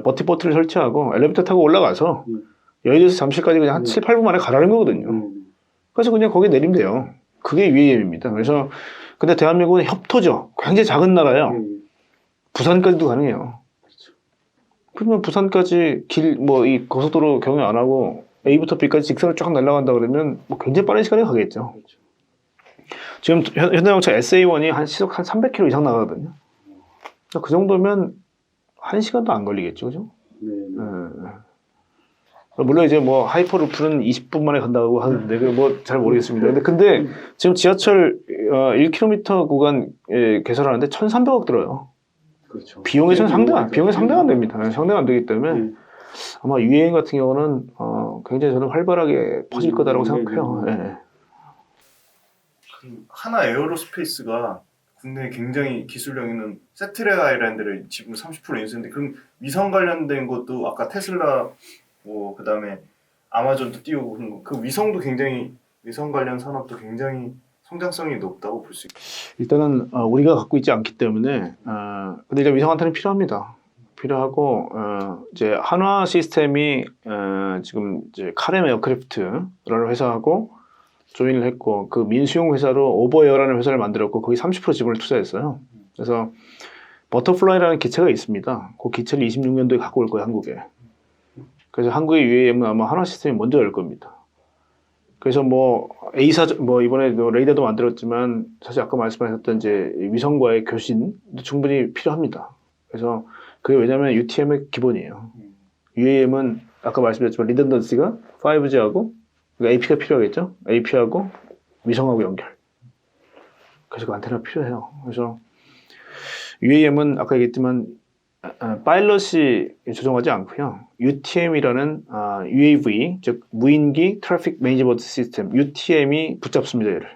버티포트를 설치하고 엘리베이터 타고 올라가서 여의도에서 잠실까지 그냥 한 7, 8분 만에 가라는 거거든요. 그래서 그냥 거기 내리면 돼요. 그게 UAM입니다. 그래서 근데 대한민국은 협토죠. 굉장히 작은 나라예요. 부산까지도 가능해요. 그러면 부산까지 뭐 이 고속도로 경유 안 하고 A부터 B까지 직선을 쫙 날아간다 그러면 뭐 굉장히 빠른 시간에 가겠죠. 지금 현대자동차 SA1이 한 시속 한 300km 이상 나가거든요. 그 정도면 1시간도 안 걸리겠죠, 그죠? 물론 이제 뭐 하이퍼루프는 20분 만에 간다고 하는데 뭐 잘 모르겠습니다. 근데 지금 지하철 1km 구간 개설하는데 1,300억 들어요. 그렇죠. 비용이 상대가 안 됩니다. 상대가 안 되기 때문에 아마 유행 같은 경우는 굉장히 저는 활발하게 퍼질 거다라고 생각해요. 하나 에어로스페이스가 국내에 굉장히 기술력 있는 세트레 아일랜드를 지분 30% 인수했는데 그럼 위성 관련된 것도 아까 테슬라 뭐 그다음에 아마존도 띄우고 그런 거. 그 위성도 굉장히 위성 관련 산업도 굉장히 성장성이 높다고 볼 수 있고. 일단은 우리가 갖고 있지 않기 때문에 근데 이제 위성 안테나 필요합니다. 필요하고 이제 한화 시스템이 지금 이제 카렘 에어크래프트라는 회사하고 조인을 했고 그 민수용 회사로 오버에어라는 회사를 만들었고 거기 30% 지분을 투자했어요. 그래서 버터플라이라는 기체가 있습니다. 그 기체를 26년도에 갖고 올 거예요 한국에. 그래서 한국의 UAM은 아마 한화 시스템이 먼저 열 겁니다. 그래서 뭐 A사 뭐 이번에 레이더도 만들었지만 사실 아까 말씀하셨던 이제 위성과의 교신도 충분히 필요합니다. 그래서 그게 왜냐하면 UTM의 기본이에요. UAM은 아까 말씀드렸지만 리던던시가 5G하고 AP가 필요하겠죠. AP하고 위성하고 연결. 그래서 그 안테나 필요해요. 그래서 UAM은 아까 얘기했지만 파일럿이 조종하지 않고요. UTM이라는 UAV, 즉 무인기 트래픽 매니지먼트 시스템 UTM이 붙잡습니다. 얘를.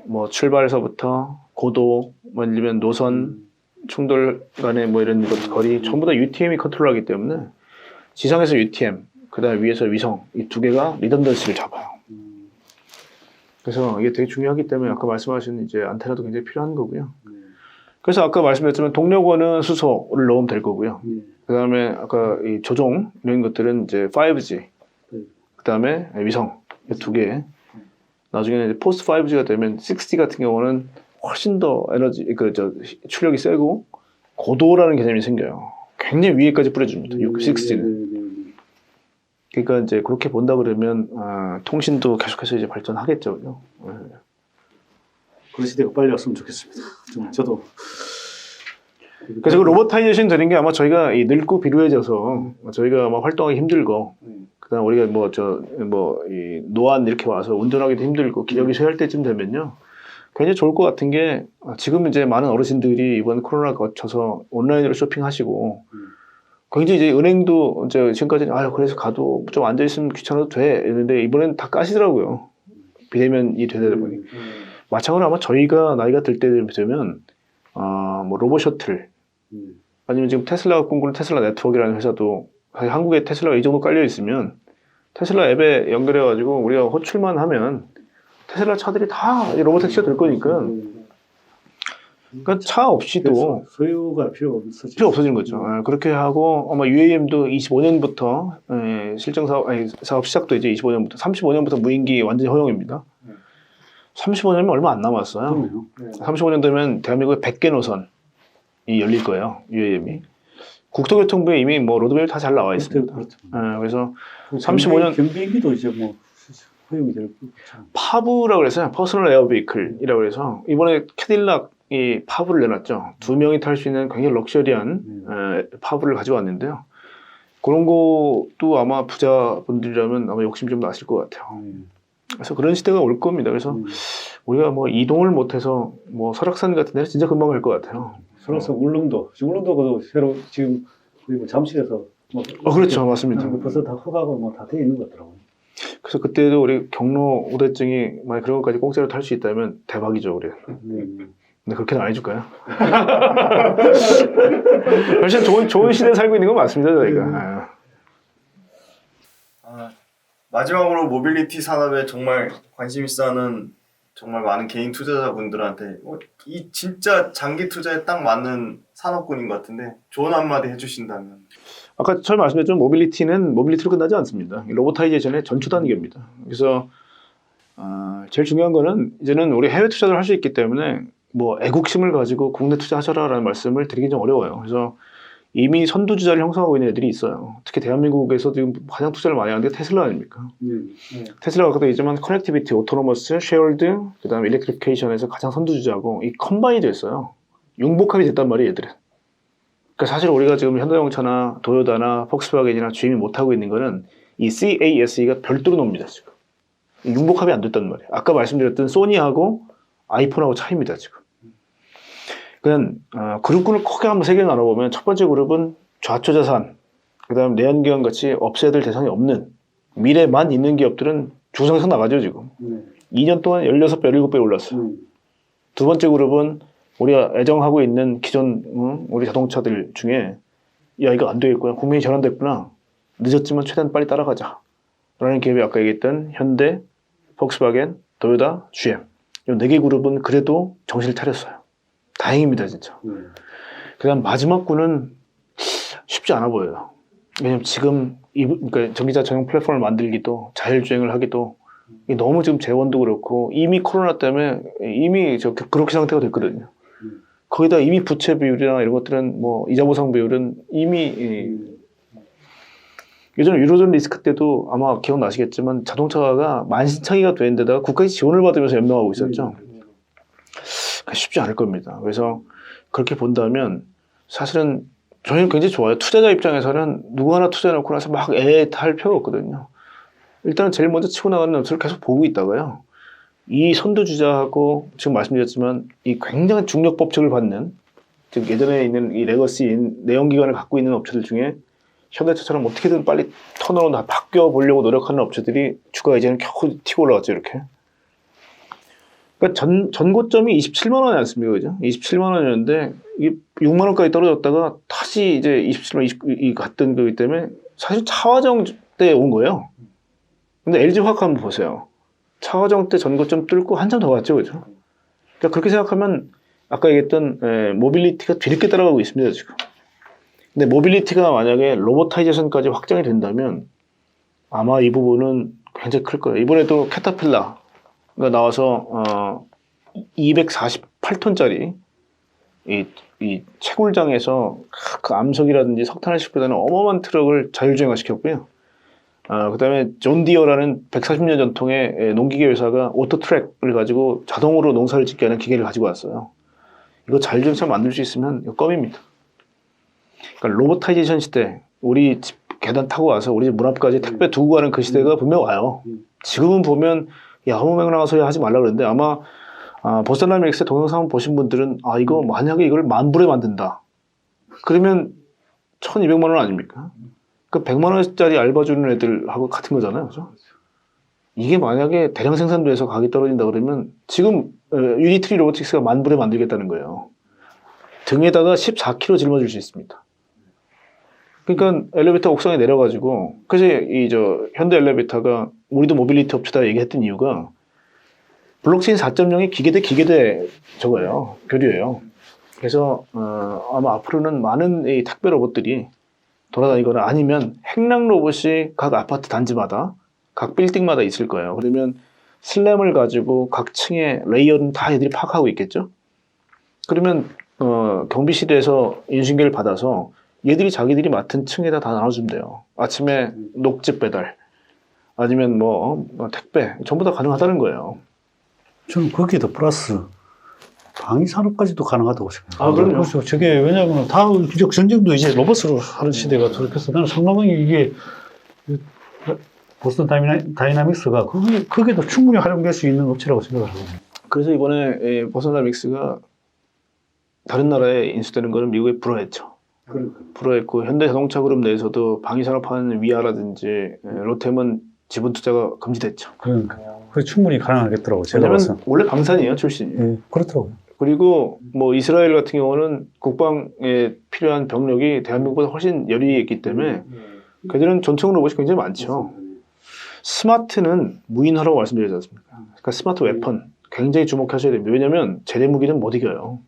뭐 출발에서부터 고도, 뭐 예를 들면 노선, 충돌 간의 뭐 이런 것 거리 전부 다 UTM이 컨트롤하기 때문에 지상에서 UTM, 그다음에 위에서 위성 이 두 개가 리던던시를 잡아요. 그래서 이게 되게 중요하기 때문에 아까 말씀하신 이제 안테나도 굉장히 필요한 거고요. 그래서 아까 말씀드렸지만 동력원은 수소를 넣으면 될 거고요. 그다음에 아까 이 조종 이런 것들은 이제 5G, 그다음에 위성 이 두 개. 나중에는 이제 포스트 5G가 되면 6G 같은 경우는 훨씬 더 에너지 출력이 세고 고도라는 개념이 생겨요. 굉장히 위에까지 뿌려줍니다. 6G는. 그러니까 이제 그렇게 본다 그러면 통신도 계속해서 이제 발전하겠죠. 그죠? 그런 시대가 빨리 왔으면 좋겠습니다. 저도. 그래서 그 로버타이제이션 되는 게 아마 저희가 이 늙고 비루해져서 저희가 아마 활동하기 힘들고 그다음 우리가 이 노안 이렇게 와서 운전하기도 힘들고 기력이 쇠할 때쯤 되면요. 굉장히 좋을 것 같은 게 지금 이제 많은 어르신들이 이번 코로나 거쳐서 온라인으로 쇼핑하시고 굉장히 이제 은행도 이제 지금까지는 그래서 가도 좀 앉아 있으면 귀찮아도 돼 이랬는데 이번엔 다 까시더라고요. 비대면이 되다 보니. 마찬가지로 아마 저희가 나이가 들 때 되면 뭐 로봇 셔틀 아니면 지금 테슬라가 꿈꾸는 테슬라 네트워크라는 회사도 사실 한국에 테슬라가 이 정도 깔려 있으면 테슬라 앱에 연결해 가지고 우리가 호출만 하면 테슬라 차들이 다 로봇 택시가 될 거니까 그러니까 차 없이도 소유가 필요 없어지. 필요 없어지는 거죠. 그렇게 하고 아마 UAM도 25년부터 실증 사업, 아니, 사업 시작도 이제 25년부터 35년부터 무인기 완전히 허용입니다. 35년이면 얼마 안 남았어요. 그럼요. 35년 되면 대한민국에 100개 노선이 열릴 거예요. UAM이. 국토교통부에 이미 뭐 로드맵이 다 잘 나와 있습니다. 그렇죠. 그래서 35년 경비기도 이제 뭐 허용이 될 거죠. 파브라고 그래서 퍼스널 에어 베이클이라고 그래서 이번에 캐딜락이 파브를 내놨죠. 2명이 탈 수 있는 굉장히 럭셔리한 파브를 가지고 왔는데요. 그런 것도 아마 부자분들이라면 아마 욕심 좀 나실 것 같아요. 그래서 그런 시대가 올 겁니다. 그래서 우리가 뭐 이동을 못해서 뭐 설악산 같은 데는 진짜 금방 갈 것 같아요. 설악산 울릉도도 새로 지금 우리 뭐 잠실에서 뭐 그렇죠. 맞습니다. 벌써 다 허가가 뭐 다 돼 있는 것 같더라고요. 그래서 그때도 우리 경로 우대증이 만약 그런 것까지 공짜로 탈 수 있다면 대박이죠, 우리. 근데 그렇게는 안 해줄까요? 사실 좋은 시대에 살고 있는 건 맞습니다, 저희가. 마지막으로 모빌리티 산업에 정말 관심 있어 하는 정말 많은 개인 투자자분들한테 이 진짜 장기 투자에 딱 맞는 산업군인 것 같은데 좋은 한마디 해주신다면. 아까 처음 말씀드렸지만 모빌리티로 끝나지 않습니다. 로보타이제이션의 전초 단계입니다. 그래서 제일 중요한 거는 이제는 우리 해외 투자를 할 수 있기 때문에 뭐 애국심을 가지고 국내 투자하셔라라는 말씀을 드리긴 좀 어려워요. 그래서 이미 선두주자를 형성하고 있는 애들이 있어요. 특히 대한민국에서 지금 가장 투자를 많이 하는 게 테슬라 아닙니까? 테슬라가 아까도 얘기했지만 커넥티비티, 오토노머스, 쉐어드, 그 다음에 일렉트리피케이션에서 가장 선두주자고 이 컴바인이 됐어요. 융복합이 됐단 말이에요, 얘들은. 그러니까 사실 우리가 지금 현대자동차나 도요타나 폭스바겐이나 GM이 못하고 있는 거는 이 CASE가 별도로 놉니다, 지금. 융복합이 안 됐단 말이에요. 아까 말씀드렸던 소니하고 아이폰하고 차이입니다, 지금. 그냥 그룹군을 크게 한번 세 개 나눠보면 첫 번째 그룹은 좌초자산, 그 다음 내연기관 같이 없애야 될 대상이 없는 미래만 있는 기업들은 주성상 나가죠, 지금. 2년 동안 16배, 17배 올랐어요. 두 번째 그룹은 우리가 애정하고 있는 기존 우리 자동차들 중에 야 이거 안 되겠구나, 국민이 전환됐구나, 늦었지만 최대한 빨리 따라가자 라는 기업이 아까 얘기했던 현대, 폭스바겐, 도요타, GM 이 4개 그룹은 그래도 정신을 차렸어요. 다행입니다, 진짜. 그 다음 마지막 구는 쉽지 않아 보여요. 왜냐면 지금 그러니까 전기차 전용 플랫폼을 만들기도 자율주행을 하기도 너무 지금 재원도 그렇고 이미 코로나 때문에 이미 그렇게 상태가 됐거든요. 거기다 이미 부채 비율이나 이런 것들은 뭐 이자 보상 비율은 이미 예전에 유로존 리스크 때도 아마 기억나시겠지만 자동차가 만신창이가 된 데다가 국가에서 지원을 받으면서 연명하고 있었죠. 쉽지 않을 겁니다. 그래서 그렇게 본다면 사실은 저희는 굉장히 좋아요. 투자자 입장에서는 누구 하나 투자해놓고 나서 막 탈 필요가 없거든요. 일단은 제일 먼저 치고 나가는 점수를 계속 보고 있다가요. 이 선두주자하고 지금 말씀드렸지만 이 굉장한 중력 법칙을 받는, 즉 예전에 있는 이 레거시인 내연기관을 갖고 있는 업체들 중에 현대차처럼 어떻게든 빨리 턴으로 다 바뀌어 보려고 노력하는 업체들이 주가가 이제는 겨우 튀고 올라갔죠, 이렇게. 그러니까 전고점이 27만 원이 않습니까, 그죠? 27만 원이었는데 이게 6만 원까지 떨어졌다가 다시 이제 27만 갔던 거기 때문에 사실 차화정 때 온 거예요. 근데 LG화학 한번 보세요. 차화정 때 전고점 뚫고 한참 더 갔죠, 그죠? 그러니까 그렇게 생각하면 아까 얘기했던 모빌리티가 뒤늦게 따라가고 있습니다, 지금. 근데 모빌리티가 만약에 로보타이제이션까지 확장이 된다면 아마 이 부분은 굉장히 클 거예요. 이번에도 캐터필라가 나와서 248톤짜리 이 채굴장에서 그 암석이라든지 석탄을 싣고다는 어마어마한 트럭을 자율주행화 시켰고요. 그 다음에 존디어라는 140년 전통의 농기계 회사가 오토트랙을 가지고 자동으로 농사를 짓게 하는 기계를 가지고 왔어요. 이거 자율주행차 만들 수 있으면 이거 껌입니다. 그러니까 로보타이제이션 시대, 우리 집 계단 타고 와서 우리 집 문 앞까지 택배 두고 가는 그 시대가 분명 와요. 지금은 보면 야, 허무맹랑한 소리 하지 말라 그랬는데 아마 보스다이내믹스의 동영상 보신 분들은 이거 만약에 이걸 10,000불에 만든다. 그러면 1,200만 원 아닙니까? 그 100만 원짜리 알바 주는 애들하고 같은 거잖아요. 그죠? 이게 만약에 대량 생산돼서 가격이 떨어진다 그러면 지금 유니트리 로보틱스가 10,000불에 만들겠다는 거예요. 등에다가 14kg 짊어질 수 있습니다. 그러니까 엘리베이터 옥상에 내려가지고 그래서 현대 엘리베이터가 우리도 모빌리티 업체다 얘기했던 이유가 블록체인 4.0이 기계 대 저거예요. 교류예요. 그래서 아마 앞으로는 많은 이 택배 로봇들이 돌아다니거나 아니면 행랑 로봇이 각 아파트 단지마다 각 빌딩마다 있을 거예요. 그러면 슬램을 가지고 각 층의 레이어는 다 애들이 파악하고 있겠죠. 그러면 경비실에서 인수인계를 받아서 얘들이 자기들이 맡은 층에다 다 나눠주면 돼요. 아침에 녹즙 배달 아니면 뭐 택배 전부 다 가능하다는 거예요. 저는 거기에 더 플러스 방위 산업까지도 가능하다고 생각해요. 아, 그럼요. 그렇죠. 저게 왜냐하면 다 비적 전쟁도 이제 로봇으로 하는 시대가 그래서 나는 상당히 이게 보스턴 다이나믹스가 거기에도 충분히 활용될 수 있는 업체라고 생각을 하거든요. 그래서 이번에 보스턴 다이나믹스가 다른 나라에 인수되는 거는 미국에 불허했죠. 불허했고 현대자동차 그룹 내에서도 방위산업하는 위아라든지 로템은 지분 투자가 금지됐죠. 그러니까 그게 충분히 가능하겠더라고요. 제가 왜냐면 봐서. 원래 방산이에요 출신이. 예, 그렇더라고요. 그리고 뭐 이스라엘 같은 경우는 국방에 필요한 병력이 대한민국보다 훨씬 열이 있기 때문에 그들은 전투용 로봇이 굉장히 많죠. 스마트는 무인화라고 말씀드리지 않습니까? 그러니까 스마트 웨펀 굉장히 주목하셔야 됩니다. 왜냐하면 재래 무기는 못 이겨요.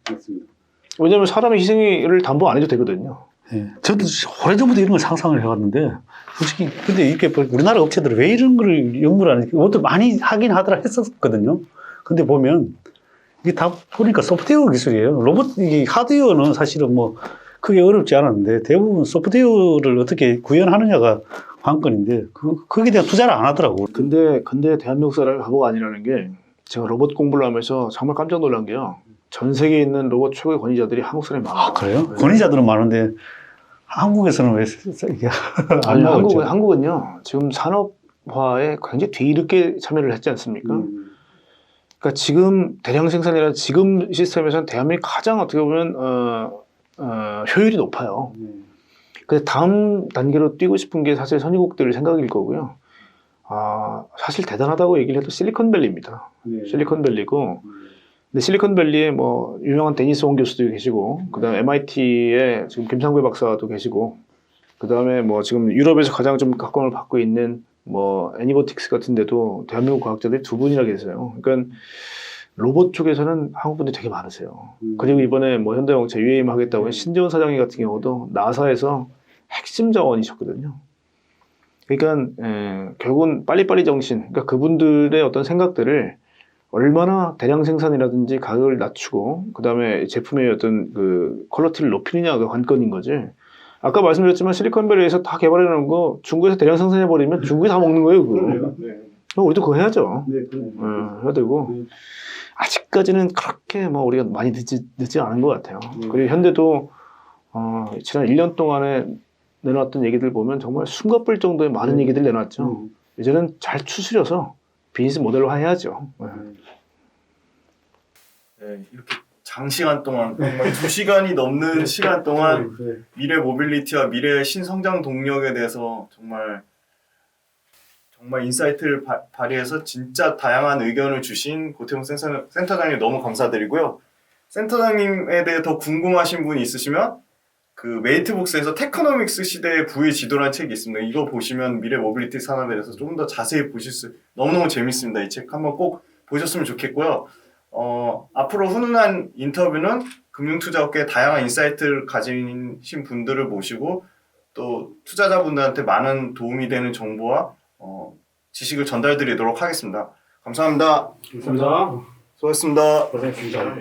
왜냐하면 사람의 희생을 담보 안 해도 되거든요. 예. 저도 오래전부터 이런 걸 상상을 해왔는데, 솔직히, 근데 이렇게 우리나라 업체들은 왜 이런 거를 연구를 안 해? 그것도 많이 하긴 하더라 했었거든요. 근데 보면, 이게 다 보니까 소프트웨어 기술이에요. 로봇, 이게 하드웨어는 사실은 뭐, 크게 어렵지 않았는데, 대부분 소프트웨어를 어떻게 구현하느냐가 관건인데, 거기에 대한 투자를 안 하더라고. 근데 대한민국 사람이 바보가 아니라는 게 제가 로봇 공부를 하면서 정말 깜짝 놀란 게요. 전 세계에 있는 로봇 최고의 권위자들이 한국 사람이 많아요. 아, 그래요? 권위자들은 많은데, 한국에서는 왜 이게 아니, 안 나오죠? 한국은요, 지금 산업화에 굉장히 뒤늦게 참여를 했지 않습니까? 그러니까 지금 대량 생산이라 지금 시스템에서는 대한민국이 가장 어떻게 보면, 효율이 높아요. 근데 다음 단계로 뛰고 싶은 게 사실 선진국들 생각일 거고요. 사실 대단하다고 얘기를 해도 실리콘밸리입니다. 실리콘밸리고, 근데 실리콘밸리에 뭐 유명한 데니스 원 교수도 계시고, 그다음에 MIT에 지금 김상배 박사도 계시고, 그다음에 뭐 지금 유럽에서 가장 좀 각광을 받고 있는 뭐 애니버틱스 같은 데도 대한민국 과학자들이 두 분이나 계세요. 그러니까 로봇 쪽에서는 한국 분들이 되게 많으세요. 그리고 이번에 뭐 현대영체 UAM 하겠다고 한 신재원 사장님 같은 경우도 나사에서 핵심 자원이셨거든요. 그러니까 결국은 빨리빨리 정신, 그러니까 그분들의 어떤 생각들을 얼마나 대량 생산이라든지 가격을 낮추고 그다음에 제품의 어떤 그 퀄리티를 높이느냐가 관건인 거지. 아까 말씀드렸지만 실리콘밸리에서 다 개발해 놓은 거 중국에서 대량 생산해 버리면 중국이 다 먹는 거예요, 그거. 그럼 우리도 그거 해야죠. 해야 되고 아직까지는 그렇게 뭐 우리가 많이 늦지 않은 것 같아요. 그리고 현대도 지난 1년 동안에 내놨던 얘기들 보면 정말 숨가쁠 정도의 많은 얘기들 내놨죠. 이제는 잘 추스려서 비즈니스 모델로 해야죠. 네, 이렇게 장시간 동안 정말 2시간이 넘는 시간 동안 미래 모빌리티와 미래 신성장 동력에 대해서 정말 인사이트를 발휘해서 진짜 다양한 의견을 주신 고태웅 센터장님 너무 감사드리고요. 센터장님에 대해 더 궁금하신 분이 있으시면 그 메이트북스에서 테크노믹스 시대의 부의 지도라는 책이 있습니다. 이거 보시면 미래 모빌리티 산업에 대해서 좀 더 자세히 보실 수 너무너무 재밌습니다. 이 책 한번 꼭 보셨으면 좋겠고요. 앞으로 훈훈한 인터뷰는 금융투자업계의 다양한 인사이트를 가진 분들을 모시고 또 투자자분들한테 많은 도움이 되는 정보와 지식을 전달드리도록 하겠습니다. 감사합니다. 감사합니다. 수고하셨습니다. 고생했습니다.